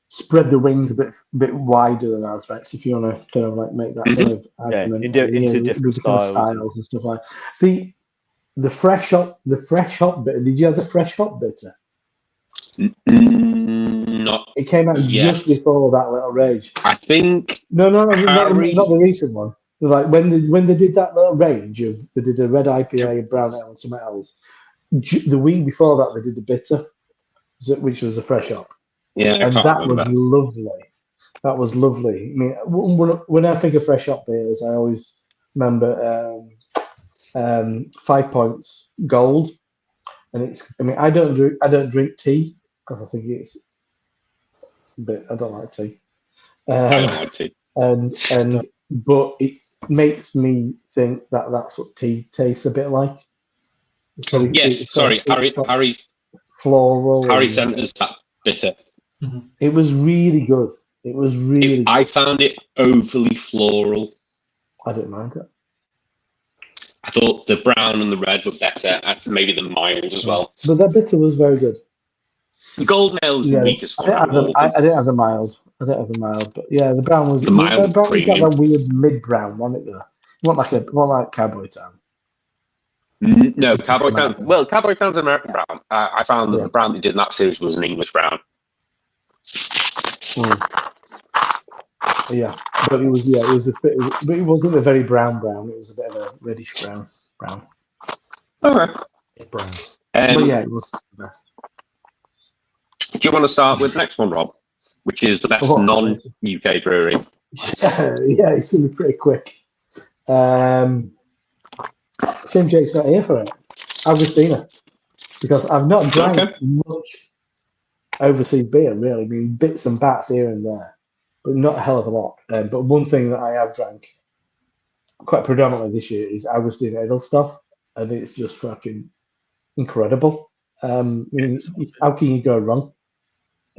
spread the wings a bit wider than Azvex, if you want to kind of like make that kind of argument. into different with kind of styles and stuff like that. The fresh hop bitter. Did you have the fresh hop bitter? Not It came out yet. just before that little rage. I think No, not Harry- the recent one. Like when they did that little range of they did a red IPA, a brown ale, and something else. The week before that, they did a bitter, which was a fresh hop. Yeah, I And can't that remember. was lovely. That was lovely. I mean, when I think of fresh hop beers, I always remember 5 Points Gold, and it's. I mean, I don't drink tea because I think it's a bit. I don't like tea. I don't like tea. But it makes me think that that's what tea tastes a bit like. Yes, sorry, Harry floral. Harry sent us that bitter. It was really good. It was really. I found it overly floral. I didn't mind it. I thought the brown and the red were better, and maybe the mild as well. But that bitter was very good. The golden ale was the weakest one. I didn't have the mild. But yeah, the brown was The mild brown was premium. like that weird mid brown, wasn't it? There, it wasn't like Cowboy Town. No, Cowboy Town. Well, Cowboy Town's an American brown. I found that the brown they did in that series was an English brown. Yeah, but it was but it wasn't a very brown. It was a bit of a reddish brown. Okay. Brown. But yeah, it was the best. Do you want to start with the next one, Rob? Which is the best non-UK brewery? Yeah, it's going to be pretty quick. Shame Jake's not here for it. Augustina. Because I've not drank much overseas beer, really. I mean, bits and bats here and there, but not a hell of a lot. But one thing that I have drank quite predominantly this year is Augustina Ale stuff, and it's just fucking incredible. How can you go wrong?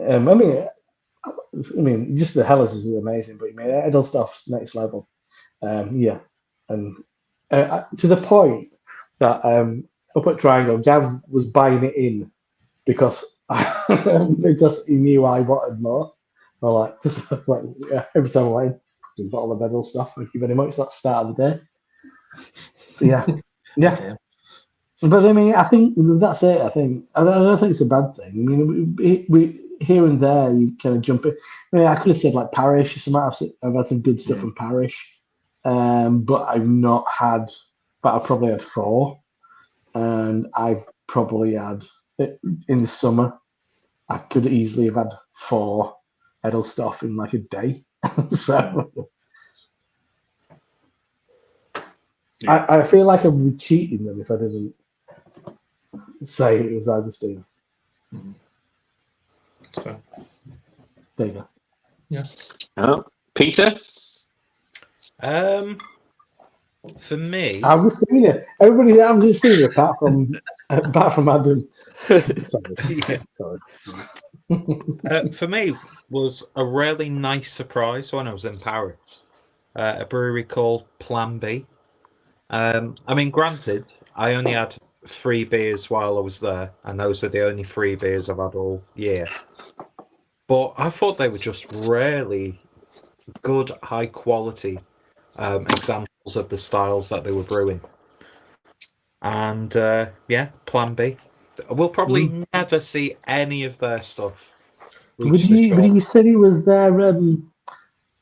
I mean, just the Hellas is amazing, but I mean, Edel stuff's next level. And to the point that up at Triangle, Gav was buying it in because he knew I wanted more. Every time I went in, a bottle of Edel stuff. Thank you very much. That's the start of the day. Yeah. But I mean, I think that's it. I don't think it's a bad thing. I mean, we here and there you kind of jump in. I mean, I could have said like Parish or something. I've had some good stuff from Parish, but I've not had. But I've probably had 4, and I've probably had in the summer. I could easily have had 4 Edel stuff in like a day. So I feel like I would be cheating them if I didn't say it was Augustina. That's fair. There you go. Yeah. Peter? For me, Augustina. Everybody's Augustina apart from Adam. Sorry. For me, was a really nice surprise when I was in Paris. A brewery called Plan B. I mean, granted, I only had 3 beers while I was there, and those were the only 3 beers I've had all year. But I thought they were just really good, high quality examples of the styles that they were brewing. And Plan B. We'll probably never see any of their stuff. Would you say he was there?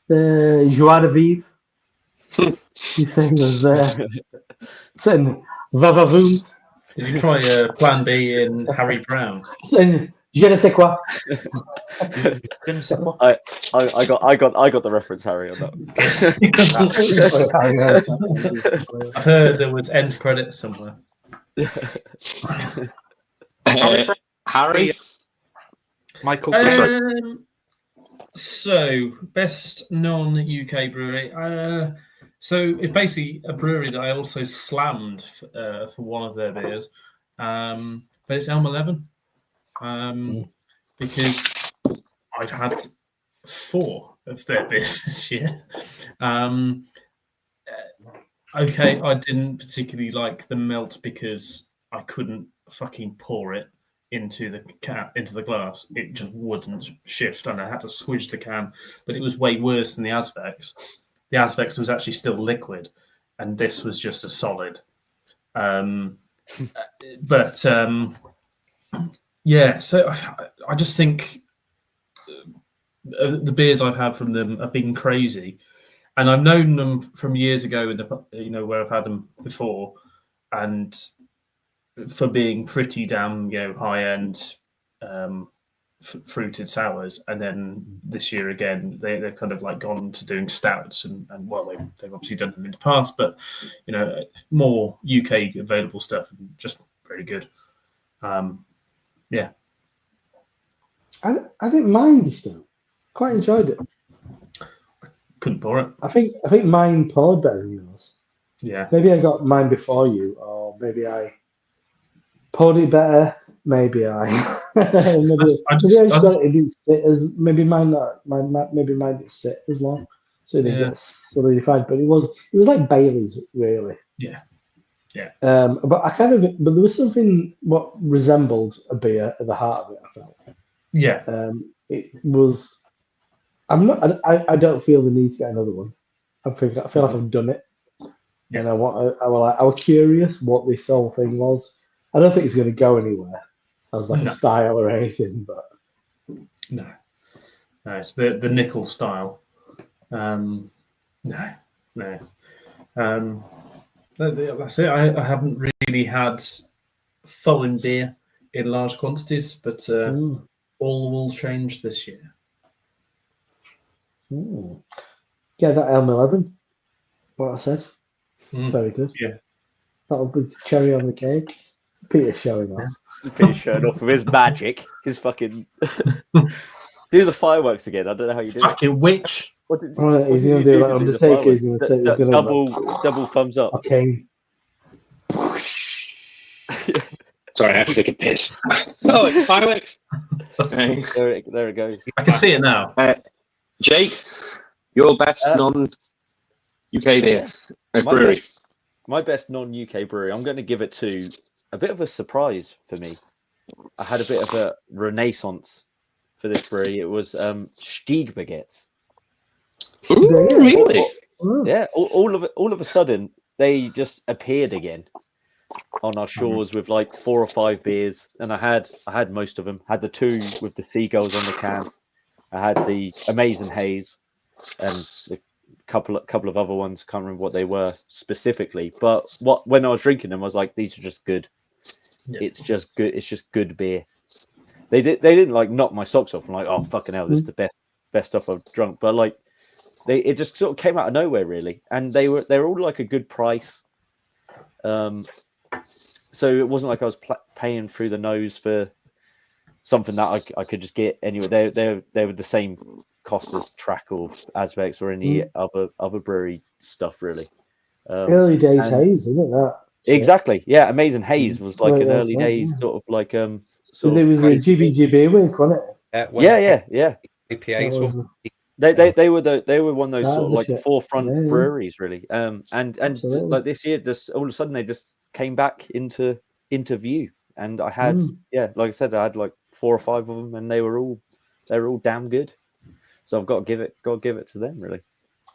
The Joie de Vivre. You say he was there. Saying Vavavoom. Did you try Plan B in Harry Brown? Saying Je ne sais quoi. I got the reference, Harry, on that. I've heard there was end credits somewhere. Harry? Michael. So, best non-UK brewery. So it's basically a brewery that I also slammed for one of their beers, but it's Elm 11, because I've had 4 of their beers this year. Okay, I didn't particularly like the melt because I couldn't fucking pour it into the glass. It just wouldn't shift, and I had to squidge the can. But it was way worse than the Azvex. The Azvex was actually still liquid, and this was just a solid. Yeah. So I just think the beers I've had from them have been crazy, and I've known them from years ago where I've had them before, and for being pretty damn high end fruited sours, and then this year again they've kind of like gone to doing stouts, and well they've obviously done them in the past, but more UK available stuff, and just very good. Yeah, I didn't mind the stout. Quite enjoyed it. Couldn't pour it. I think mine poured better than yours. Yeah, maybe I got mine before you, or maybe I poured it better. Maybe I maybe I just got it. It didn't sit as maybe mine didn't sit as long, so it didn't get solidified. But it was like Bailey's, really. Yeah. But there was something what resembled a beer at the heart of it. I felt. Yeah. It was. I don't feel the need to get another one. I feel like I've done it, and I was curious what this whole thing was. I don't think it's going to go anywhere as like a style or anything, but no, it's the nickel style. No. That's it. I haven't really had foreign beer in large quantities, but all will change this year. Yeah, that Elm 11. What I said. It's very good. Yeah, that'll be the cherry on the cake. Peter's showing off. Peter's showing off with his magic. His fucking do the fireworks again. I don't know how you do. Fucking witch. He's going to do like Undertaker. He's going to double thumbs up. Okay. Sorry, I have to take a piss. Oh, it's fireworks. There it goes. I can see it now. Jake, your best non-UK beer brewery. My best non-UK brewery. I'm going to give it to a bit of a surprise for me. I had a bit of a renaissance for this brewery. It was Stiegbaguettes. Ooh, really? Yeah. All of a sudden, they just appeared again on our shores with like 4 or 5 beers, and I had most of them. Had the 2 with the seagulls on the can. I had the Amazing Haze and a couple of other ones. Can't remember what they were specifically, but when I was drinking them, I was like, these are just good. Yeah. It's just good. It's just good beer. They didn't like knock my socks off. I'm like, oh fucking hell, this is the best stuff I've drunk. But like, it just sort of came out of nowhere really, and they were all like a good price. So it wasn't like I was paying through the nose for something that I could just get anywhere. They were the same cost as Track or Azvex or any other brewery stuff really. Early days Haze, isn't it that? Exactly. Yeah, Amazing Haze was like an early days sort of like So there was the GBGB week, wasn't it? Yeah. APAs. They were one of those sort of like forefront breweries really. And like this year, just all of a sudden they just came back into view, and I had like I said, I had like 4 or 5 of them, and they were all damn good. So I've got to give it to them really.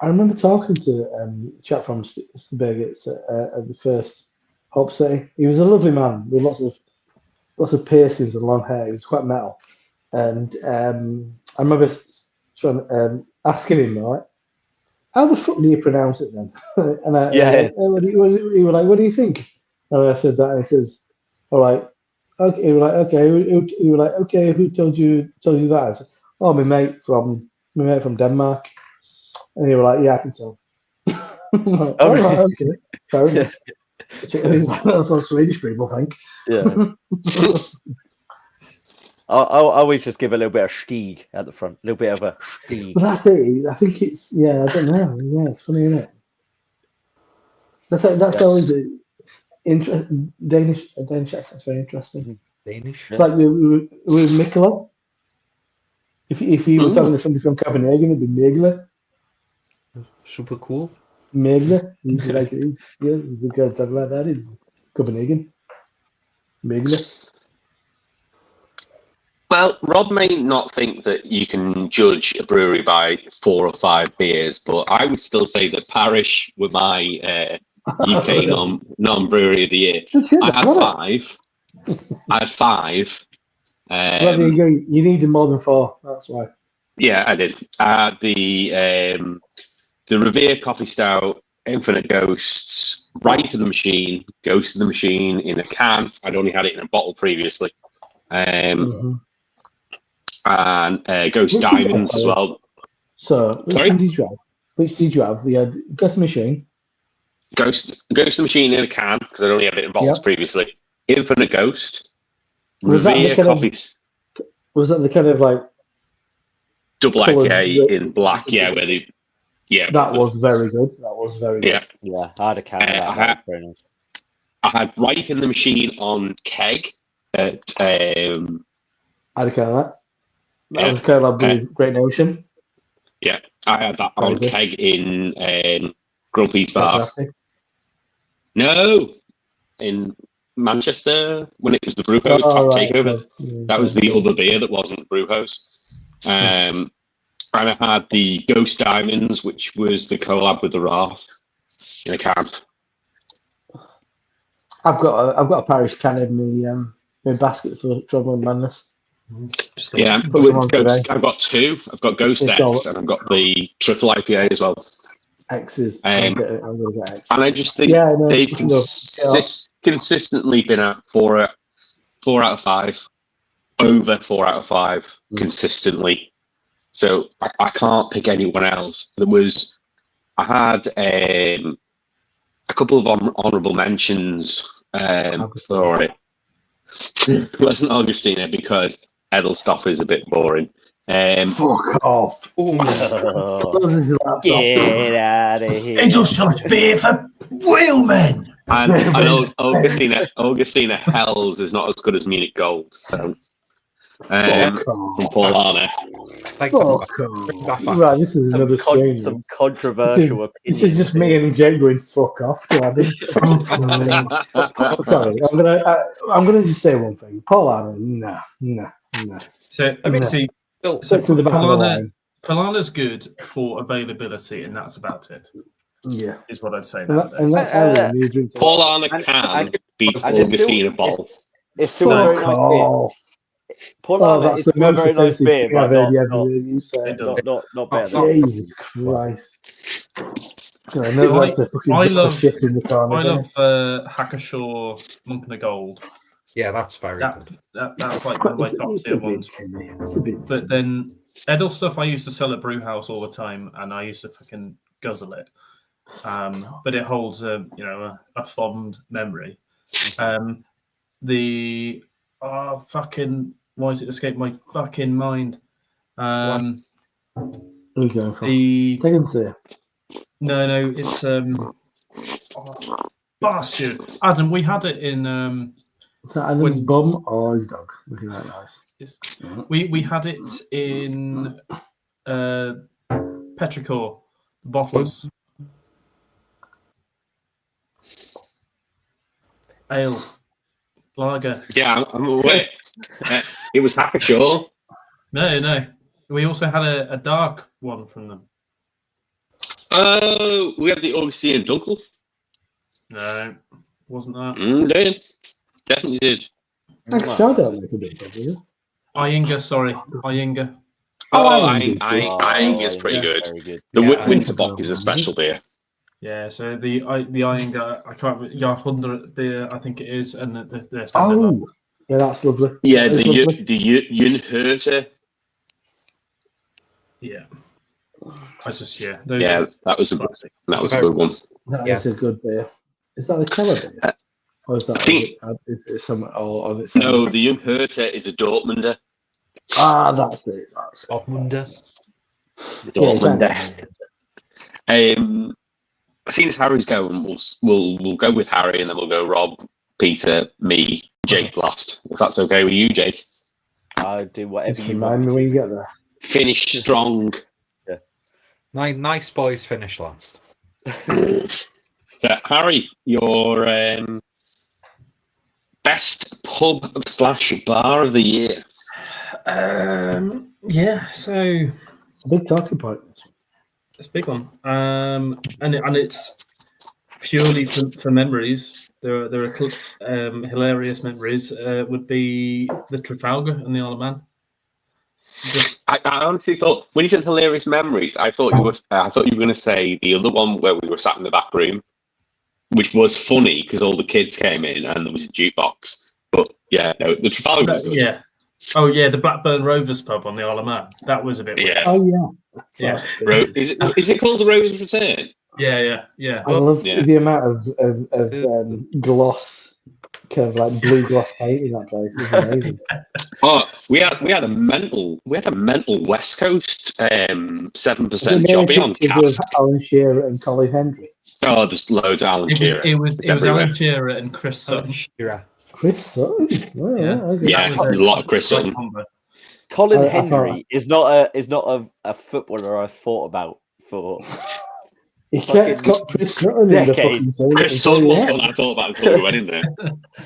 I remember talking to a chap from Stiegbaguettes at the first Hop City. He was a lovely man with lots of piercings and long hair. He was quite metal, and I remember asking him, right, how the fuck do you pronounce it then? And he was like, what do you think? And I said that, and he says, all right, okay. He was like, okay. Who told you that? I said, oh, my mate from Denmark. And he was like, yeah, I can tell. Like, right, okay, fair enough. That's what Swedish people think. Yeah. I always just give a little bit of Stieg at the front, a little bit of a Stieg. But that's it. I think it's I don't know. Yeah, it's funny, isn't it? That's always the Danish accent's very interesting. Danish. It's like with Mikkeler. If you were talking to somebody from Copenhagen, it'd be Megler. Super cool. Megler. He's the guy talking like that in Copenhagen. Megler. Well, Rob may not think that you can judge a brewery by 4 or 5 beers, but I would still say that Parish were my UK non-brewery of the year. I had 5. Well, there you go. You needed more than 4. That's why. Yeah, I did. I had the Revere Coffee Stout, Infinite Ghosts, Right of the Machine, Ghost of the Machine in a can. I'd only had it in a bottle previously. And Ghost Diamonds as well. So, which one did you have? Which did you have? We had Ghost Machine. Ghost of the Machine in a can, because I'd only had it in bottles previously. Infinite Ghost. Revere Coffee. Was that the kind of like double IPA in black? Yeah, where they. Yeah, that was very good. That was very good. Yeah, I had a can of that. Very nice. I had Right in the Machine on keg at. I had a can of that. That was kind of like Great Notion. Yeah, I had that on keg in Grumpy's Bar. No, in Manchester when it was the Brewhouse takeover. That was the other beer that wasn't Brewhouse. And I had the Ghost Diamonds, which was the collab with the Wrath in a can. I've got a Parish can in my basket for Trouble and Madness. Yeah, I've got 2. I've got Ghost X and I've got the triple IPA as well. X is. I'm going to get X. And I just think they've consistently been at 4 out of 5, over 4 out of 5 consistently. So I can't pick anyone else. I had a couple of honourable mentions for it. It wasn't Augustina because Edelstoff is a bit boring. Fuck off. Get out of here. Edelstoff beer for wheelmen. And I know Augustina Hells is not as good as Munich Gold. So from Paul Arner. Right, this is another some controversial opinion. This is just me and Jake going fuck off. Sorry, I'm gonna just say one thing. Paul Arner, no. So I mean, see, Polana's good for availability, and that's about it. Yeah, is what I'd say. And that's how Paul Arner can beat Augustina Bottle. It's still a very nice beer. Paul Arner is still a very nice beer, but not better. Jesus Christ. I love Hackashaw Mumpner Gold. Yeah, that's very good. That's like one of my top tier ones. But then Edelstoff I used to sell at Brewhouse all the time, and I used to fucking guzzle it. But it holds a fond memory. Why has it escaped my fucking mind? Where you going from? Tegernsee. No, it's bastard. Adam, we had it in is that Adam's bum or his dog? Looking that nice. We had it in Petrichor bottles. Ale. Lager. Yeah, I'm aware. It was Hackashaw. No. We also had a dark one from them. Oh, we had the Augustine Dunkel. No, wasn't that? Did. Definitely did. Hackashaw don't make a big problem. Iyengar, sorry. Iyengar. Iyengar is pretty good. The Winterbock is a special beer. Yeah, so the Iyengar, I can't remember, 100 beer, I think it is, and the yeah, that's lovely. Yeah, the Junherter. Yeah. That was a good one. That is a good beer. Is that the Keller beer? Or is that think- is it some or is it No, the Young Herter is a Dortmunder. That's it. That's it. Dortmunder. Dortmunder. Seeing as Harry's going, we'll go with Harry, and then we'll go Rob, Peter, me, Jake last. If that's okay with you, Jake. I'll do whatever Just you remind want. me when you get there. Finish strong. Nice boys finish last. So, Harry, your best pub / bar of the year. Yeah, so It's a big talking point. it's a big one, and it's purely for memories. There are hilarious memories. Would be the Trafalgar and the Isle of Man. Just I honestly thought when you said hilarious memories, I thought you were going to say the other one where we were sat in the back room, which was funny because all the kids came in and there was a jukebox. But yeah, no, the Trafalgar was good. yeah. Oh yeah, the Blackburn Rovers pub on the Isle of Man. That was a bit weird. Yeah. Oh yeah. Yeah. Is it called the Rose Return? Yeah. I love Yeah. the amount of gloss, kind of like blue gloss paint in that place. It's amazing. Oh, we had a mental West Coast 7% Is there many jobby on pictures cast. of Alan Shearer and Colin Hendry? Oh, there's loads of Alan Shearer. It was everywhere. Alan Shearer and Chris Sutton. Shearer. Chris Sutton. Oh, Yeah. okay. Yeah, That was there's a lot of Chris great Sutton. combo. Colin I Hendry is not a footballer I thought about for. He kept got Chris Sutton in the decades. fucking team. Chris Sutton was the one I thought about until we went in there.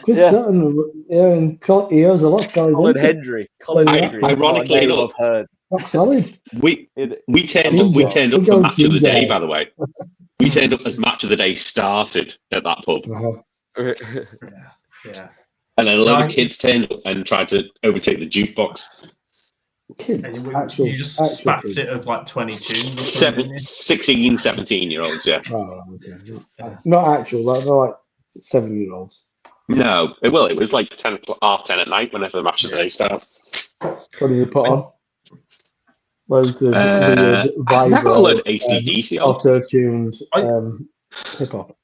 Chris Yeah. Sutton, and he owes a lot to Colin Hendry. Hendry. Colin I- Hendry. is not a ironically name enough- I've heard. Rock solid. We turned up. We turned up for match of the day. By the way, we turned up as match of the day started at that pub, Uh-huh. Yeah. and then a lot No, of kids turned up and tried to overtake the jukebox. Kids, And you just actual spaffed kids. it of like 20 tunes. or something, didn't you? 16, 17-year-olds. Yeah. Oh, okay. Not actual, they're like 7-year-olds. No, it was like 10 o'clock, 10 at night whenever the match of the day starts. What did you put on? Loads of I got a load of vibe, AC/DC on. auto-tuned hip hop.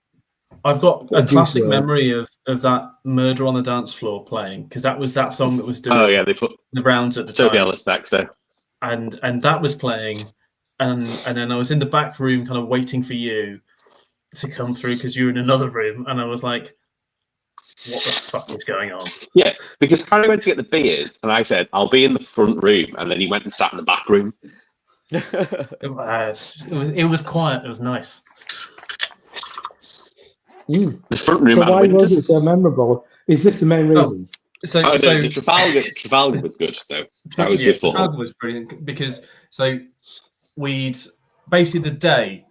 I've got a Juice classic WRLD. memory of that Murder on the Dance Floor playing because that was that song that was doing Oh yeah, they put the rounds at the Toby time. Ellis back there. And that was playing, and then I was in the back room kind of waiting for you to come through because you were in another room, and I was like, what the fuck is going on? Yeah, because Harry went to get the beers, and I said, I'll be in the front room, and then he went and sat in the back room. It was quiet. It was nice. The front room So had why was windows. it so memorable? Is this the main reasons? So The Trafalgar was good, though. That was good for Trafalgar was brilliant because we'd basically the day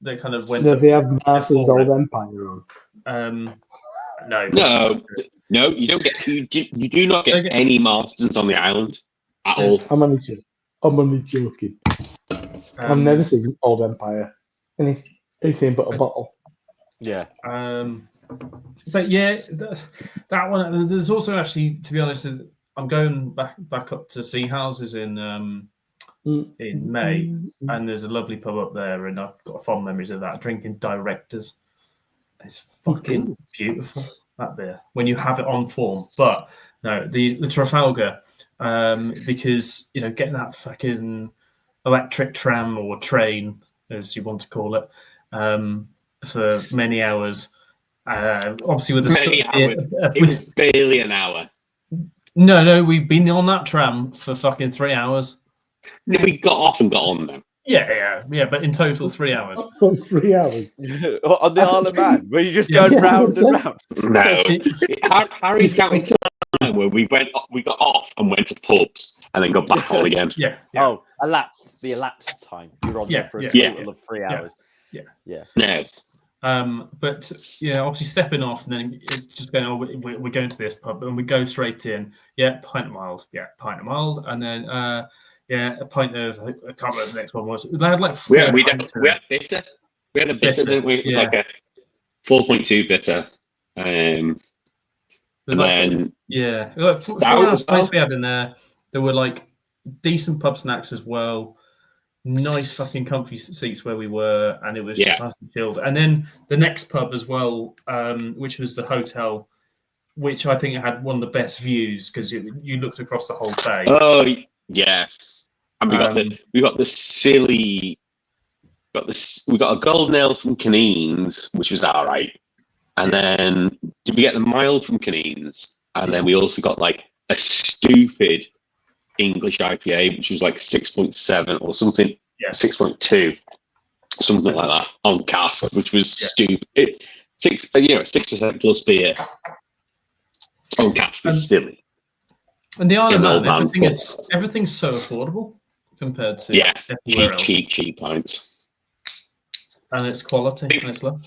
that kind of went. Do they have Marston's forward. old Empire on? No, No, you don't get. You do not get Okay. any Marstons on the island at all. Yes. I'm only joking. I've never seen Old Empire. Anything but a bottle. Yeah. But yeah, that one. There's also actually, to be honest, I'm going back up to Sea Houses in May, and there's a lovely pub up there, and I've got fond memories of that. Drinking Directors, it's fucking beautiful, that beer when you have it on form. But no, the Trafalgar, because getting that fucking electric tram or train, as you want to call it, for many hours. Obviously, with the It was barely an hour. No, we've been on that tram for fucking 3 hours. No, we got off and got on them. Yeah, but in total 3 hours. For 3 hours. On the Isle of Man, where you just Yeah. going round and round. No, Harry's counting time where we got off and went to pubs and then got back on again. Yeah. Oh, the elapsed time. You're on there for a Yeah. total of 3 hours. No, But obviously stepping off and then just going, we're going to this pub, and we go straight in. Yeah, pint of mild. Yeah, pint of mild, and then a pint of, I can't remember the next one was. They had like we four had pints of bitter. We had a bitter, Bitter, didn't we? It was yeah. like a 4.2 bitter. And There's like then like four Stout ounce as well. pints we had in there. There were like decent pub snacks as well. nice fucking comfy seats where we were, and it was Yeah. nice and chilled. And then the next pub as well, which was the hotel, which I think had one of the best views because you looked across the whole bay. Oh yeah, and we got a golden ale from Canines, which was all right, and then did we get the mild from Canines, and then we also got like a stupid English IPA, which was like 6.7 or something, 6.2, something like that on cask, which was stupid. 6% plus beer on cask is silly. And the Isle of In Man, old man everything's so affordable compared to everywhere else. cheap pints. And it's quality and it's love.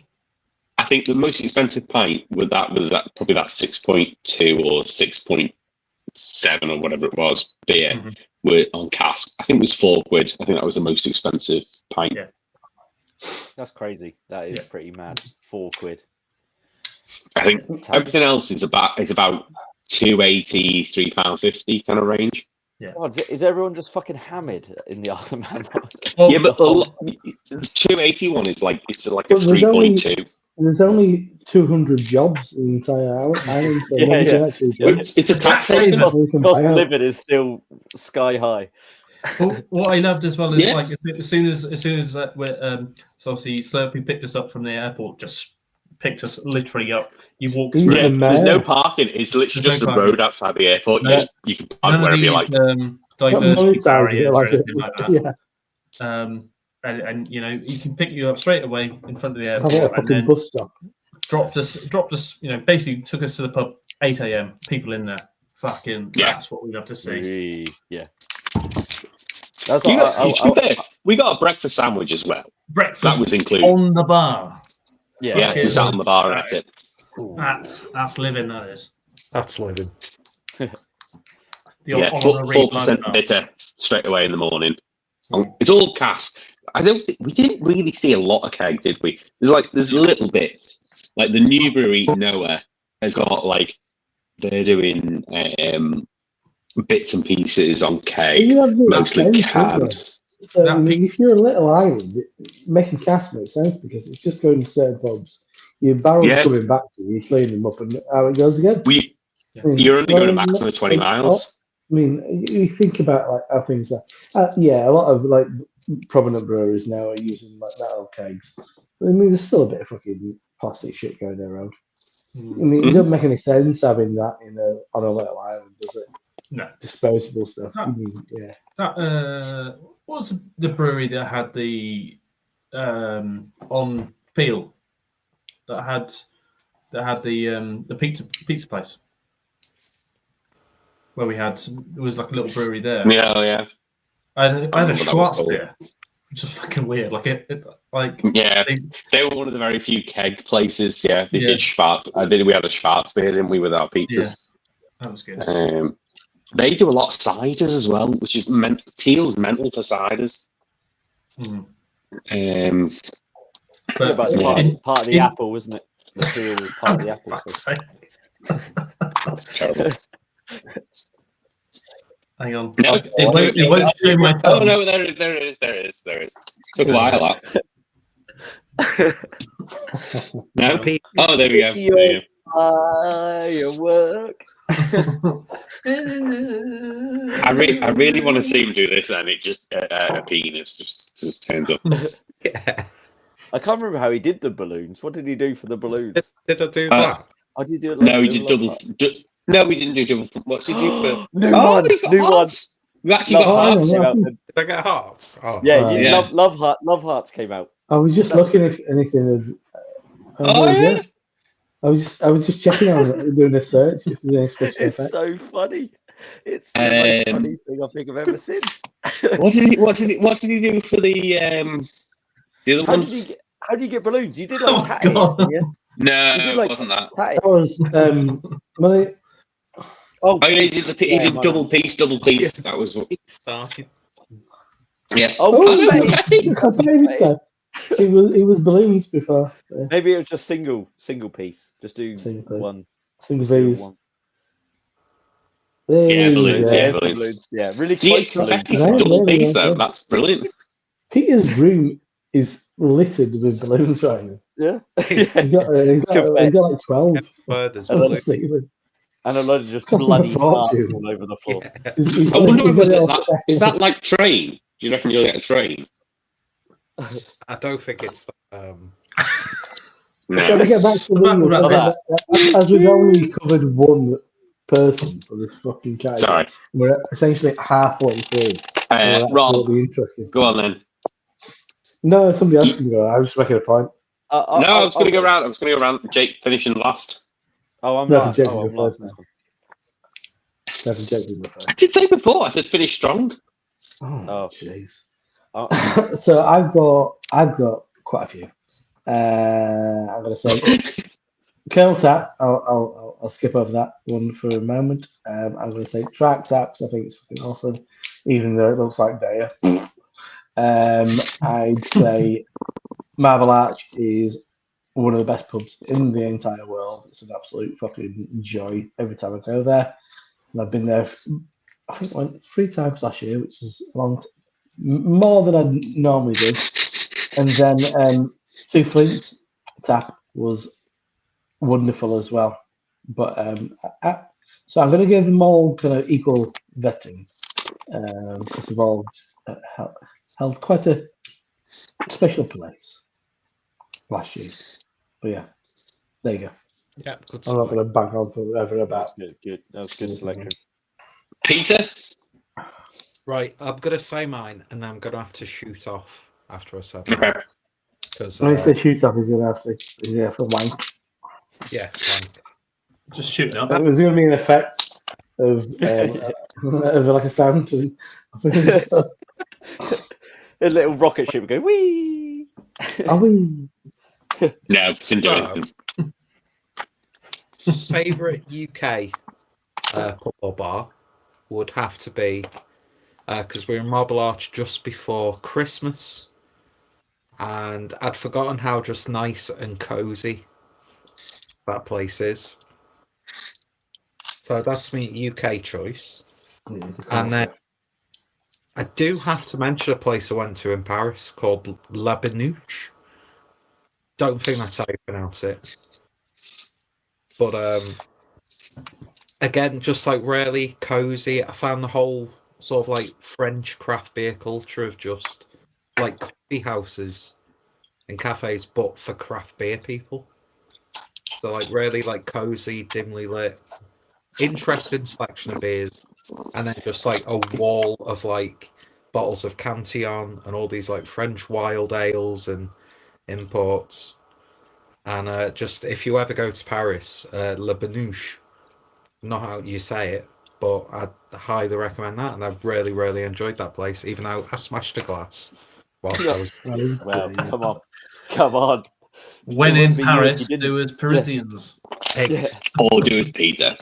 I think the most expensive pint was probably that 6.2 or 6.7 or whatever it was beer were on cask. I think it was £4. I think that was the most expensive pint. Yeah. That's crazy. That is pretty mad. £4. I think everything else is about £2.80, £3.50 kind of range. Yeah. God, is everyone just fucking hammered in the Isle of Man? Yeah, but the 280 one is like a 3.2. There's only 200 jobs in the entire island, so it's a tax haven. Cost of living is still sky high. Well, what I loved as well is like as soon as so obviously Slurpee picked us up from the airport, just picked us literally up. You walk through. Yeah, there's no parking. It's literally just the road outside the airport. You can park wherever you like. Diversity barriers or anything like that. Yeah. And you can pick you up straight away in front of the airport, and then bus stop. dropped us. Basically took us to the pub 8 a.m. People in there, that's what we love to see. Yeah. We got a breakfast sandwich as well. Breakfast that was included on the bar. Yeah, it was out on the bar and that's it. That's living. That is. That's living. 4% bitter straight away in the morning. It's all cask. We didn't really see a lot of keg, did we? There's little bits. Like the new brewery Noah has got they're doing bits and pieces on keg, mostly canned. So if you're a little island, making cask makes sense because it's just going to certain pubs. Your barrel's coming back to you, you clean them up, and out it goes again. You're only going a maximum of 20 miles. I mean, you think about how things are. A lot of prominent breweries now are using that old kegs. I mean, there's still a bit of fucking plastic shit going around. I mean, it doesn't make any sense having that on a little island, does it? No. Disposable stuff. What was the brewery that had the on Peel that had the pizza place where it was like a little brewery there. Yeah. I had a Schwartz beer, which is fucking weird. They were one of the very few keg places. Yeah, they did Schwartz. We had a Schwartz beer, didn't we, with our pizzas? Yeah, that was good. They do a lot of ciders as well, which is Peel's mental for ciders. But part of the apple, wasn't it? The Peel was part of the apple. That's terrible. Hang on. No, it won't show my thumb. Oh no, there it is. Took a while. No. Oh, there we go. Firework. I really want to see him do this, and it just a penis just turns up. Yeah. I can't remember how he did the balloons. What did he do for the balloons? Did I do that? How did you do it? No, he did double. No, we didn't do double. What's he do for? New ones. We actually got hearts. Did I get hearts? Oh. Yeah, Love Hearts came out. I was just looking if anything had. I was just checking on doing a search if there's any special It's effects. so funny. It's the most funny thing I think I've ever seen. What did he do for the other one? How do you get balloons? You did God. yeah? No, You did, it wasn't that. That was He did double piece. That was what. It started. Yeah. Because maybe so. It was balloons before. Maybe it was just single piece. Just do Single one. Single Just do piece. one. Yeah, balloons. Yeah, Yeah, it's the balloons. balloons. Yeah, really Do you close get balloons. confetti for double piece though? That's brilliant. Peter's room is littered with balloons right now. Yeah. He's got like 12 Word as on well. the ceiling. And a load of just Cost him a bloody marks fortune. all over the floor. Yeah. He's I got wonder he's got it whether all set. is that like train? Do you reckon you'll get a train? I don't think it's So No. to get back to the Back rules, with okay, as we've only covered one person for this fucking category, Sorry. we're essentially halfway through. And we're Rob, absolutely interested. go on then. No, somebody else can go. I was just making a point. No, I was going to go around. I was going to go around. Jake finishing last. Oh, I'm No, last. Jake Oh, can I'm go last. first Never Jake can go I first. did say before. I said finish strong. Oh, jeez. Oh. So I've got quite a few. I'm going to say Curl Tap. I'll skip over that one for a moment. I'm going to say Track Taps. I think it's fucking awesome, even though it looks like Daya. I'd say Marble Arch is one of the best pubs in the entire world. It's an absolute fucking joy every time I go there. And I've been there, I think I went 3 times last year, which is a long more than I normally do. And then Two Flints Tap was wonderful as well. But so I'm going to give them all kind of equal vetting because they've all just, held quite a special place last year. But yeah, there you go. Yeah, good I'm not select. going to bang on forever about. Good. That was good selection. Peter. Right, I'm gonna say mine, and then I'm gonna have to shoot off after I said Okay. because When he says shoot off, he's going to have to. He's there for wank. yeah, blank. Just shooting up. There's going to be an effect of like a fountain. A little rocket ship would go wee. Are we? No, didn't do anything. Favorite UK pub or bar would have to be because we're in Marble Arch just before Christmas, and I'd forgotten how just nice and cozy that place is. So that's my UK choice. And then I do have to mention a place I went to in Paris called La Benouche. Don't think that's how you pronounce it. But again, just like really cozy. I found the whole sort of like French craft beer culture of just like coffee houses and cafes, but for craft beer people. So like really like cozy, dimly lit, interesting selection of beers, and then just like a wall of like bottles of Cantillon and all these like French wild ales and imports. And just if you ever go to Paris, La Benouche, not how you say it, but I'd highly recommend that. And I've really, really enjoyed that place, even though I smashed a glass whilst I was. Well, come on. When It in would be you if Paris, you didn't. do as Parisians. Yeah. Or do as Peter.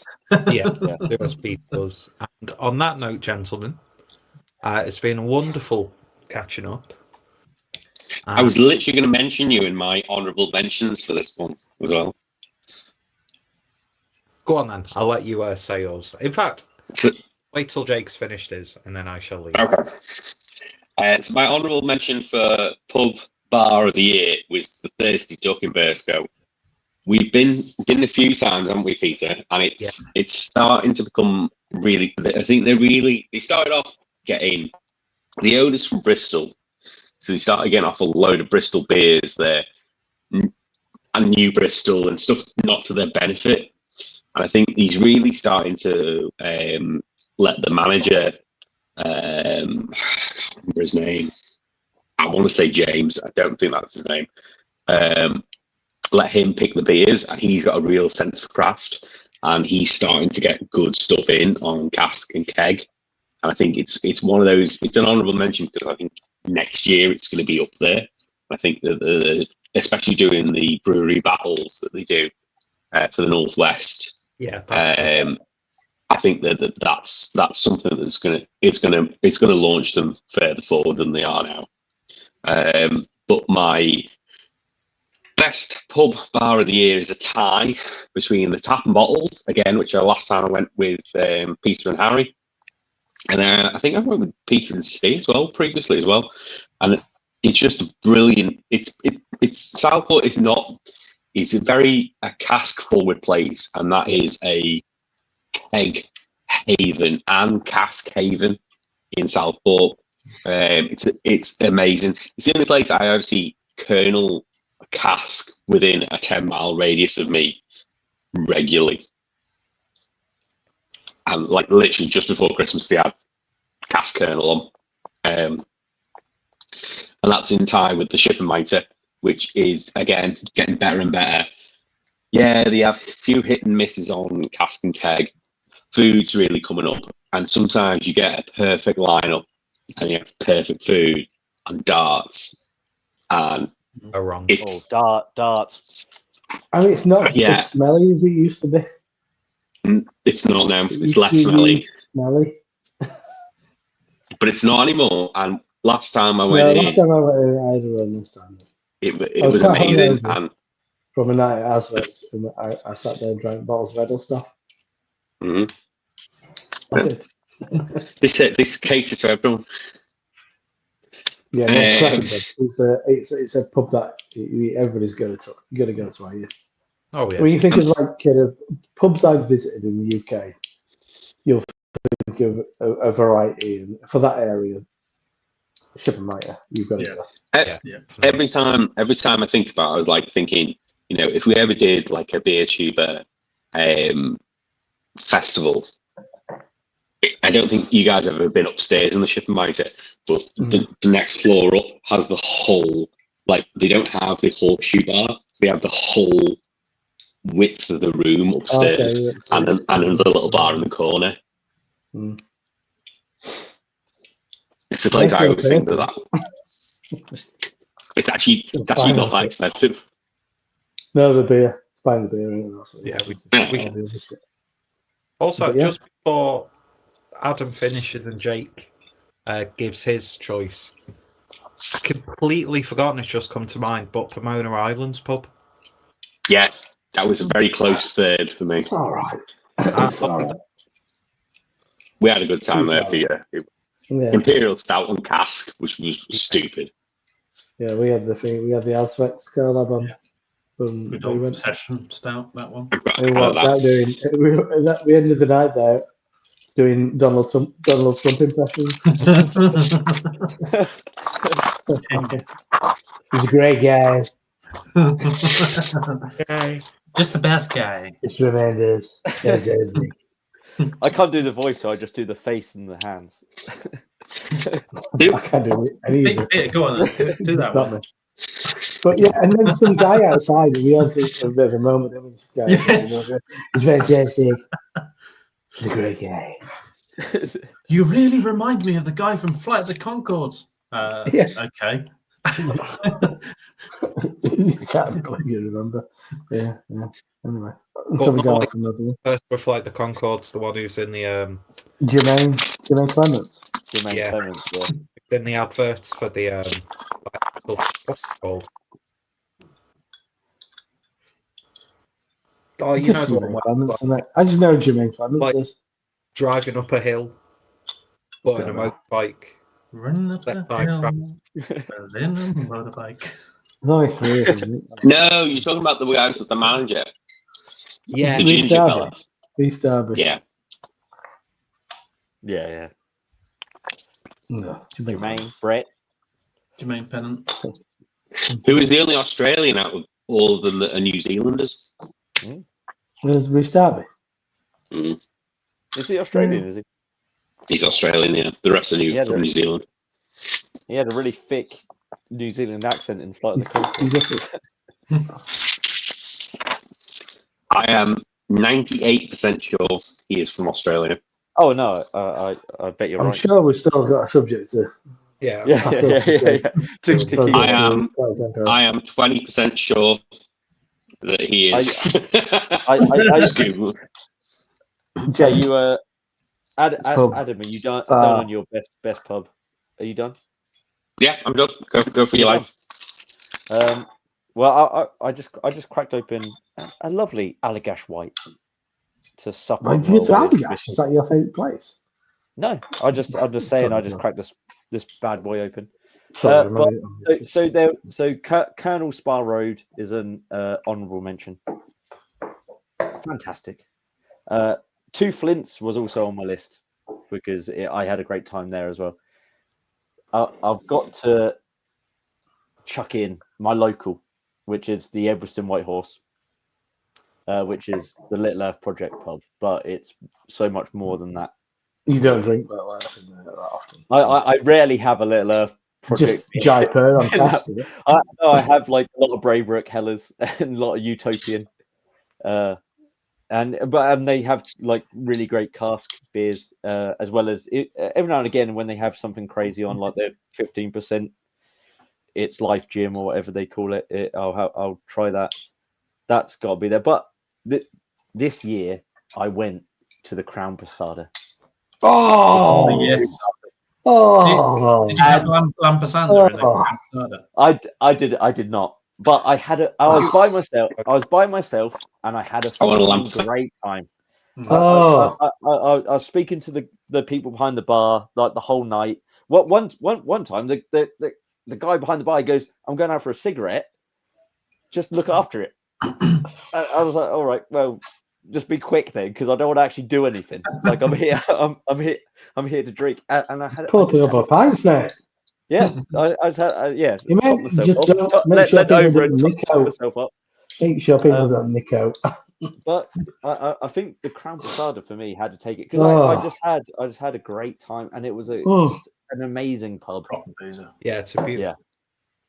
Yeah, it was people's. And on that note, gentlemen, it's been wonderful catching up. I was literally going to mention you in my honourable mentions for this one as well. Go on then. I'll let you say yours. In fact, So, wait till Jake's finished his, and then I shall leave. okay. So my honourable mention for pub bar of the year was the Thirsty Duck in Burscough. We've been a few times, haven't we, Peter? And it's starting to become really. I think they started off getting the owners from Bristol, so they started getting off a load of Bristol beers there, and New Bristol and stuff, not to their benefit. And I think he's really starting to let the manager. I can't remember his name. I want to say James. I don't think that's his name. Let him pick the beers, and he's got a real sense of craft, and he's starting to get good stuff in on cask and keg. And I think it's one of those. It's an honourable mention because I think next year it's going to be up there. I think that especially during the brewery battles that they do for the Northwest. Yeah, that's I think that's something that's going to launch them further forward than they are now. But my best pub bar of the year is a tie between the Tap and Bottles again, which last time I went with Peter and Harry, and I think I went with Peter and Steve as well previously as well. And it's just brilliant. It's Southport is not. It's a very cask forward place, and that is a keg haven and cask haven in Southport. It's amazing. It's the only place I ever see Colonel cask within a 10-mile radius of me regularly. And like literally just before Christmas, they had cask Colonel on. And that's in time with the Ship and Mitre, which is, again, getting better and better. Yeah, they have a few hit and misses on cask and keg. Food's really coming up. And sometimes you get a perfect lineup and you have perfect food and darts. And wrong. it's... darts. I mean, it's not as smelly as it used to be. It's not now. It's less smelly. Smelly. But it's not anymore. And last time I I went had a run this time. it was amazing. And from a night at Asvex, and I sat there and drank bottles of Edel stuff. I did. This caters to everyone. Yeah, no, it's cracking. It's a pub that everybody's going to go to, are you? Oh yeah. When you think of like pubs I've visited in the UK, you'll think of a variety, and for that area, Ship and Mitre, you've got to go. Every time I think about it, I was like thinking, if we ever did like a beer tuber festival, I don't think you guys have ever been upstairs in the Ship and Mitre, but the next floor up has the whole, like, they don't have the horseshoe bar, they have the whole width of the room upstairs, and then the little bar in the corner. It's the place I always think of that. It's actually not that expensive. No, the beer. It's buying the beer. Also, just before Adam finishes and Jake gives his choice, I completely forgotten it's just come to mind, but Pomona Islands pub. Yes, that was a very close third for me. It's all right. It's all right. We had a good time there for you. Imperial Stout and cask, which was stupid. Yeah, we had the thing. We had the Asvex Skylab on. Good old session stout, that one. We ended the night there doing Donald Trump impressions. He's a great guy. Just the best guy. It's tremendous. I can't do the voice, so I just do the face and the hands. I can't do it. Go on, do that one. But yeah, and then some guy outside, we had a bit of a moment. He's fantastic. He's a great guy. You really remind me of the guy from Flight of the Conchords. Okay. Can't believe you remember. Yeah. Anyway, first for Flight the Conchords, the one who's in the Jermaine Clements. Clements, yeah. In the adverts for the what's it called? Oh, you know the one Clements, I just know Jermaine Clements. Like driving up a hill, but in a motorbike. Running up the hill, then a motorbike. No, three of them. No, you're talking about the guys at the manager. Yeah, the ginger fella. East Derby. Yeah. No, Jermaine Pennant. Who was the only Australian out of all of them that are New Zealanders? There's Reece Darby. Is he Australian? Is he? He's Australian, yeah. The rest are from New Zealand. He had a really thick New Zealand accent in Flight of the Conchords. I am 98% sure he is from Australia. Oh no, I bet you're right. I'm sure we've still got a subject to. Yeah. I am 20% sure that he is. Jay, you Adam, are you done on your best pub? Are you done? Yeah, I'm done. Go for your life. Well, I just cracked open a lovely Allagash White to supper. Why did you get to Allagash? Is that your favourite place? No, I'm just saying. I just cracked this bad boy open. Sorry, Colonel Spa Road is an honourable mention. Fantastic. Two Flints was also on my list because I had a great time there as well. I've got to chuck in my local, which is the Edwardstone White Horse, which is the Little Earth Project pub, but it's so much more than that. You don't drink Little Earth in there that often. I rarely have a Little Earth Project. Just Jaipur on test. I have like a lot of Braybrook Hellers and a lot of Utopian. And they have like really great cask beers, as well as every now and again when they have something crazy on, like their 15%, it's Life Gym or whatever they call it. I'll try that. That's got to be there. But this year I went to the Crown Posada. Oh yes. Oh, Did you have Lampasanda in the Crown Posada? I did not. But I was by myself, and I had a great time. Oh. I was speaking to the people behind the bar like the whole night. One time, the guy behind the bar goes, "I'm going out for a cigarette. Just look after it." I was like, "All right, well, just be quick then, because I don't want to actually do anything. Like I'm here, I'm here to drink." And I had Pull up a pints now. Yeah, I just had, You top might myself just up, make sure let over and people top myself up. Make sure people don't nick out. But I think the Crown Posada for me had to take it because I just had a great time, and it was just an amazing pub. Proper boozer. Yeah, it's a beautiful. Yeah.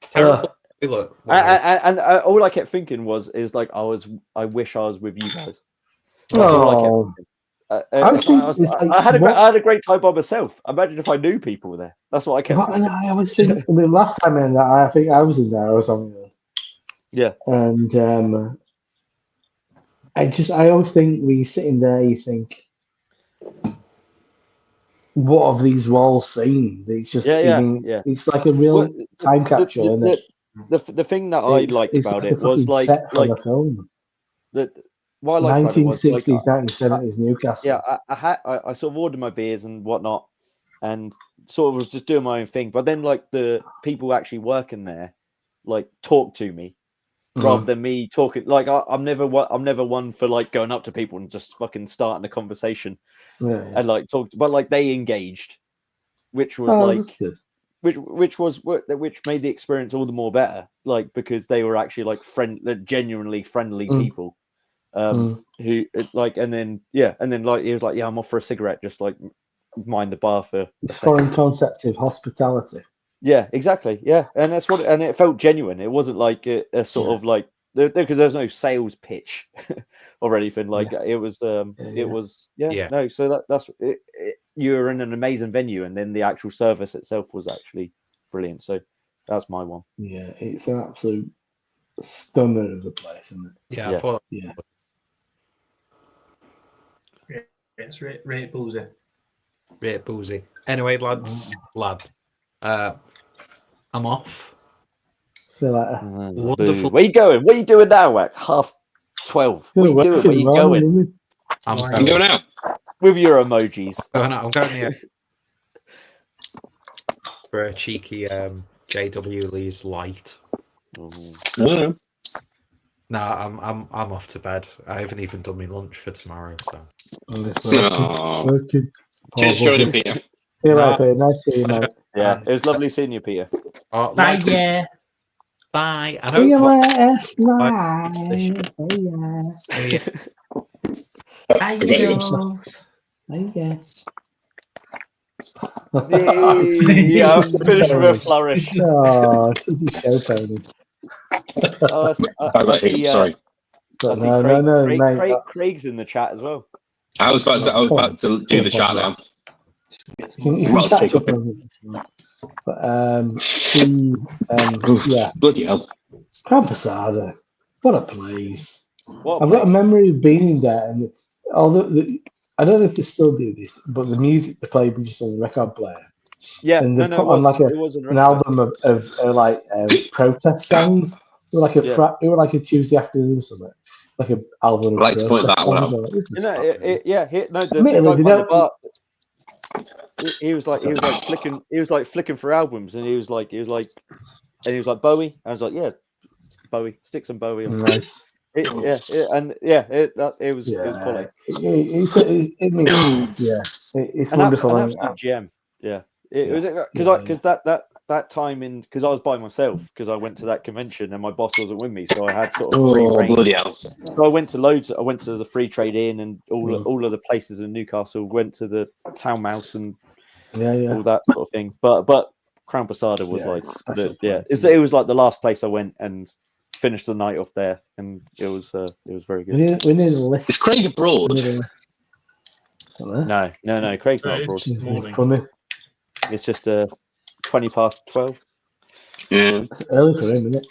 Terrible. Look, And all I kept thinking is like I wish I was with you guys. That's all I kept thinking. I had a great time by myself. Imagine if I knew people were there. That's what I kept. I was thinking. I mean, last time in that, I think I was in there or something. Yeah. And I always think when you're sitting there, you think, what have these walls seen? It's just it's like a real time capsule, isn't it? The thing that I liked about it was like a film. What I liked 1960s, 1970s Newcastle. Yeah, I sort of ordered my beers and whatnot, and sort of was just doing my own thing. But then, like the people actually working there, like talk to me rather than me talking. Like I'm never one for like going up to people and just fucking starting a conversation and like talk. But like they engaged, which was which made the experience all the more better. Like because they were actually like genuinely friendly people. Who like and then like he was like, I'm off for a cigarette, just like mind the bar for this foreign concept of hospitality. Yeah, exactly. Yeah, and that's what and it felt genuine. It wasn't like a sort of like because there's no sales pitch or anything like it was no, so that's it, you were in an amazing venue, and then the actual service itself was actually brilliant. So that's my one. Yeah, it's an absolute stunner of the place, isn't it? Yeah, I thought, It's rate boozy. Rate boozy. Anyway, lads, I'm off. So like, Wonderful. Where you going? What are you doing now at 12:30? What are you doing? Where you going? I'm going out with your emojis. I'm going here for a cheeky JW Lee's light. No, I'm off to bed. I haven't even done my lunch for tomorrow, so. Cheers, Jordan, Peter. See you later, Peter. Nice to see you, mate. Yeah, it was lovely seeing you, Peter. Bye, yeah. Bye. I See you later. Bye. Yeah, I'm finished with a flourish. Oh, such a show pony. Sorry. No, Craig's in the chat as well. I was about to do the chat now. Bloody hell. Crown Posada. What a place. I've got a memory of being there, and although I don't know if they still do this, but the music they play was just on the record player. Yeah, and they put on like an album of protest songs. It were like a Tuesday afternoon or something. Like an album. I'd like to point that one out. he was like flicking through albums, and he was like Bowie. I was like, yeah, Bowie, stick some Bowie on. Nice. It was quality. It's An wonderful. absolute gem. Yeah, it was because that time because I was by myself because I went to that convention and my boss wasn't with me, so I had sort of free reign. Bloody hell. So I went to loads. I went to the Free Trade Inn and all of the places in Newcastle. Went to the Town Mouse and all that sort of thing. But Crown Posada was it was like the last place I went and finished the night off there, and it was very good. We need a list. Is Craig abroad? No, Craig's not abroad. It's funny. It's just 12:20. Yeah. It's early for him, isn't it?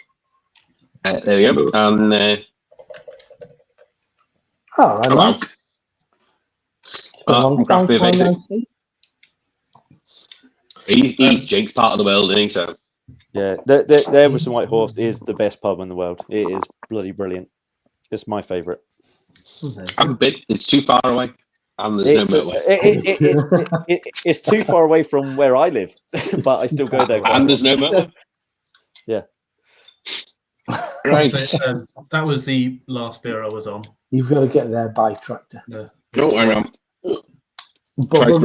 There we go. All right, hello. It's been a long time. He's Jake's part of the world, isn't he? So Yeah, there was some White Horse is the best pub in the world. It is bloody brilliant. It's my favourite. I'm a bit. It's too far away, and there's no motorway. It's too far away from where I live, but I still go there. And there's no motorway. Yeah. Right. So, that was the last beer I was on. You've got to get there by tractor. No. No, hang on. Bubble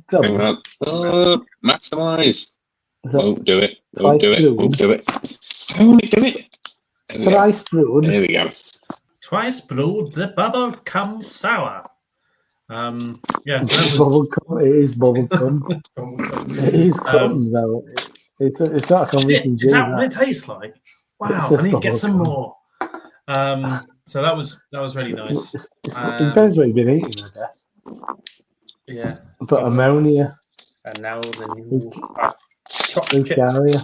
gum. Hang on. Maximise. Won't do it. Twice brewed. Won't do it. I won't do it. Thrice brewed. There we go. Twice brewed, the bubble comes sour. Yeah, so that was Bubble gum. It is bubble gum. It is cum, though. It's not a convincing is that what it tastes like? Wow, I need to get some more. So that was really nice. It depends what you've been eating, I guess. Yeah. But ammonia. And now the new chocolate chips. Bulgaria.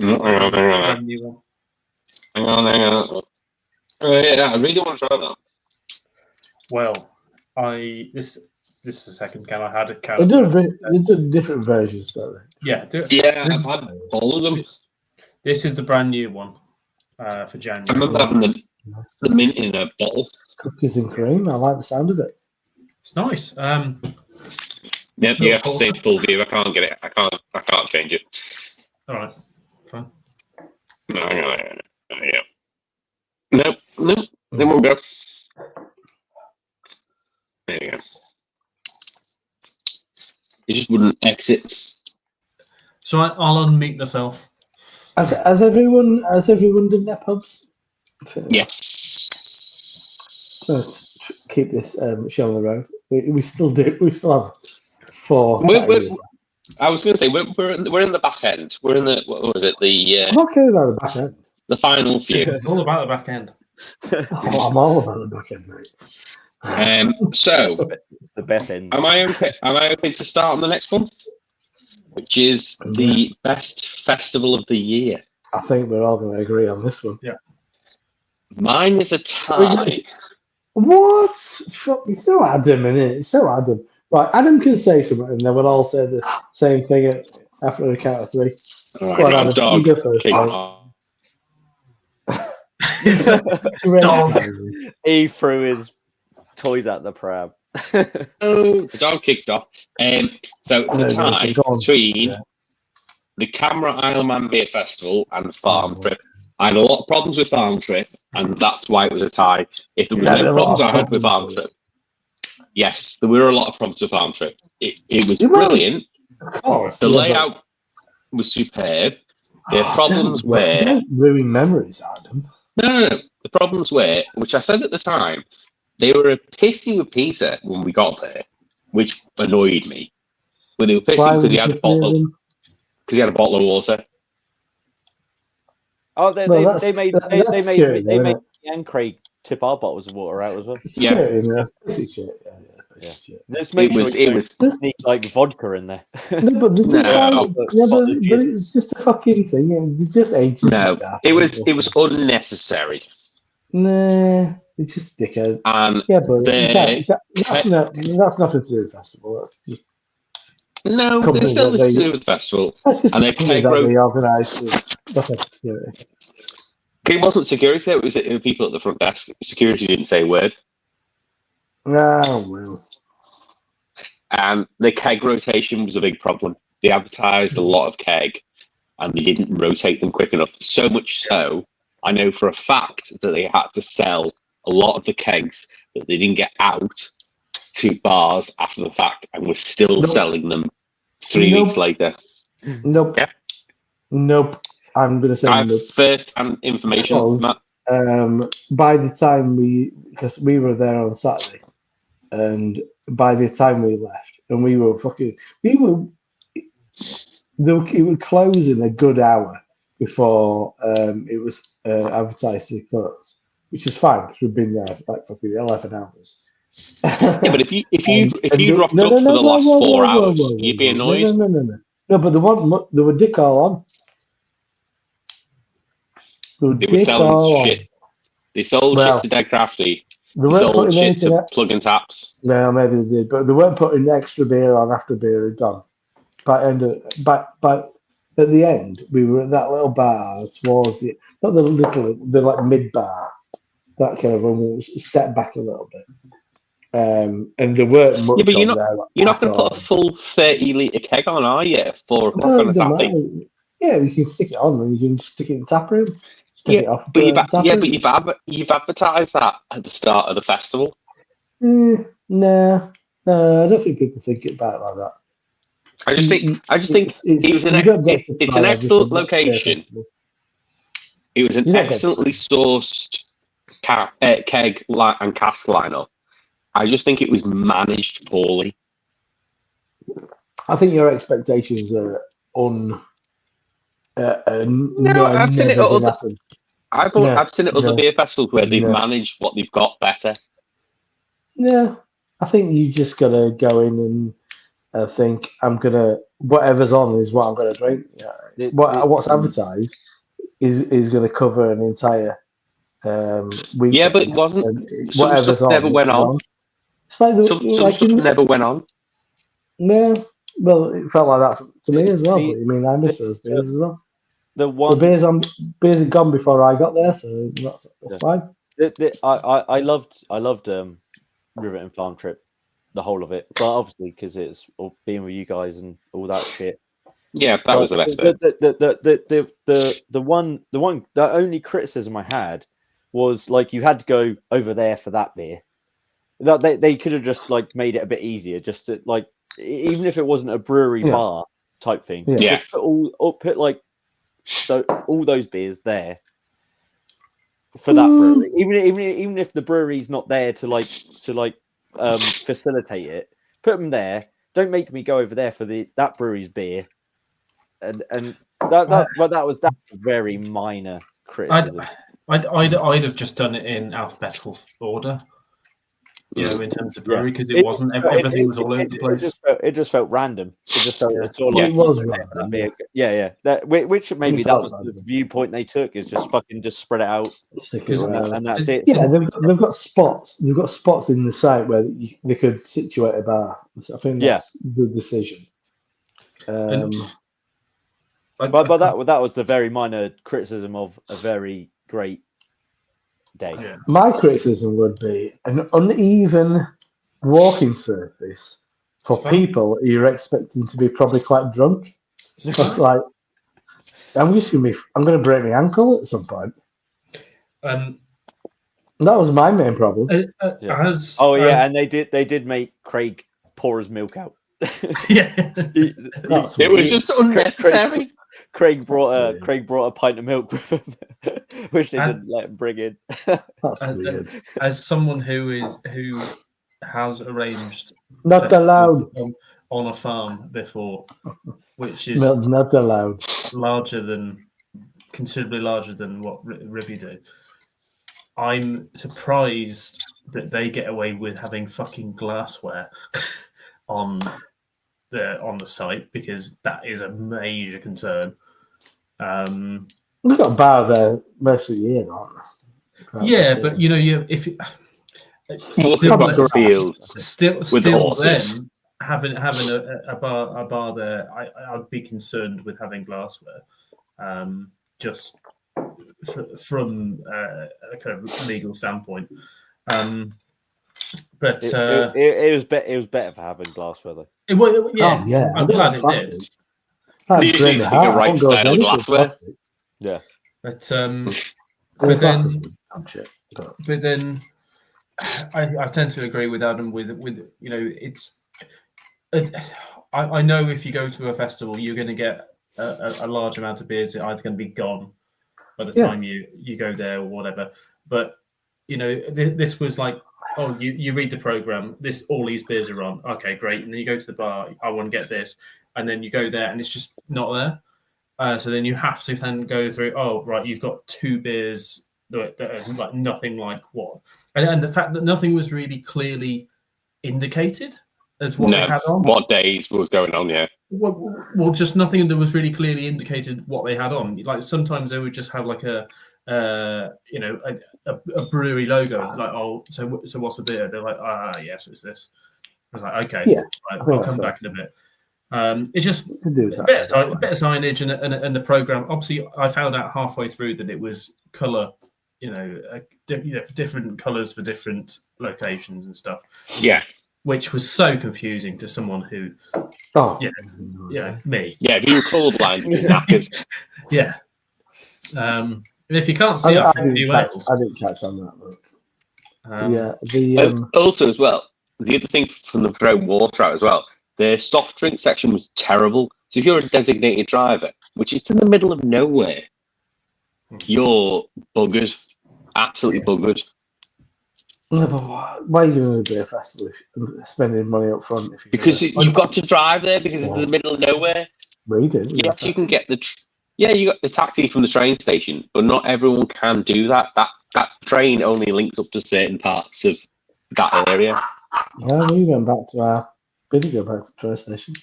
Hang on. New one. Hang on. Yeah, I really want to try that. Well, this is the second can I had a can. They do different versions, don't they? Yeah, Yeah, I've had all of them. This is the brand new one for January. I remember having the mint in a bottle. Cookies and cream. I like the sound of it. It's nice. Yep, you have to say full view. I can't get it. I can't change it. All right, fine. No. Yeah. No. They won't go. There we go. It just wouldn't exit. So I'll unmute myself. Has everyone done their pubs? Yes. Keep this show on the road. We still do. We still have 4. I was going to say we're in the back end. We're in the what was it? I'm not caring about the back end. The final few. It's all about the back end. I'm all about the back end, mate. So the best end. Am I okay to start on the next one, which is the best festival of the year? I think we're all going to agree on this one. Yeah. Mine is a tie. What? It's so Adam, isn't it? It's so Adam. Right, Adam can say something, and then we'll all say the same thing after the count of 3. All right, Go on, Adam, dog. you go first, Kick mate. off. Dog. He threw his toys at the pram. The dog kicked off. So it's a tie between the Camera Isleman Beer Festival and Farm Trip. I had a lot of problems with Farm Trip, and that's why it was a tie. If there were no problems I had with Farm Trip, yes, there were a lot of problems with Farm Trip. It was brilliant. Of course. The layout was superb. The problems were... Don't ruin memories, Adam. No. The problems were, which I said at the time, they were pissy with Peter when we got there, which annoyed me. When they were pissing because he had a bottle of water. Oh, they made me and Craig tip our bottles of water out as well. Let's make it was like vodka in there. No, but it's just a fucking thing. It's just ages. No, it was unnecessary. Nah, it's just dickhead. Yeah, but that's nothing to do with the festival. That's just there's still this to do with the festival. And they organised. It wasn't security, it was people at the front desk. Security didn't say a word. Oh, well. And the keg rotation was a big problem. They advertised a lot of keg, and they didn't rotate them quick enough. So much so, I know for a fact that they had to sell a lot of the kegs that they didn't get out to bars after the fact, and were still selling them 3 weeks later. Nope. Yeah. Nope. I'm going to say I have nope. first-hand information. Because, Matt. by the time because we were there on Saturday, and by the time we left, and it would close in a good hour before it was advertised to close, which is fine because we've been there for like fucking 11 hours. Yeah, but if you rocked up for the last 4 hours, you'd be annoyed. No, but they were dick all on. They were selling shit. They sold shit to Dead Crafty. They sold shit to Plug and Taps. No, maybe they did, but they weren't putting extra beer on after beer had gone. But at the end, we were at that little bar towards the like mid bar, that kind of one was set back a little bit. And there weren't much. Yeah, but you're not going to put a full 30-litre keg on, are you? At 4 o'clock on a Saturday. Yeah, you can stick it on and you can stick it in the tap room. But you've advertised that at the start of the festival. No, I don't think people think about it like that. I just think it was an excellent location. It was an excellently sourced keg and cask lineup. I just think it was managed poorly. I think your expectations are I've seen it at other beer festivals where they've managed what they've got better. Yeah, I think you just gotta go in and think whatever's on is what I'm gonna drink. Yeah. What's advertised is gonna cover an entire week. Yeah, but it wasn't. Whatever's on never went on. It's like some stuff never went on. No, well, it felt like that to me as well. But I mean, I miss those beers as well. The beers had gone before I got there, so that's fine. I loved Rivet and Farm Trip, the whole of it, but obviously because it's being with you guys and all that shit. Yeah, that was the best bit. The only criticism I had was like you had to go over there for that beer. That they could have just like made it a bit easier, just to like even if it wasn't a brewery bar type thing. Yeah. Just put like all those beers there for that brewery. Even if the brewery's not there to facilitate it, put them there. Don't make me go over there for that brewery's beer. And that was very minor criticism. I'd have just done it in alphabetical order. You know, in terms of brewery, because everything was all over the place. It just felt random. It just felt sort of it was random. Yeah. Which maybe that was the viewpoint they took, is just spread it out, and that's it. Yeah, they've got spots. They've got spots in the site where they could situate a bar. I think that's the decision. But that was the very minor criticism of a very great day. Yeah. My criticism would be an uneven walking surface for people you're expecting to be probably quite drunk. It's like I'm going to break my ankle at some point. That was my main problem. And they did make Craig pour his milk out. It was just unnecessary. Craig brought a pint of milk with him, which they didn't let him bring in. That's weird. As someone who has arranged not allowed on a farm before, which is not allowed, considerably larger than what Rivy do. I'm surprised that they get away with having fucking glassware on the site, because that is a major concern. We've got a bar there most of the year, aren't we? But you know, still then having a bar there, I'd be concerned with having glassware, just from a kind of legal standpoint. But it was better. It was better for having glassware though. it was, yeah, Oh, yeah. I'm glad it did. They usually pick a right style glassware. Yeah. But But then- shit. but then I tend to agree with Adam with you know it's I know if you go to a festival you're going to get a large amount of beers that are either going to be gone by the time you go there or whatever. But you know this was like, oh, you read the program, all these beers are on, okay, great, and then you go to the bar, I want to get this, and then you go there and it's just not there. So then you have to then go through, oh right, you've got 2 beers that are like nothing like what, and the fact that nothing was really clearly indicated as what they had on. What days was going on? Yeah. Well, just nothing that was really clearly indicated what they had on. Like sometimes they would just have like a brewery logo, like, oh, so what's the beer? They're like, yes, it's this. I was like, okay, Yeah, right, I'll come back in a bit. It's just a bit of signage and the program. Obviously, I found out halfway through that it was color, different colors for different locations and stuff. Yeah. Which was so confusing to someone who, me. Yeah, being colourblind is knackers. Yeah. And if you can't see I it from didn't catch on that. But also, as well, the other thing from the Pro Water out as well, the soft drink section was terrible. So if you're a designated driver, which is in the middle of nowhere, you're buggers, absolutely buggers. No, but why are you going to do a festival if spending money up front? Because you've got to drive there because it's in the middle of nowhere. We do. Yes, you can get you got the taxi from the train station, but not everyone can do that. That train only links up to certain parts of that area. Yeah, we went back to our. We did go back to the train station.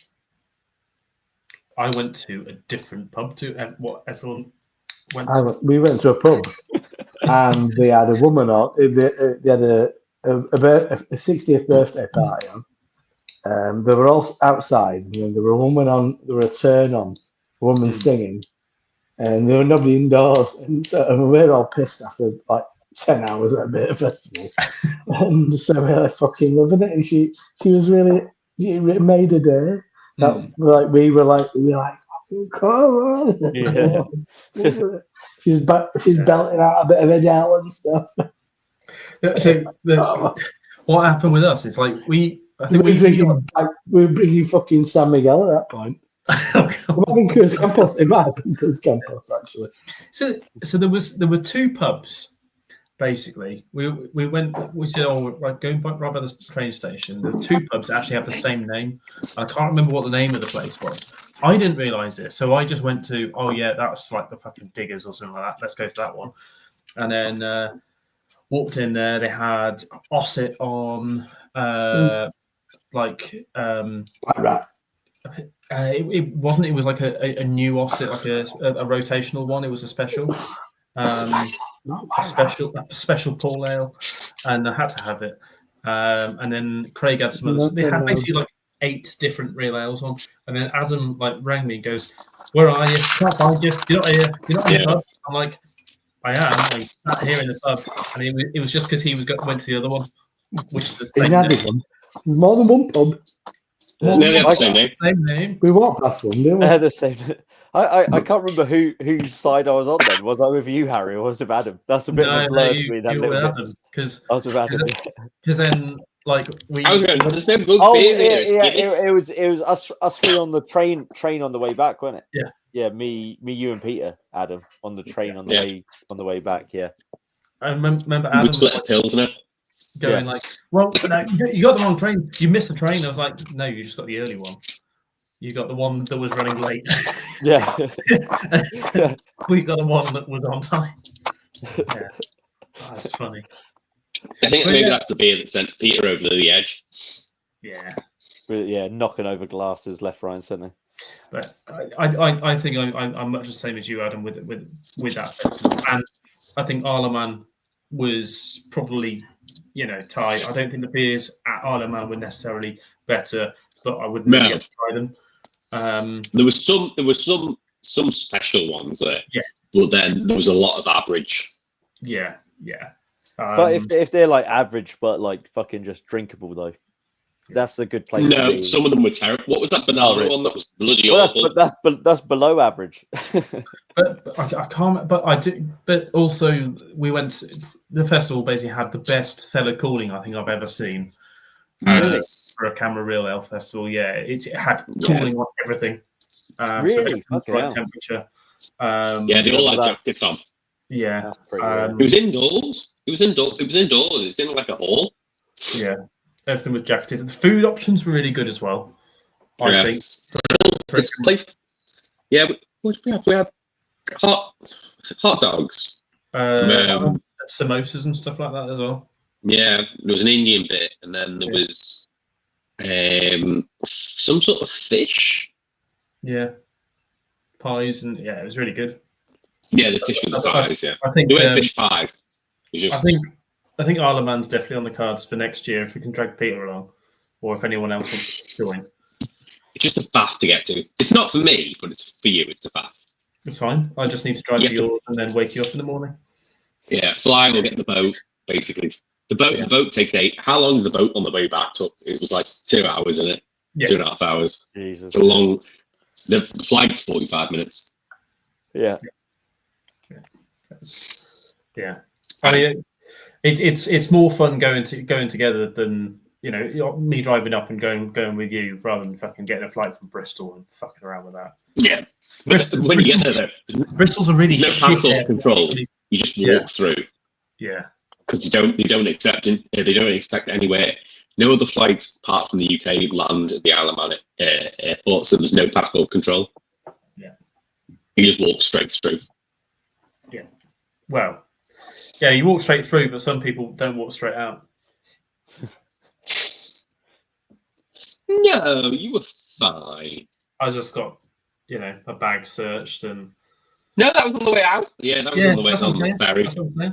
I went to a different pub to what everyone went to. We went to a pub, and they had a woman on. They had a 60th birthday party on. They were all outside. You know, there were a woman on. There were a turn on, a woman singing, and there were nobody indoors. And so we were all pissed after like 10 hours at a bit of festival, and so we were fucking loving it. And she was really, it made a day. Like we were like, fucking come on. Yeah. she's belting out a bit of Adele and stuff. So what happened with us is like we were bringing fucking San Miguel at that point. It might have been Cruz Campos actually. So there were 2 pubs. Basically, we said, oh, we're going right by the train station. The 2 pubs actually have the same name. I can't remember what the name of the place was. I didn't realise this, so I just went to, oh yeah, that's like the fucking Diggers or something like that. Let's go to that one. And then walked in there. They had Osset on, it wasn't. It was like a new Osset, like a rotational one. It was a special. A special Paul Ale, and I had to have it. And then Craig had some others. They had basically like 8 different real ales on. And then Adam like rang me and goes, "Where are you? Can't find you. You're not here. You're not in the pub." I'm like, "I am. I sat here in the pub." And it was just because he went to the other one, which is the same name. There's more than one pub. They have the same name. Same name. We walked past one, didn't we? They had the same. I can't remember whose side I was on then. Was I with you, Harry, or was it with Adam? That's a bit of a blur to me. That little bit. Because I was with Adam. Because then, like, I was going, there's no good beers here. It was us 3 on the train on the way back, wasn't it? Yeah. Yeah, me, you, and Peter, Adam, on the train on the way back. Yeah. I remember Adam we split a Pilsner. Going like, well, no, you got the wrong train. You missed the train. I was like, no, you just got the early one. You got the one that was running late. Yeah. We got the one that was on time. Yeah. That's funny. I think maybe that's the beer that sent Peter over the edge. Yeah. But yeah, knocking over glasses left, right, and centre. But I think I'm much the same as you, Adam, with that festival. And I think Arleman was probably, tied. I don't think the beers at Arleman were necessarily better, but I would never get to try them. There was some special ones there. Yeah. But then there was a lot of average. Yeah. But if they're like average, but like fucking just drinkable though, that's a good place to No, be. some of them were terrible. What was that banana really? one that was bloody Well, awful? that's below average. but I can't. But I do. But also, we went. The festival basically had the best cellar cooling I think I've ever seen Really? for a Camera Real Ale festival. Yeah, it had cooling on everything. Really? So Fucking right hell. temperature. Yeah, they all had jackets on. Yeah. That's pretty rare. It was indoors. It was indoors. It's in like a hall. Yeah. Everything was jacketed. The food options were really good as well. I think. It's a place. Yeah, what did we have? We had hot dogs. Samosas and stuff like that as well. Yeah, there was an Indian bit, and then there was some sort of fish. Yeah. Pies and it was really good. Yeah, the fish with the pies. Yeah, I think they weren't fish pies. It was just... I think Isle of Man's definitely on the cards for next year if we can drag Peter along, or if anyone else wants to join. It's just a faff to get to. It's not for me, but it's for you. It's a faff. It's fine. I just need to drive to yours and then wake you up in the morning. Yeah, fly or get the boat. Basically, the boat takes 8. How long did the boat on the way back took? It was like 2 hours, isn't it? Yeah. 2.5 hours. Jesus. It's a long. The flight's 45 minutes. Yeah. Yeah. I mean, it's more fun going together than me driving up and going with you rather than fucking getting a flight from Bristol and fucking around with that. Yeah, but when you get there, Bristol's a really no passport control. You just walk through. Yeah, because they don't expect anywhere. No other flights apart from the UK land at the Isle of Man airport, so there's no passport control. Yeah, you just walk straight through. Yeah, well, yeah, you walk straight through, but some people don't walk straight out. No, you were fine. I just got, a bag searched and. No, that was on the way out. Yeah, that was on the way on the ferry.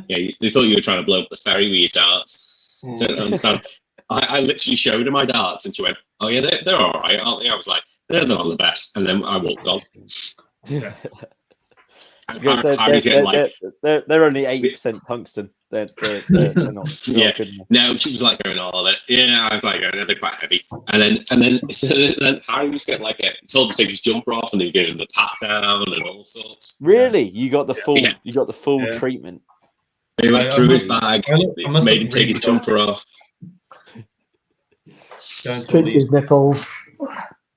Yeah, they thought you were trying to blow up the ferry with your darts. So I don't understand. I literally showed her my darts, and she went, "Oh yeah, they're all right, aren't they?" I was like, "They're not the best," and then I walked on. Yeah. Because they're only 8% tungsten. They're not. Yeah. No, she was like going, "Oh, yeah." I was like, "Oh, they're quite heavy." And then Harry was getting told him to take his jumper off, and they were giving him the pat down and all sorts. Really, you got the full. Yeah. You got the full treatment. They went through his bag, made him take his jumper off. Twitch his nipples.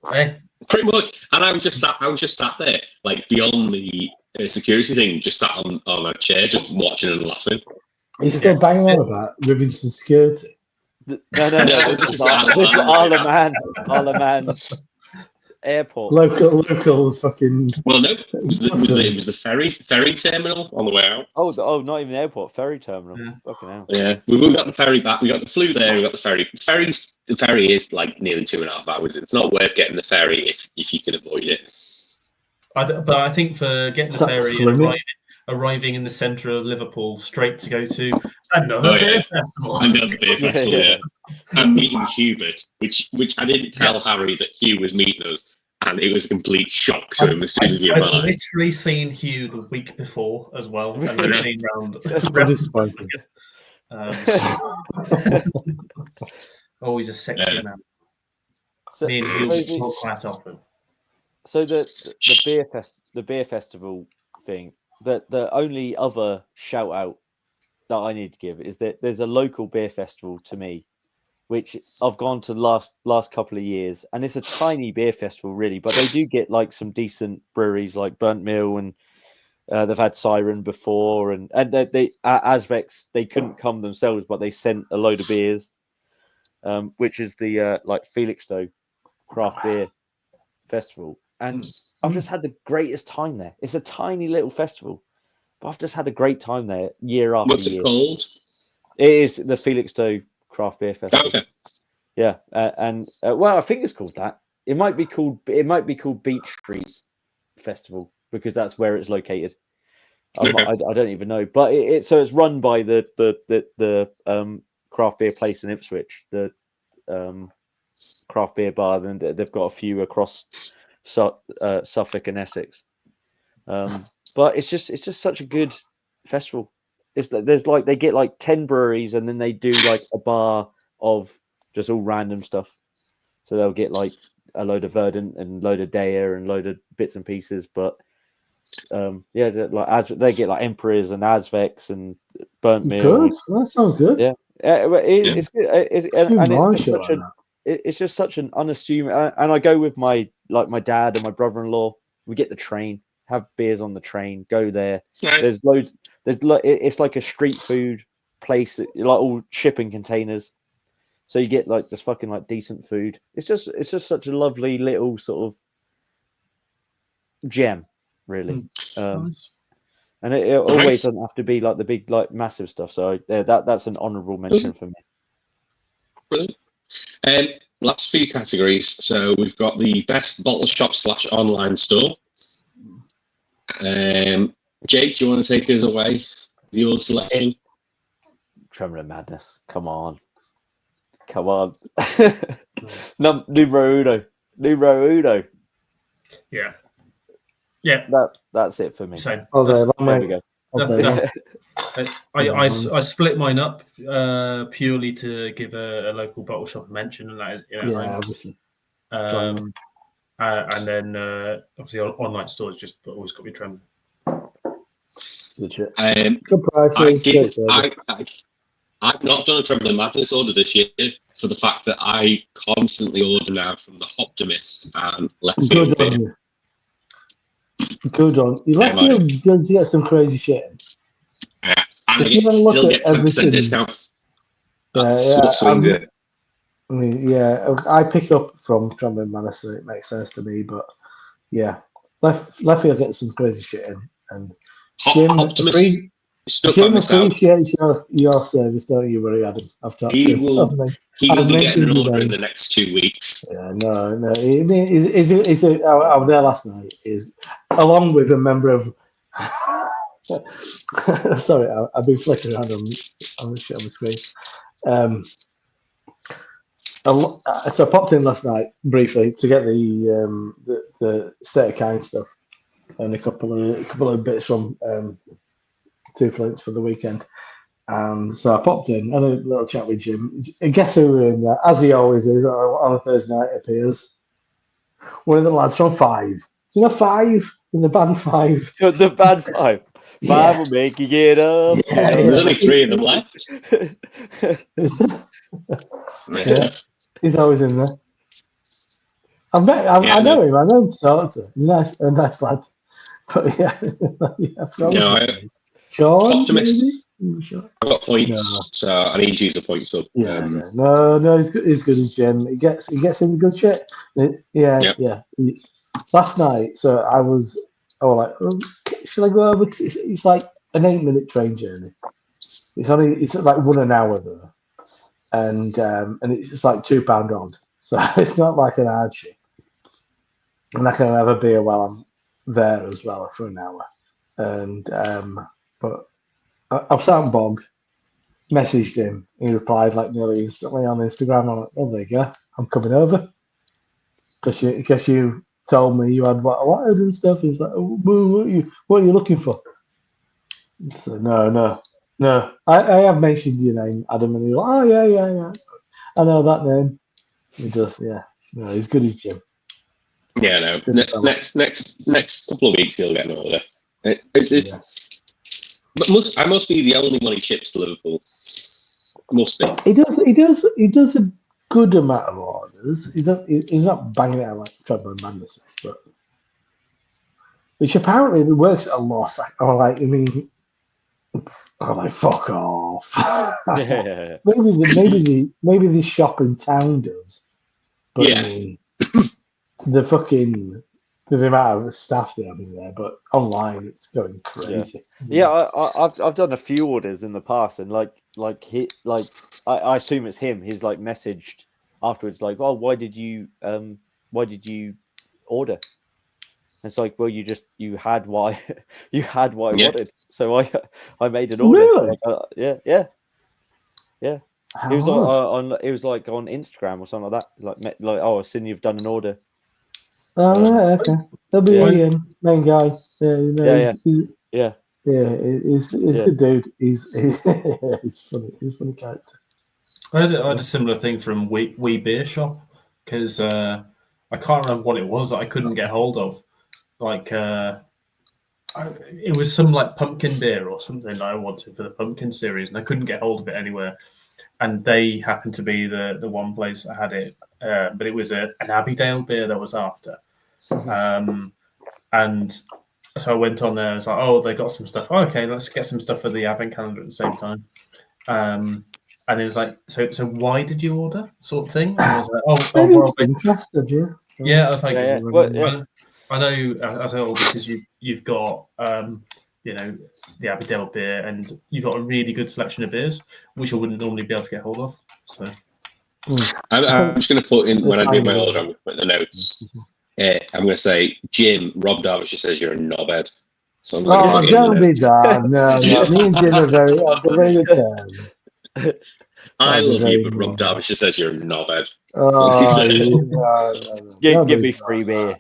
Hey. Pretty much, and I was just sat there, like beyond the security thing, just sat on a chair, just watching and laughing. He's still banging on about Rivington security. No. This is Isle of Man airport. Local fucking. Well, no, it was the ferry terminal on the way out. Oh, not even the airport, ferry terminal. Yeah. Fucking hell. Yeah, we got the ferry back. We got the flew there. We got the ferry. The ferry is like nearly 2.5 hours. It's not worth getting the ferry if you can avoid it. But I think for getting the ferry and arriving in the centre of Liverpool, straight to go to another beer festival. Another beer festival, yeah. And meeting Hubert, which I didn't tell Harry that Hugh was meeting us, and it was a complete shock to him as soon as he arrived. I'd literally seen Hugh the week before as well, and then round. Disappointing. Always a sexy man. So, me and Hugh talk quite often. So the beer festival thing. The only other shout out that I need to give is that there's a local beer festival to me, which I've gone to the last couple of years, and it's a tiny beer festival really, but they do get like some decent breweries like Burnt Mill, and they've had Siren before, and they Asvex, they couldn't come themselves, but they sent a load of beers, which is the like Felixstowe craft beer festival. And I've just had the greatest time there. It's a tiny little festival, but I've just had a great time there year after year. What's it called? It is the Felixstowe Craft Beer Festival. Okay. Yeah, well, I think it's called that. It might be called Beach Street Festival because that's where it's located. I don't even know, but so it's run by the craft beer place in Ipswich, the craft beer bar, and they've got a few across Suffolk and Essex, but it's just such a good festival. there's like they get like 10 breweries, and then they do like a bar of just all random stuff. So they'll get like a load of Verdant and load of Daya and load of bits and pieces, but like they get like Emperors and Azvex and Burnt Meal. Good. That sounds good. Yeah, it's good. It's just such an unassuming. And I go with my dad and my brother-in-law. We get the train, have beers on the train, go there. It's nice. There's loads. It's like a street food place, like all shipping containers. So you get like this fucking like decent food. It's just such a lovely little sort of gem, really. Nice. And it always doesn't have to be like the big like massive stuff. So that's an honourable mention for me. Brilliant. Last few categories. So we've got the best bottle shop / online store. Jake, do you want to take us away with your selection? Trembling Madness. Come on. Numero uno. Yeah. That's it for me. Same. There we go. I split mine up purely to give a local bottle shop a mention, and that is obviously. And then obviously online stores just always got me trembling. Good shit. Good prices. I've not done a Trembling Madness order this year for the fact that I constantly order now from the Optimist and Left Field Beer. Good on. Left Field does get some crazy shit. Yeah, and you still get 10% discount. I pick up from Trembling Madness, so it makes sense to me. But yeah, Left Field gets some crazy shit in, and Jim appreciates your service, don't you worry, Adam? He will be getting an order in the next 2 weeks. Yeah, no. I was there last night. Is along with a member of. Sorry, I've been flicking around on the screen. So I popped in last night briefly to get the State of Kind stuff and a couple of bits from Two Flints for the weekend. And so I popped in, had a little chat with Jim. And guess who were in there? As he always is on a Thursday night, appears. One of the lads from Five. You know Five? In the band Five? The band Five. Five will make you get up. Yeah, there's only 3 of them left. He's always in there. I know him. I know him sort of. He's a nice lad. But yeah, Sean, Optimist. Sure. I've got points, so I need to use the points up. No, he's good as Jim. He gets in good shit. Yeah. Last night, so I was like, should I go over? It's like an 8-minute train journey. It's like 1 hour though, and it's just like £2 odd. So it's not like an hardship. And I can have a beer while I'm there as well for an hour. And but I sat on Bog, messaged him. He replied like nearly instantly on Instagram. I'm like, oh, there you go. I'm coming over. Because you told me you had what I wanted and stuff. He's like, oh, what are you looking for? So no. I have mentioned your name, Adam, and you're like, oh yeah. I know that name. He does, yeah. No, he's good as Jim. Yeah, no. Next couple of weeks he'll get an order. But I must be the only one he ships to Liverpool. Must be. He does a good amount of orders. He's not banging it out like Trembling Madness, but which apparently works at a loss. I'm like, fuck off. Yeah. maybe the shop in town does. But yeah. I mean, the amount of staff they have in there, but online it's going crazy. Yeah, I've done a few orders in the past, and I assume it's him. He's like messaged afterwards, like, "Oh, why did you order?" And it's like, well, you had what I wanted, so I made an order. Really? Yeah. It was it was like on Instagram or something like that. Like oh, I've seen you've done an order. Oh, right, okay. There'll be a main guy. Yeah. He's a good dude. He's funny. He's a funny character. I had a similar thing from Wee Beer Shop because I can't remember what it was that I couldn't get hold of. Like it was some like pumpkin beer or something that I wanted for the pumpkin series, and I couldn't get hold of it anywhere. And they happened to be the one place that had it, but it was an Abbeydale beer that I was after. And so I went on there. I was like, "Oh, they got some stuff. Oh, okay, let's get some stuff for the advent calendar at the same time." And it was like, "So why did you order?" Sort of thing. And I was like, "Oh, well, interested, yeah." Yeah, I was like, Yeah. Well, yeah. I know. I said, "Oh, because you've got the Abbeydale beer, and you've got a really good selection of beers, which I wouldn't normally be able to get hold of." So I'm just going to put in when I do my order. I'm going to put in the notes. I'm going to say, Jim, Rob Derbyshire says you're a knobhead. So I'm going to don't be that. No, me and Jim are very good terms. I love you, but Rob Derbyshire says you're a knobhead. No. Give me free beer.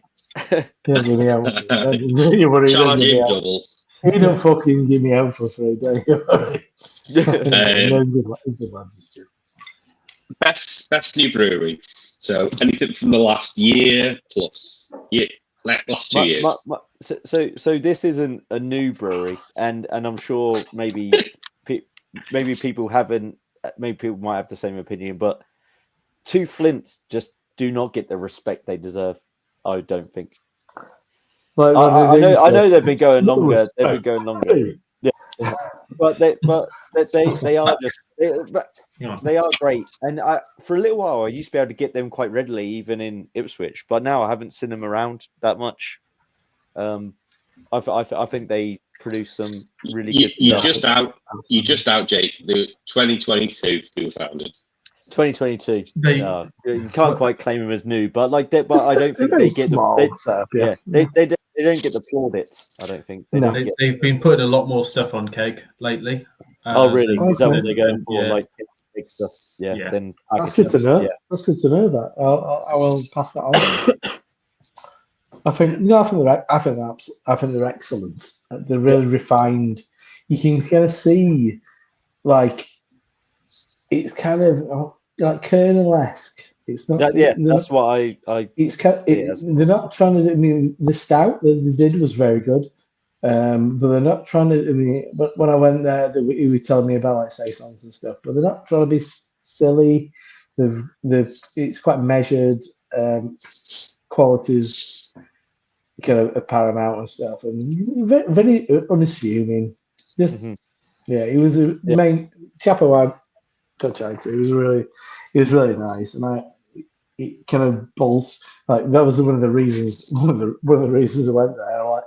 Give me out. Charge him double. He don't fucking give me out for free, don't you worry. He's good lads. Best new brewery. So anything from the last year plus, last 2 years. So this isn't a new brewery, and I'm sure maybe people haven't. Maybe people might have the same opinion, but Two Flints just do not get the respect they deserve. I don't think. Like, I know they've been going longer. They've been going longer. Yeah, but they are just. They are great, and for a little while I used to be able to get them quite readily, even in Ipswich. But now I haven't seen them around that much. I think they produce some really good stuff. You just out, Jake. The 2022 they were founded. 2022. You can't quite claim them as new, but I don't think they get they don't get the plaudits. I don't think. They've been putting a lot more stuff on keg lately. Oh, really? Is that what they're going for? Like big stuff? Yeah. Then that's good to know. Yeah. That's good to know. That I will pass that on. I think they're excellent. They're really refined. You can kind of see, like, it's kind of like Kernel-esque. It's not. That's what I. It's they're not trying to. I mean, the stout that they did was very good, but they're not trying to. I mean, but when I went there, he was telling me about like saisons and stuff. But they're not trying to be silly. It's quite measured. Qualities kind of paramount and stuff, and very unassuming. Just he was a main chap who I got chatting to. He was really nice, and it kind of pulls like that was one of the reasons. One of the reasons I went there. I'm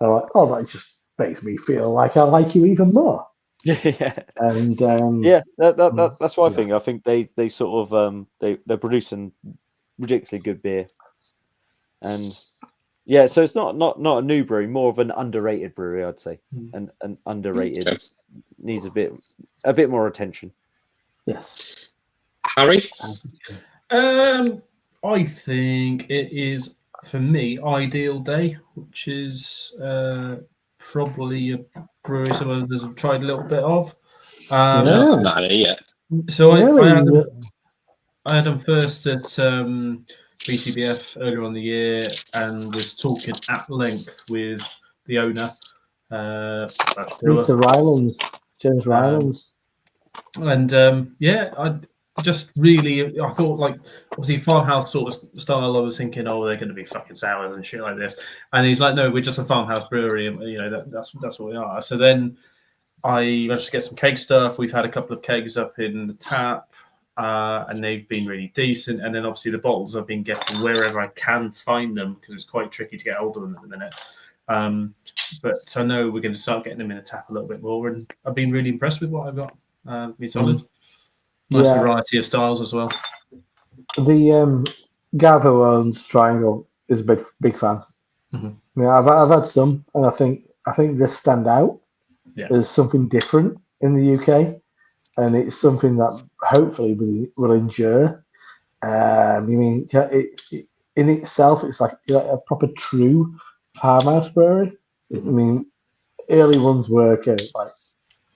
like, oh, that just makes me feel like I like you even more. Yeah, and that's what I think. I think they sort of they're producing ridiculously good beer, and so it's not a new brewery, more of an underrated brewery, I'd say, and an underrated needs a bit more attention. Yes. Harry? I think it is, for me, Ideal Day, which is probably a brewery some others have tried a little bit of. Not yet. So I had them first at BCBF earlier on the year and was talking at length with the owner. Mr. Rylands, James Rylands. And I just really, I thought, like, obviously farmhouse sort of style. I was thinking, oh, they're going to be fucking sours and shit like this. And he's like, no, we're just a farmhouse brewery, and that's what we are. So then I managed to get some keg stuff. We've had a couple of kegs up in the tap, and they've been really decent. And then obviously the bottles I've been getting wherever I can find them because it's quite tricky to get hold of them at the minute. But I know we're going to start getting them in the tap a little bit more, and I've been really impressed with what I've got. Been solid. Nice variety of styles as well. The Gav who owns Triangle is a big fan. Mm-hmm. Yeah, I've had some, and I think they stand out. Yeah. There's something different in the UK, and it's something that hopefully will endure. In itself, it's like a proper true farmhouse brewery. Mm-hmm. I mean, early ones were kind of like a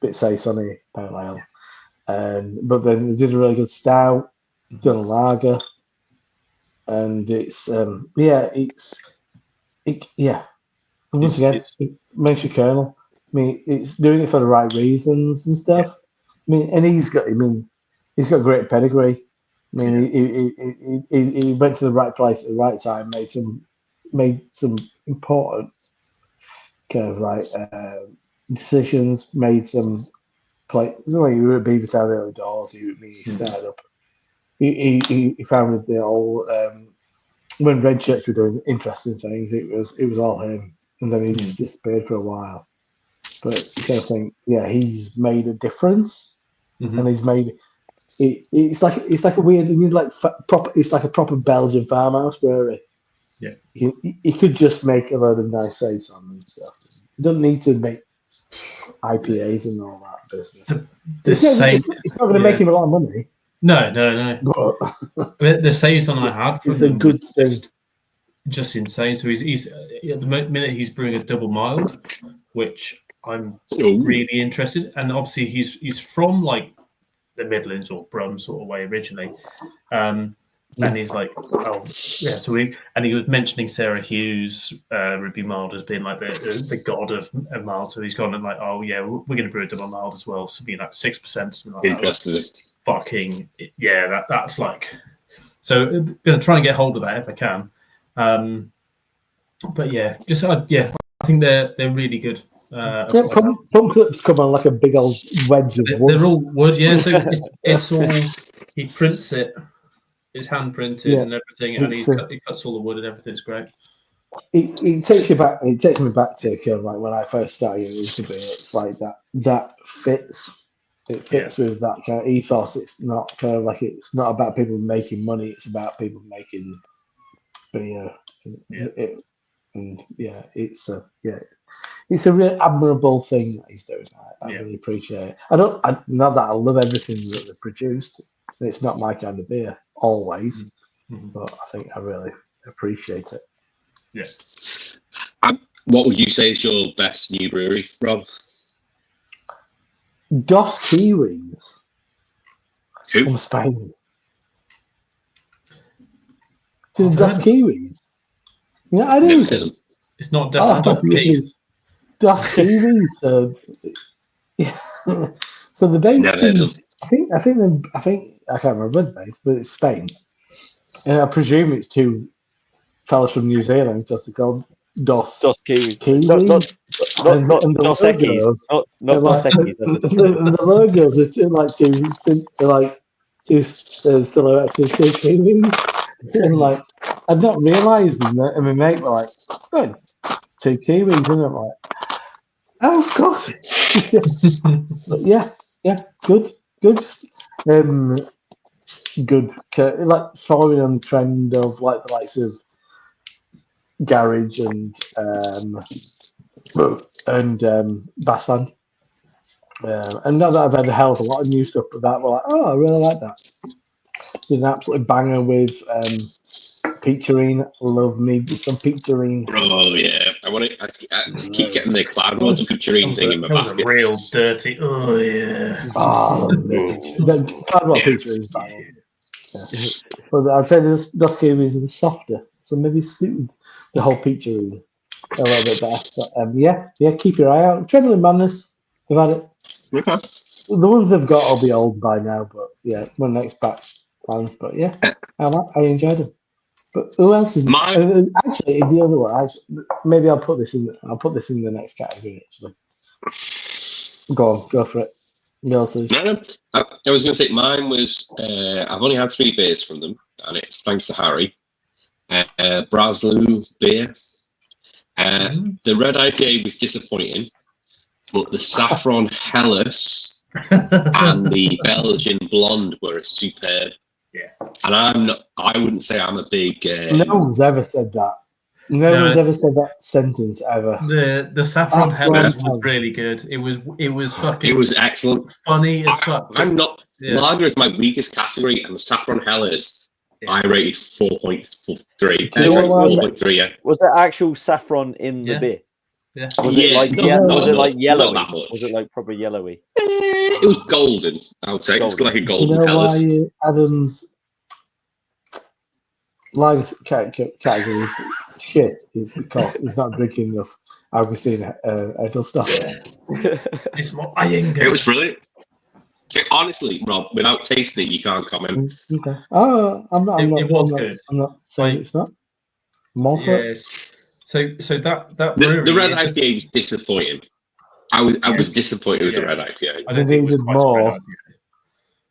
bit saison-y, pale ale. But then they did a really good stout, done a lager, and it's Once again, it makes you Colonel. I mean, it's doing it for the right reasons and stuff. Yeah. I mean, and he's got great pedigree. I mean, he went to the right place at the right time, made some important kind of like decisions, made some play. It's not like you were at Beavertown early doors. He started up. He founded the old when Red Church were doing interesting things. It was all him, and then he just disappeared for a while. But you kind of think, yeah, he's made a difference, and he's made it. It's like a weird, proper. It's like a proper Belgian farmhouse where he could just make a load of nice saison and stuff. He doesn't need to make IPAs and all that business. It's not going to make him a lot of money. No. But the saison I had from him, a good thing. Just insane. So he's at the minute he's brewing a double mild, which I'm really interested. And obviously he's from like the Midlands or Brum sort of way originally. And he's like, So he was mentioning Sarah Hughes, Ruby Mild as being like the god of mild. So he's gone and like, we're going to brew a double mild as well. So being like 6%, something like Interested. that. Fucking that's like. So I'm going to try and get hold of that if I can. But I think they're really good. Pump clips come on like a big old wedge of wood. They're all wood, yeah. So it's all he prints it. It's hand printed and everything, and he cuts all the wood and everything's great. It takes you back. It takes me back to kind of like when I first started used to be. It's like that fits. It fits with that kind of ethos. It's not kind of like it's not about people making money. It's about people making beer. It's a really admirable thing that he's doing. I really appreciate it. Not that I love everything that they produced. It's not my kind of beer always, but I think I really appreciate it. Yeah. What would you say is your best new brewery, Rob? Dos Kiwis Who? from Spain. Dos Kiwis. Yeah, I do. It's not Dos Keys. Dos Kiwis. So the base. I think I can't remember the base, but it's Spain, and I presume it's two fellas from New Zealand, just to call Dos Kiwis. Not Dos Equis. Not Dos Equis. The logos are two silhouettes of two Kiwis, and like I'd not realised that, and my mate were like, "Oh, two Kiwis," and I'm like, "Oh, of course." But yeah, good. Good. Like following on the trend of like the likes of Garage and Bassan. And now that I've had a hell of a lot of new stuff for that, we're like, I really like that. Did an absolute banger with Peacherine. Love me some Peacherine. Oh yeah, I keep getting the cloud ones of Peacherine thing in my basket. Real dirty. Oh yeah. The cloud Peacherine is bad. Yeah. But I'd say the Dos Kiwis are softer, so maybe suited the whole Peacherine a little bit better. But keep your eye out. Travelling Madness, they've had it. Okay. The ones they've got will be old by now, but when next batch plans. But I enjoyed them. But who else is actually the other one? Maybe I'll put this in. I'll put this in the next category. Actually, go for it. No. I was going to say mine was. I've only had 3 beers from them, and it's thanks to Harry. Braslou beer. The red IPA was disappointing, but the saffron Helles and the Belgian blonde were superb. Yeah, and I wouldn't say I'm a big. No one's ever said that. No one's ever said that sentence ever. The saffron Helles was really good. It was fucking. It was excellent. Funny as fuck. I'm not. Lager is my weakest category, and the saffron Helles, I rated 4.3. 4.3, yeah. Was there actual saffron in the beer? Yeah. Was it like was it like not yellowy? that much. Was it like proper yellowy? It was golden. I would say it's Golden. like a Do you golden know colours. why Adam's lager category is shit? Is because he's not drinking enough Augustine Edel stuff. It's more Iyengar. It was brilliant. Honestly, Rob, without tasting it, you can't comment. Okay. Oh, I'm not. It was good. I'm not saying it's not. More for it. Yes. So that The brewery, red it just- IPA was disappointing. I was disappointed with the red IPA. I don't They think it was needed quite so more red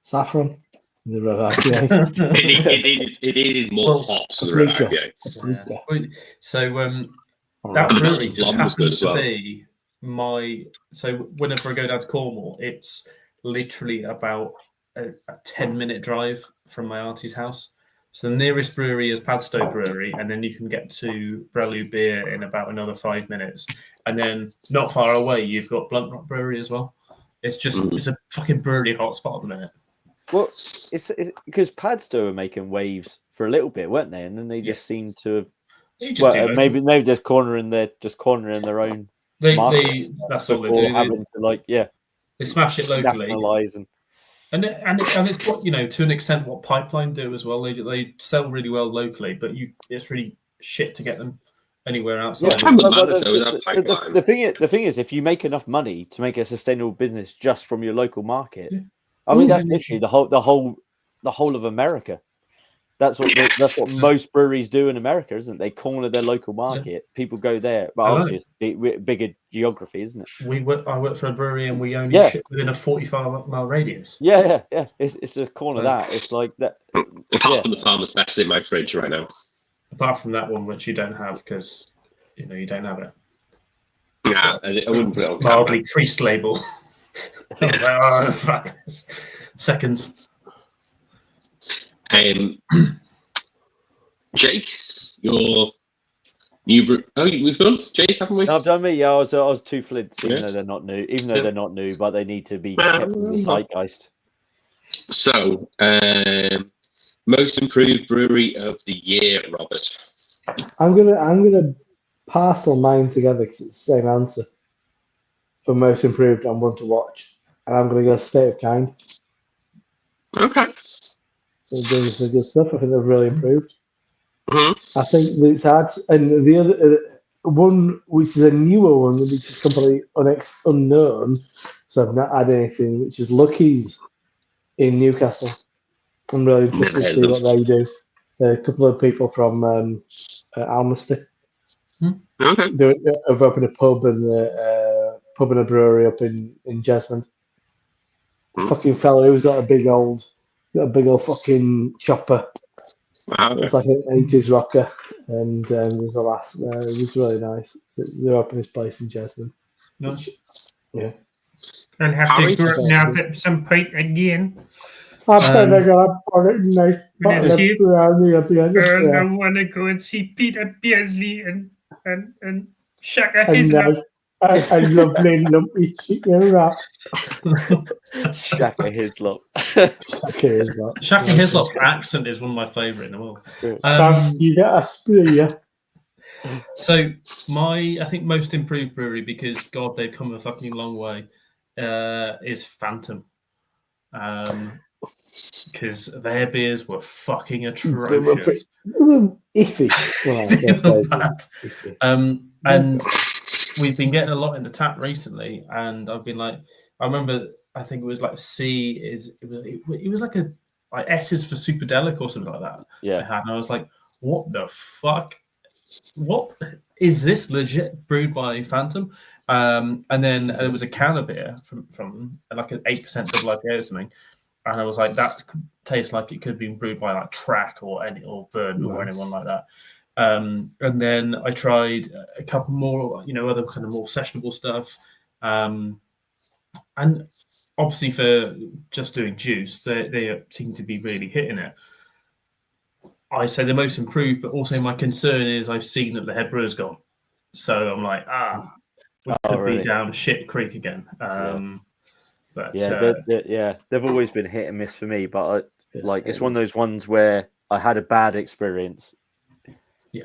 saffron in the red IPA. IPA. It needed more Well, hops than the red paprika. IPA. Yeah. So All that right. And the brewery Belgian just blonde was good happens as to well. be my. So whenever I go down to Cornwall, it's literally about a 10-minute drive from my auntie's house. So the nearest brewery is Padstow Brewery, and then you can get to Brelu Beer in about another 5 minutes. And then not far away, you've got Blunt Rock Brewery as well. It's just it's a fucking brewery hotspot at the minute. Well, it's because Padstow were making waves for a little bit, weren't they? And then they just seem to have. You just do local. maybe they're just cornering their own market that's all they before do. having to They smash it locally. nationalize And it's what to an extent what Pipeline do as well. They sell really well locally, but it's really shit to get them anywhere outside. What time would matter though without Pipeline? The thing is, if you make enough money to make a sustainable business just from your local market, I mean that's literally the whole of America. That's what most breweries do in America, isn't it? They corner their local market. Yeah. People go there, but obviously it's bigger geography, isn't it? I work for a brewery, and we only ship within a 45-mile radius. Yeah. It's a corner that. It's like that. Apart from the Farmer's Best in my fridge right now. Apart from that one, which you don't have because you don't have it. Yeah, I wouldn't put it on mildly creased label. I was like, oh fuck this. Seconds. Jake, your new brew. Oh, we've done Jake, haven't we? No, I've done me. Yeah, I was two flints, even though they're not new. Even though they're not new, but they need to be kept in the zeitgeist. So, most improved brewery of the year, Robert. I'm gonna parcel mine together because it's the same answer for most improved and one to watch, and I'm gonna go State of Kind. Okay. They're doing some good stuff. I think they've really improved. Mm-hmm. I think it's hard, and the other one, which is a newer one, which is completely unknown, so I've not had anything, which is Lucky's in Newcastle. I'm really interested to see what they do. A couple of people from Almasty. Okay. They've opened a pub and a brewery up in Jesmond. Fucking fella who's got a big old fucking chopper. Wow. It's like an 80s rocker, and there's a lass there. It was really nice. They're opening this place in Jesmond. Nice. Yeah. I'll have to go up now for some pint again. I bet I got on it nice. I And want to go and see Peter Beardsley and Shaka Hislop. I love playing lumpy chicken wrap. Shaka Hislop. Shaka Hislop's accent is one of my favourite in the world. Thanks, you get a spree. So I think most improved brewery, because God, they've come a fucking long way, is Phantom. Because their beers were fucking atrocious. Iffy. And we've been getting a lot in the tap recently, and I've been like, I remember, I think it was like it was like S's for Superdelic or something like that. Yeah. And I was like, what the fuck? What is this legit brewed by Phantom? And then it was a can of beer from like an 8% double IPA or something. And I was like, that tastes like it could have been brewed by like Track or Vern or anyone like that. And then I tried a couple more, other kind of more sessionable stuff. And obviously for just doing juice, they seem to be really hitting it. I say the most improved, but also my concern is I've seen that the head brewer's gone. So I'm like, we could be down shit creek again. But they've always been hit and miss for me. But it's one of those ones where I had a bad experience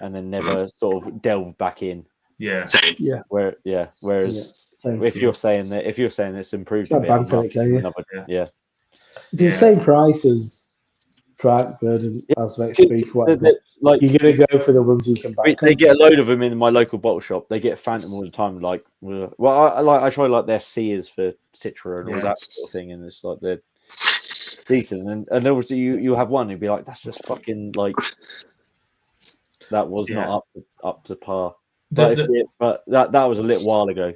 and then never sort of delved back in. Yeah. Same. Whereas Same if thing. you're saying it's improved a Can't bit, bank on it, can you? yeah. It's the same price as Frankfurt and Asvex beef, whatever. Like You're gonna go for the ones you can bank they on. get a load of them in my local bottle shop. They get Phantom all the time. Like, well, I try like their Sears for Citra and all that sort of thing, and it's like they're decent. And obviously you have one who'd be like, that's just fucking like that was not up to par. But that was a little while ago.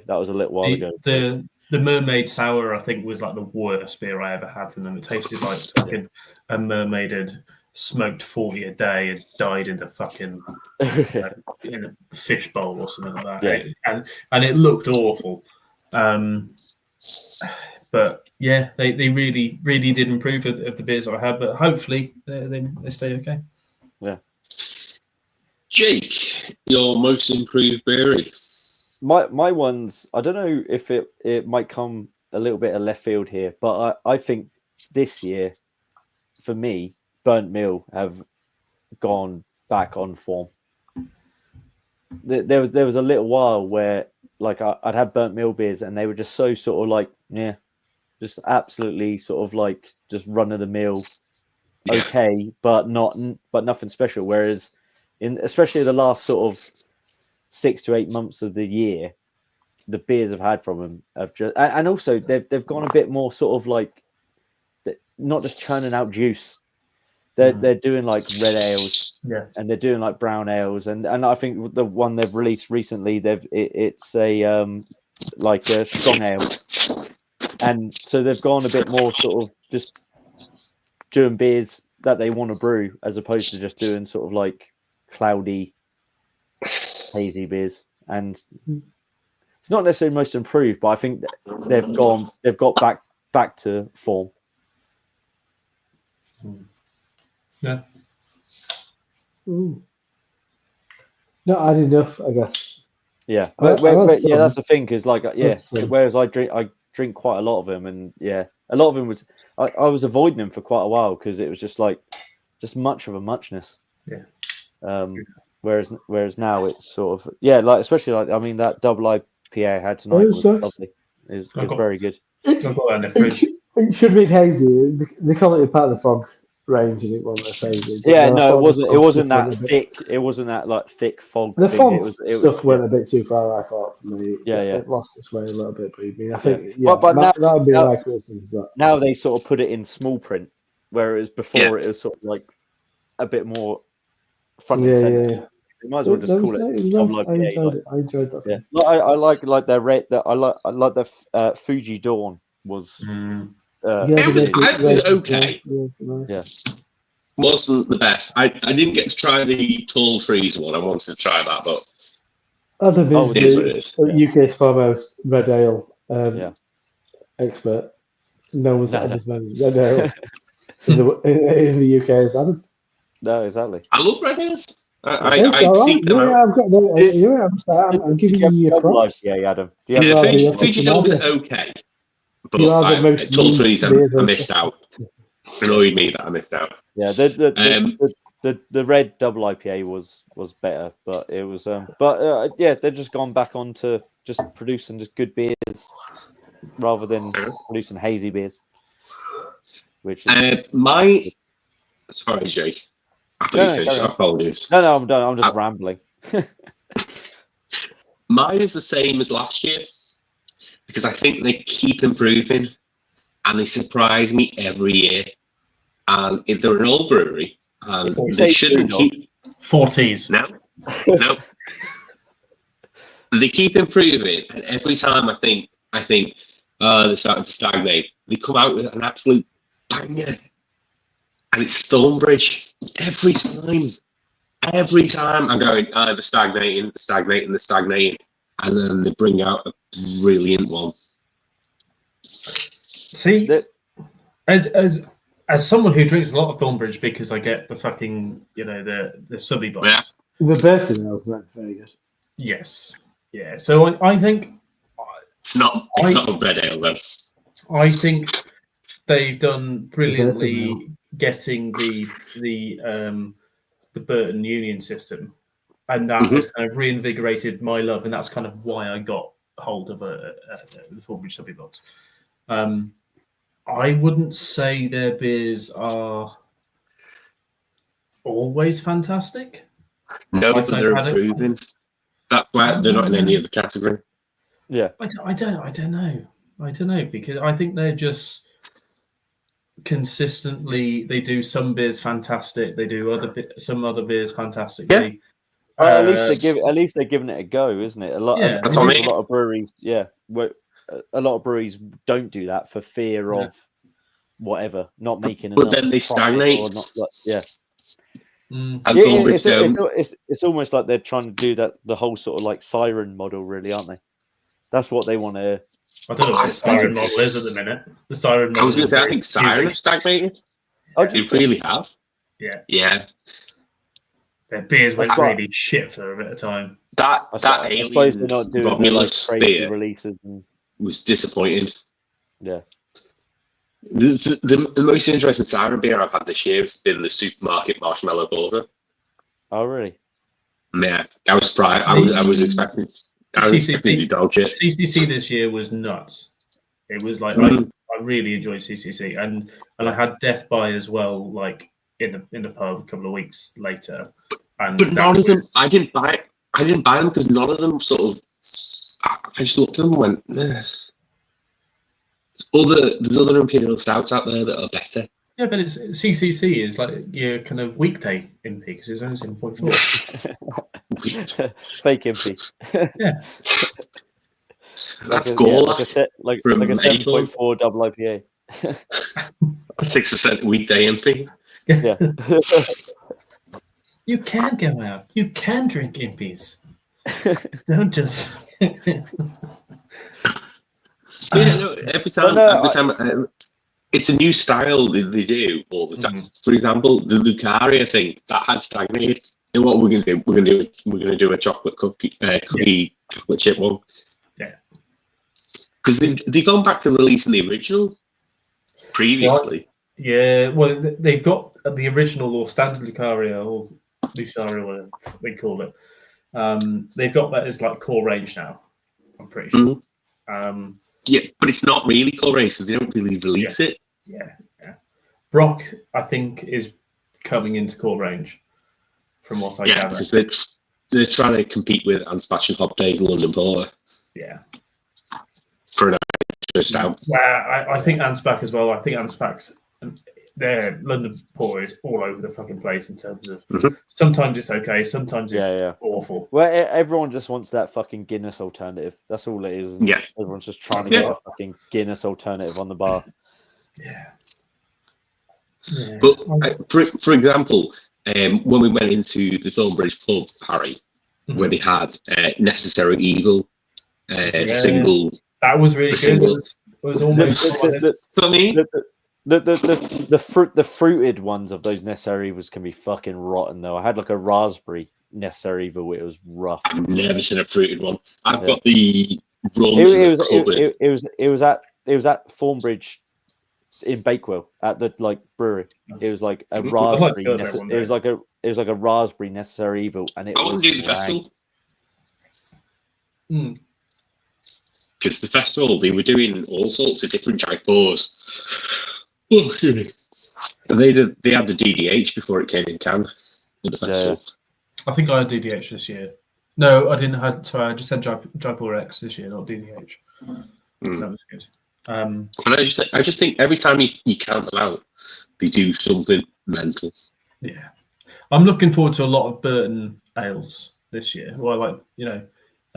The Mermaid Sour, I think, was like the worst beer I ever had from them. It tasted like fucking a mermaid had smoked 40 a day and died in a fucking in a fish bowl or something like that. Yeah. And it looked awful. But yeah, they really, really did improve of the beers that I had. But hopefully they stay okay. Yeah. Jake, your most improved brewery. My ones, I don't know if it might come a little bit of left field here, but I think this year, for me, Burnt Mill have gone back on form. There was a little while where like I'd have Burnt Mill beers and they were just so sort of like just absolutely sort of like just run of the mill, okay, but nothing special. Whereas especially the last sort of 6 to 8 months of the year, the beers I've had from them have just, and also they've gone a bit more sort of like not just churning out juice. They're doing like red ales, and they're doing like brown ales, and I think the one they've released recently, it's a like a strong ale, and so they've gone a bit more sort of just doing beers that they want to brew as opposed to just doing sort of like cloudy, hazy beers. And it's not necessarily most improved, but I think they've got back to form. Yeah. Ooh. Not had enough, I guess. Yeah, Well, yeah, that's the thing. Because like, whereas I drink quite a lot of them, and a lot of them was I was avoiding them for quite a while because it was just like much of a muchness. Yeah. Whereas now it's sort of like especially like I mean that double IPA I had tonight was lovely. It was very good. I've got that in the fridge. It should be hazy. They call it part of the fog range, and it wasn't as hazy. Yeah, no, it wasn't. It wasn't that thick. It wasn't that like thick fog. The thing. fog It stuff went a bit too far. I thought for me. Yeah. It lost its way a little bit. I think but now, that would be my criticism. That now they sort of put it in small print, whereas before it was sort of like a bit more front and center. Yeah. You might as well just call it double IPA. I enjoyed that. Yeah, I like their red. I like the Fuji Dawn was. It was okay. Yeah. Wasn't the best. I didn't get to try the Tall Trees one. I wanted to try that, but Adam it is what it is. UK's foremost red ale expert. No one's had as many red ales in the UK as Adam. No, exactly. I love red ales. I see them out. I'm giving you your props. Yeah, Adam. Fuji Dawn's okay, but Tall Trees I missed out. Annoyed me that I missed out. Yeah, the red double IPA was better, but it was they've just gone back on to just producing just good beers rather than producing hazy beers. Which is sorry, Jake. I thought you finished. Apologies. No, I'm done. I'm just rambling. Mine is the same as last year because I think they keep improving and they surprise me every year. And if they're an old brewery, they shouldn't keep 40s. No. They keep improving, and every time I think they're starting to stagnate, they come out with an absolute banger. And it's Thornbridge every time. I'm going, they're stagnating, and then they bring out a brilliant one. See, as someone who drinks a lot of Thornbridge because I get the fucking the subby box. Yeah. The best in else is very good. Yes, yeah. So I think it's not a red ale though. I think they've done brilliantly getting the Burton Union system and that has kind of reinvigorated my love, and that's kind of why I got hold of the Thornbridge Stubby box. I wouldn't say their beers are always fantastic. No, but they're improving. That's why they're not in any other category. Yeah, I don't know because I think they're just consistently. They do some beers fantastic. They do some other beers fantastically. At least they're giving it a go, isn't it? A lot. Yeah, I think a lot of breweries. Yeah, a lot of breweries don't do that for fear of whatever, not making enough. But then they stagnate. Or not, yeah. It's almost like they're trying to do the whole sort of like siren model, really, aren't they? That's what they want to. I don't know what the siren model is at the minute. The siren model. I was going to say, I think siren have stagnated. They really have. Yeah. Yeah. Their beers went really shit for a bit of time. I suppose they're not doing like crazy releases. Was disappointing. Yeah. The most interesting siren beer I've had this year has been the Supermarket Marshmallow Porter. Oh, really? Yeah, I was surprised. I was expecting. I was expecting dog shit. CCC this year was nuts. It was like I really enjoyed CCC, and I had Death by as well, like in the pub a couple of weeks later. But none of them. I didn't buy them because none of them sort of. I just looked at them and went, there's other Imperial Stouts out there that are better. Yeah, but it's CCC is like your kind of weekday MP because it's only 7.4. Fake MP. Yeah. That's cool. Like a 7.4 double IPA. 6% weekday MP. Yeah. You can go out. You can drink impies. Don't just. Every time, it's a new style they do all the time. For example, the Lucaria thing that had stagnated. And what we're going to do? We're going to do a chocolate cookie chocolate chip one. Yeah. Because they've gone back to releasing the original previously. Yeah, well, they've got the original or standard Lucaria or Lucaria, whatever they call it. They've got that as like core range now. I'm pretty sure. Yeah, but it's not really core range because they don't really release it. Yeah. Brock, I think, is coming into core range from what I gather. Because they're trying to compete with Anspach and Hopdale London Porter. Yeah. For an extra stout. Well, I think Anspach as well. I think Anspach's their London Porter is all over the fucking place in terms of sometimes it's okay, sometimes it's awful. Well, everyone just wants that fucking Guinness alternative. That's all it is. Yeah. Everyone's just trying to get a fucking Guinness alternative on the bar. Yeah. But for example, when we went into the Thornbridge pub, Harry, where they had Necessary Evil single. That was really good. It was almost. The fruited ones of those Necessary Evils can be fucking rotten though. I had like a raspberry Necessary Evil. It was rough. I've never seen a fruited one. I've got the rum. It was at Thornbridge in Bakewell at the brewery. It was like a raspberry. It was like a raspberry Necessary Evil, and it. I want to do the festival. Because the festival, they were doing all sorts of different Jack pours. Oh, and they had the DDH before it came in can at the festival. I think I had DDH this year. No, I didn't have. Sorry, I just had Jaipur X this year, not DDH. That was good. And I just think every time you count them out, they do something mental. Yeah, I'm looking forward to a lot of Burton ales this year. Well,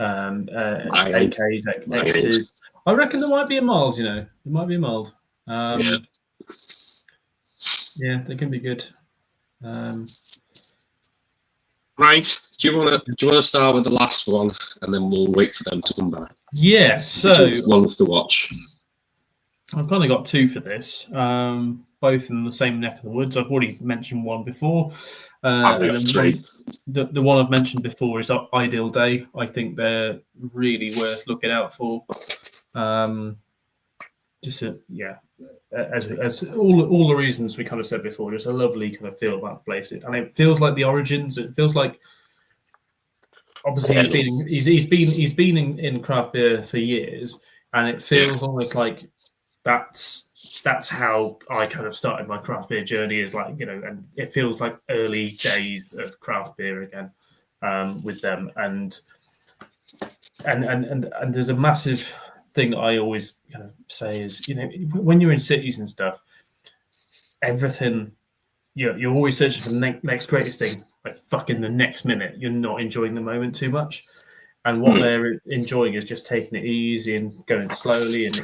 AKs, X's. I reckon there might be a mild. There might be a mild. Yeah, they can be good. Right. Do you want to start with the last one, and then we'll wait for them to come back? Yeah. So ones to watch. I've kind of got two for this, both in the same neck of the woods. I've already mentioned one before. Three. The one I've mentioned before is Ideal Day. I think they're really worth looking out for. As all the reasons we kind of said before, just a lovely kind of feel about the place, and it feels like the origins. It feels like obviously he's been in craft beer for years, and it feels almost like that's how I kind of started my craft beer journey. Is like, and it feels like early days of craft beer again with them, and there's a massive thing that I always kind of say is, when you're in cities and stuff, everything you're always searching for the next greatest thing. Like fucking the next minute, you're not enjoying the moment too much, and what they're enjoying is just taking it easy and going slowly, and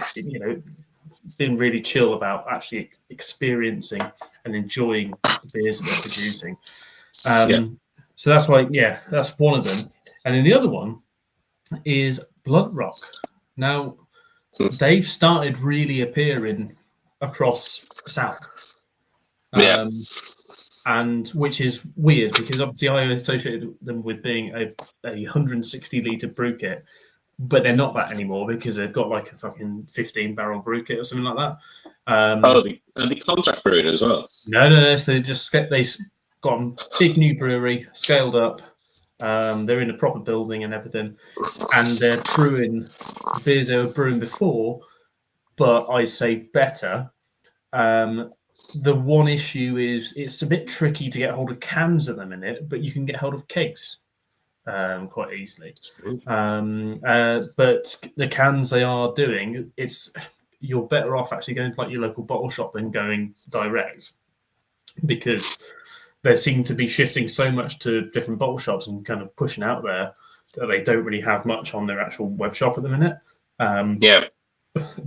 being really chill about actually experiencing and enjoying the beers that they're producing. So that's why, that's one of them. And then the other one is Blood Rock. Now, they've started really appearing across South. And which is weird because obviously I associated them with being a 160 litre brew kit, but they're not that anymore because they've got like a fucking 15 barrel brew kit or something like that. Are they contract brewing as well? No. So they've got a big new brewery, scaled up. They're in a proper building and everything, and they're brewing the beers they were brewing before, but I say better. The one issue is it's a bit tricky to get hold of cans at the minute, but you can get hold of kegs quite easily. But the cans they are doing, you're better off actually going to like your local bottle shop than going direct, because they seem to be shifting so much to different bottle shops and kind of pushing out there that they don't really have much on their actual web shop at the minute.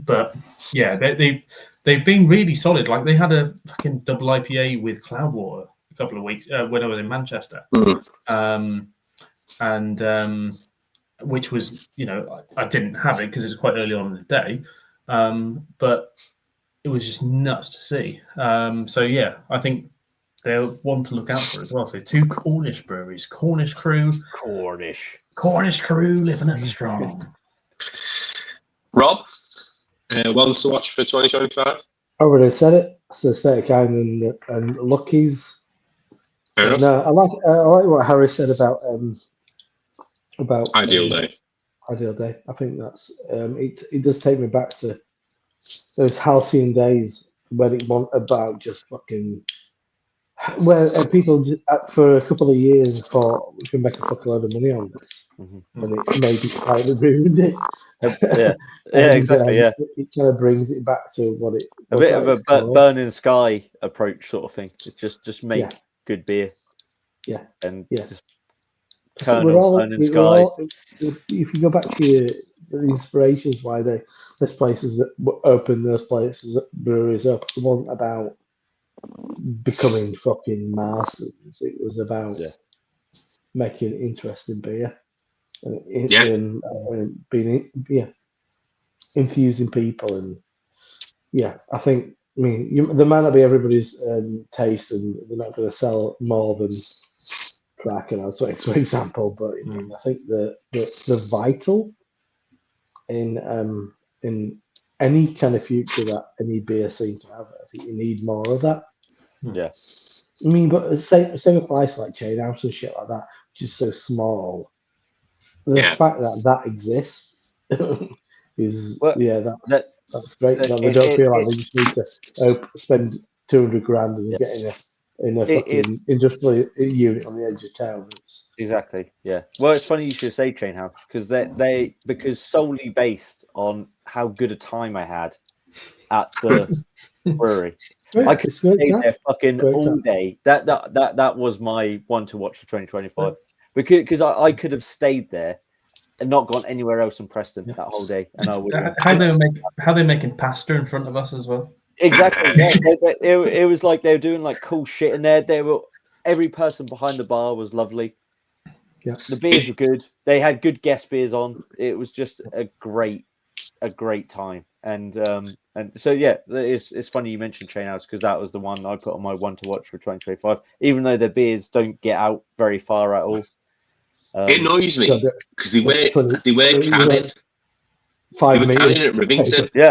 But yeah, they've been really solid. Like they had a fucking double IPA with Cloudwater a couple of weeks when I was in Manchester, and which was, I didn't have it because it was quite early on in the day, but it was just nuts to see. So yeah, I think they're one to look out for as well. So 2 Cornish breweries, Cornish Crew living at the strong. Rob, ones to watch for 2025? I already said it. So State of Kind and Lucky's. Fair enough. No, I like what Harry said about Ideal Day. Ideal Day. I think that's it does take me back to those halcyon days when it wasn't about just fucking where people for a couple of years thought we can make a fuckload of money on this, and it maybe slightly ruined it. Exactly. It kind of brings it back to what it a bit of a burning sky approach sort of thing. It's just make good beer. Just burning sky. If you go back to the inspirations why there's places that open those places, breweries up, it wasn't about becoming fucking masters. It was about making interesting beer and being infusing people, and I think there might not be everybody's taste, and they're not going to sell more than Kraken or something, for example. But I think the vital in any kind of future that any beer seems to have. I think you need more of that. Yeah. But same applies to like Chain House and shit like that, which is so small. The fact that exists is that's great. That they don't feel like they just need to spend 200 grand and get in a fucking industrial unit on the edge of town. Exactly. Yeah. Well, it's funny you should say Chain House because solely based on how good a time I had at the brewery. I could stay there fucking all day. That was my one to watch for 2025 because I could have stayed there and not gone anywhere else in Preston that whole day. And I would how they're making pasta in front of us as well. Exactly. Yeah. It was like they were doing like cool shit in there. Every person behind the bar was lovely. Yeah. The beers were good. They had good guest beers on. It was just a great time. And so it's funny you mentioned Chain House because that was the one I put on my one to watch for 2025. Even though their beers don't get out very far at all. It annoys me because they were canning. 5 meters. Canning at Rivington. Yeah.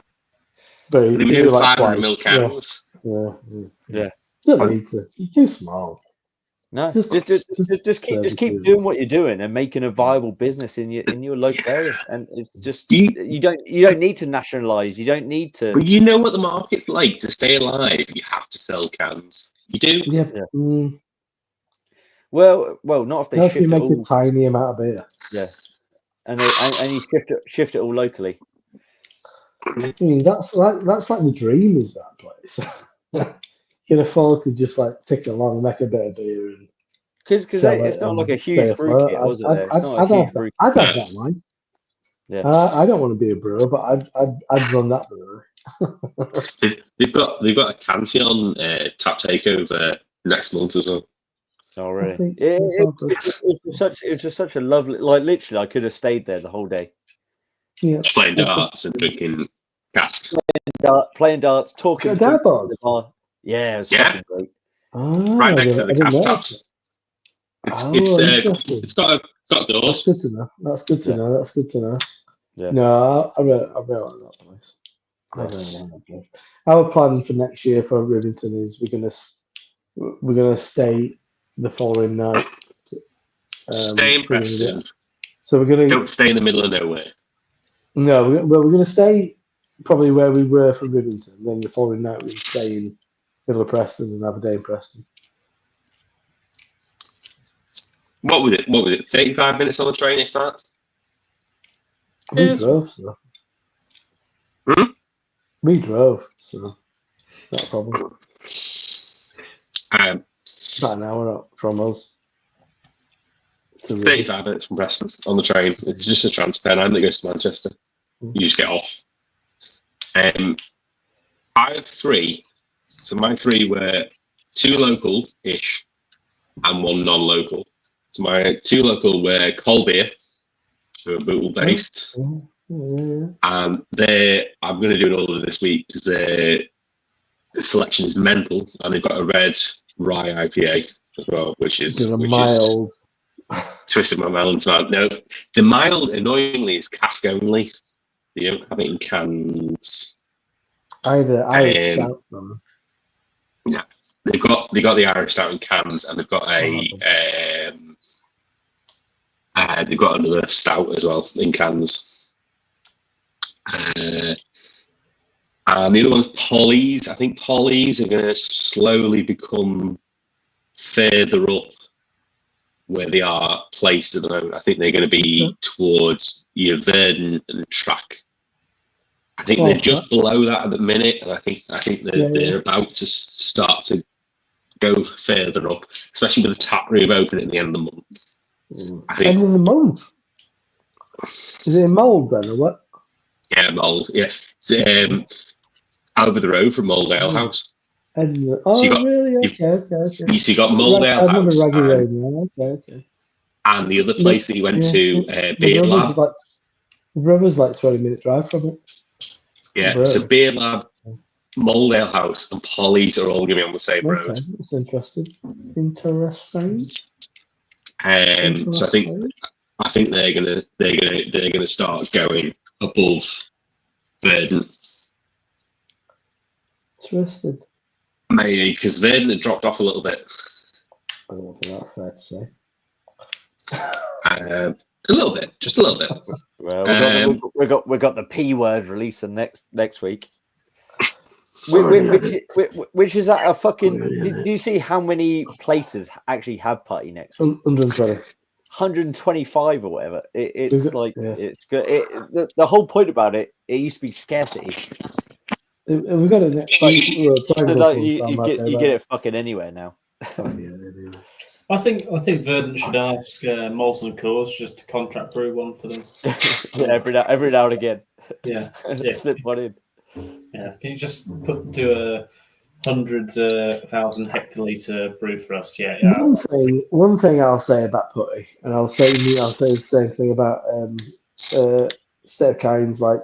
They were doing 500 ml cans. Yeah. Don't need to. You're too small. No, Just- just keep servitude. doing what you're doing and making a viable business in your local area. And it's just You- you don't need to nationalize. You don't need to. But you know what the market's like. To stay alive, you have to sell cans. You do. Yeah. Yeah. Mm, Well, not if they not if shift you it make all. a tiny amount of beer. Yeah, and you shift it all locally. I mean, that's like the dream is that place. You can afford to just like tick along, make a bit of beer, and Because sell it's it not like a and stay huge brew afloat. kit, was it? I'd, There, I'd, it's not a I'd huge have that. brew. I'd have that line. Yeah. I don't want to be a brewer, but I'd run that brewery. They've got a Cantillon tap takeover next month as well. Oh, I really? think it's all good. It was such a lovely. Like literally, I could have stayed there the whole day, Yeah. Playing darts and drinking cask. playing darts, talking. Got dart football at bars? the bar. Yeah, it was Yeah. fucking great. Oh, Right next to I the didn't cask know. taps. Oh, It's interesting. got That's doors. good to know. That's good to Yeah. know. That's good to know. Yeah. No, I really like that place. I Yeah. really like that place. Our plan for next year for Rivington is we're gonna stay the following night. Stay in so we're gonna Preston. get- So we're gonna Don't stay in the middle of nowhere. no, we're gonna stay probably where we were for Rivington. Then the following night we're gonna stay in middle of Preston and have a day in Preston. What was it? 35 minutes on the train, if that? We Yes. drove, so Hmm? we drove, so not a problem. About an hour up from us. To Rivington. 35 minutes from Preston on the train. It's just a transfer line that goes to Manchester. You just get off. I have 3. So my 3 were 2 local-ish and 1 non-local. So my 2 local were Colbeer, who are Bootle based, Yeah. and I'm going to do an order this week because their selection is mental, and they've got a red rye IPA as well, which is Mild. twisted my melon to no. The mild, annoyingly, is cask only. They don't have it in cans. Either Irish stout from Yeah, they've got the Irish stout in cans, and they've got they've got another stout as well in cans. And the other one's Polly's. I think Polly's are going to slowly become further up where they are placed at the moment. I think they're going to be towards your Verdon and Track. I think they're just below that at the minute, and I think they're about to start to go further up, especially with the tap room open at the end of the month. I think. End of the month. Is it in Mould then, or what? Yeah, Mould. Yeah, it's, over the road from Mould Ale House. Oh, you got, really? Okay. You got Mould Ale House, okay. and the other place that you went to, Beard Lab. The brother's like 20 minute drive from it. Yeah, Really? so Beard Lab, Mould Ale House, and Polly's are all going to be on the same road. Okay, that's interesting. So I think they're gonna start going above Verdon. Interesting. Maybe because Verdon had dropped off a little bit. I don't think that's fair to say. A little bit, just a little bit. Well, we got the P word releasing next week. Which is at a fucking. Do you see how many places actually have party next week? 120. 125 or whatever. It's like yeah. it's good. The whole point about it used to be scarcity. We got it next week. You get it fucking anywhere now. I think Verdant should ask Molson Coors just to contract brew one for them. Yeah, every now and again. Yeah. Slip one in. Yeah, can you just do a 100,000 hectoliter brew for us? Yeah. One thing I'll say about putty, and I'll say the same thing about State of Kind's like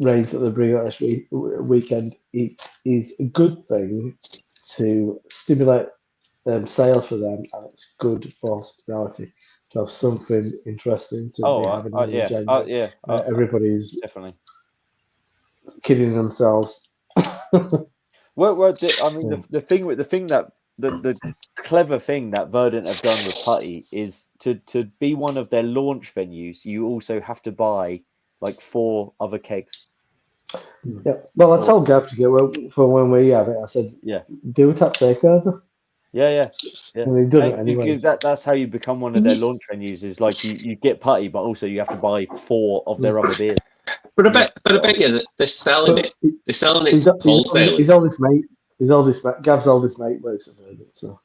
range that they bring out this weekend. It is a good thing to stimulate sales for them, and it's good for hospitality to have something interesting to be having on the agenda. Everybody's definitely kidding themselves. The thing that the clever thing that Verdant have done with Putty is to be one of their launch venues. You also have to buy like 4 other kegs. Yeah. Well, I told Gav to get for when we have it. I said, Yeah. do a tap takeover. Yeah. And they've done it anyway. Because that's how you become one of their launch venues. Is like you get Putty, but also you have to buy 4 of their other beers. But I bet you that they're selling it. They're selling it His to wholesalers. oldest mate, Gav's oldest mate works at Verdant, so.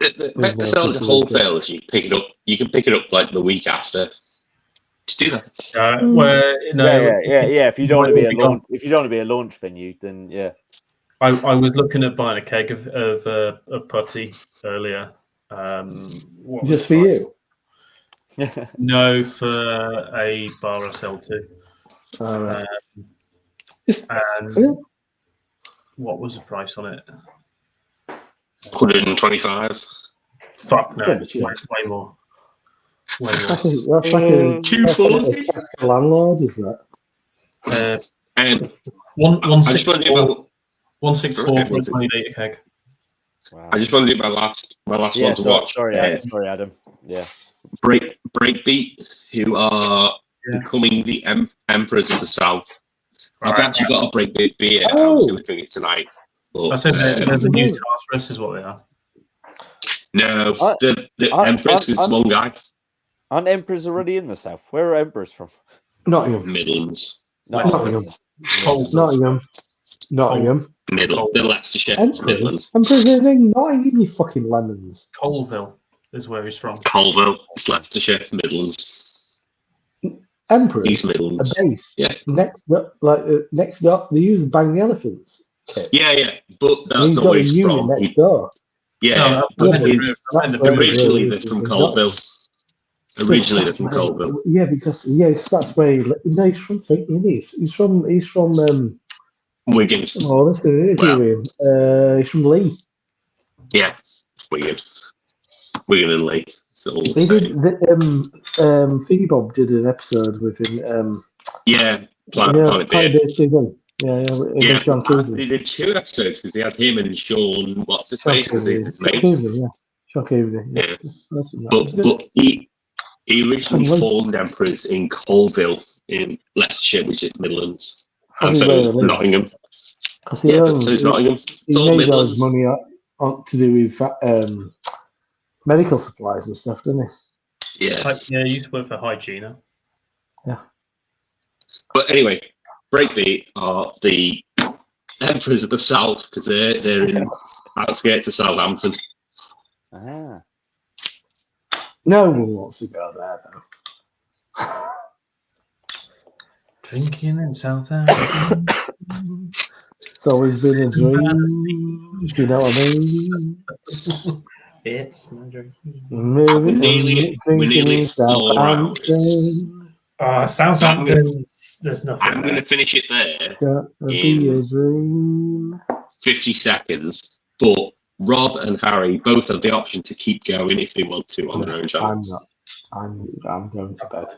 They're selling to wholesalers. You pick it up. You can pick it up like the week after. Just do that. Yeah. If you don't want to be a launch venue, then yeah. I was looking at buying a keg of putty earlier. Just for you? No, for a bar I sell to. And what was the price on it? 125. Fuck no, way more. Way more. That's like a landlord, is that? And 164 for a 20-litre keg. Wow. I just want to do my last one to watch. Sorry, Adam. Yeah. Breakbeat, who are becoming the Emperors of the South. I've actually got a Breakbeat beer. I was going to drink it tonight. But, I said they're the new Tartarus is what they are. No, the Emperors is one guy. Aren't Emperors already in the South? Where are Emperors from? Nottingham. Midlands. Nottingham. The Leicestershire. Midlands. Emperors are in Nottingham, you fucking lemons. Colville is where he's from. Colville, it's Leicestershire, Midlands. Emperors, East Midlands. A base. Yeah. Next up, they use Bang the Elephants kit. Yeah, but that's He's not got where a he's unit from. next door. Originally they're from Colville. Originally they're from Colville. Yeah, because that's where he's from. He's from Wigan. Oh, he's from Lee. Yeah, Wigan and Lee. So he did Thingy Bob did an episode with him. Planet Beer. Yeah, Sean Coogan. They did 2 episodes because they had him and Sean. What's his face? Because he's his mate. Sean Coogan. Yeah. But he originally formed Emperors in Colville in Leicestershire, which is Midlands. And so Nottingham. So it's Nottingham. He made all his money on to do with medical supplies and stuff, didn't he? Yeah. Yeah, he used to work for Hygiena. Yeah. But anyway, Breakbeat are the Emperors of the South because they're in outskirts of Southampton. Ah. No one wants to go there though. Drinking in Southampton. It's always been a dream. You know what I mean? It's my dream. Moving we're nearly Southampton. Southampton. There's nothing. I'm going to finish it there in 50 seconds. But Rob and Harry both have the option to keep going if they want to on their own channels. I'm going to bed.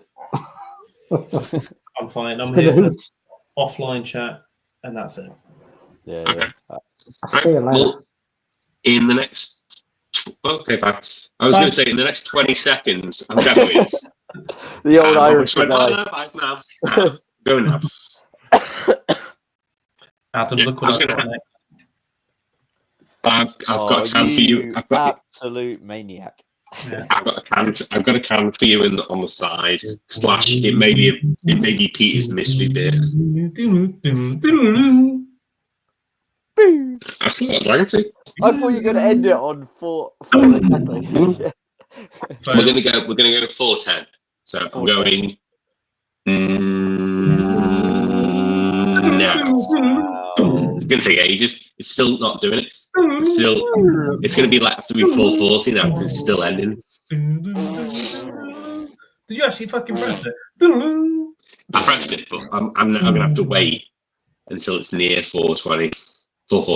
I'm fine. I'm here for offline chat, and that's it. Yeah. Okay. See you later. Well, in the next... Okay, bye. I was going to say, in the next 20 seconds, I'm going. The old Irish guy. Bye now. Go now. Adam, look what I've got next. I've got a can for you. Absolute maniac. Yeah. I've got a can for you on the side. / it may be Peter's mystery beer. I still got a dragon tea. I thought you were going to end it on 4 exactly. Yeah. We're gonna go 4:10. So I'm going. No. It's gonna take ages. It's still not doing it. It's gonna be like after 4:40 now because it's still ending. Did you actually fucking press it? I pressed it, but I'm now gonna have to wait until it's near 4:20, 4:40.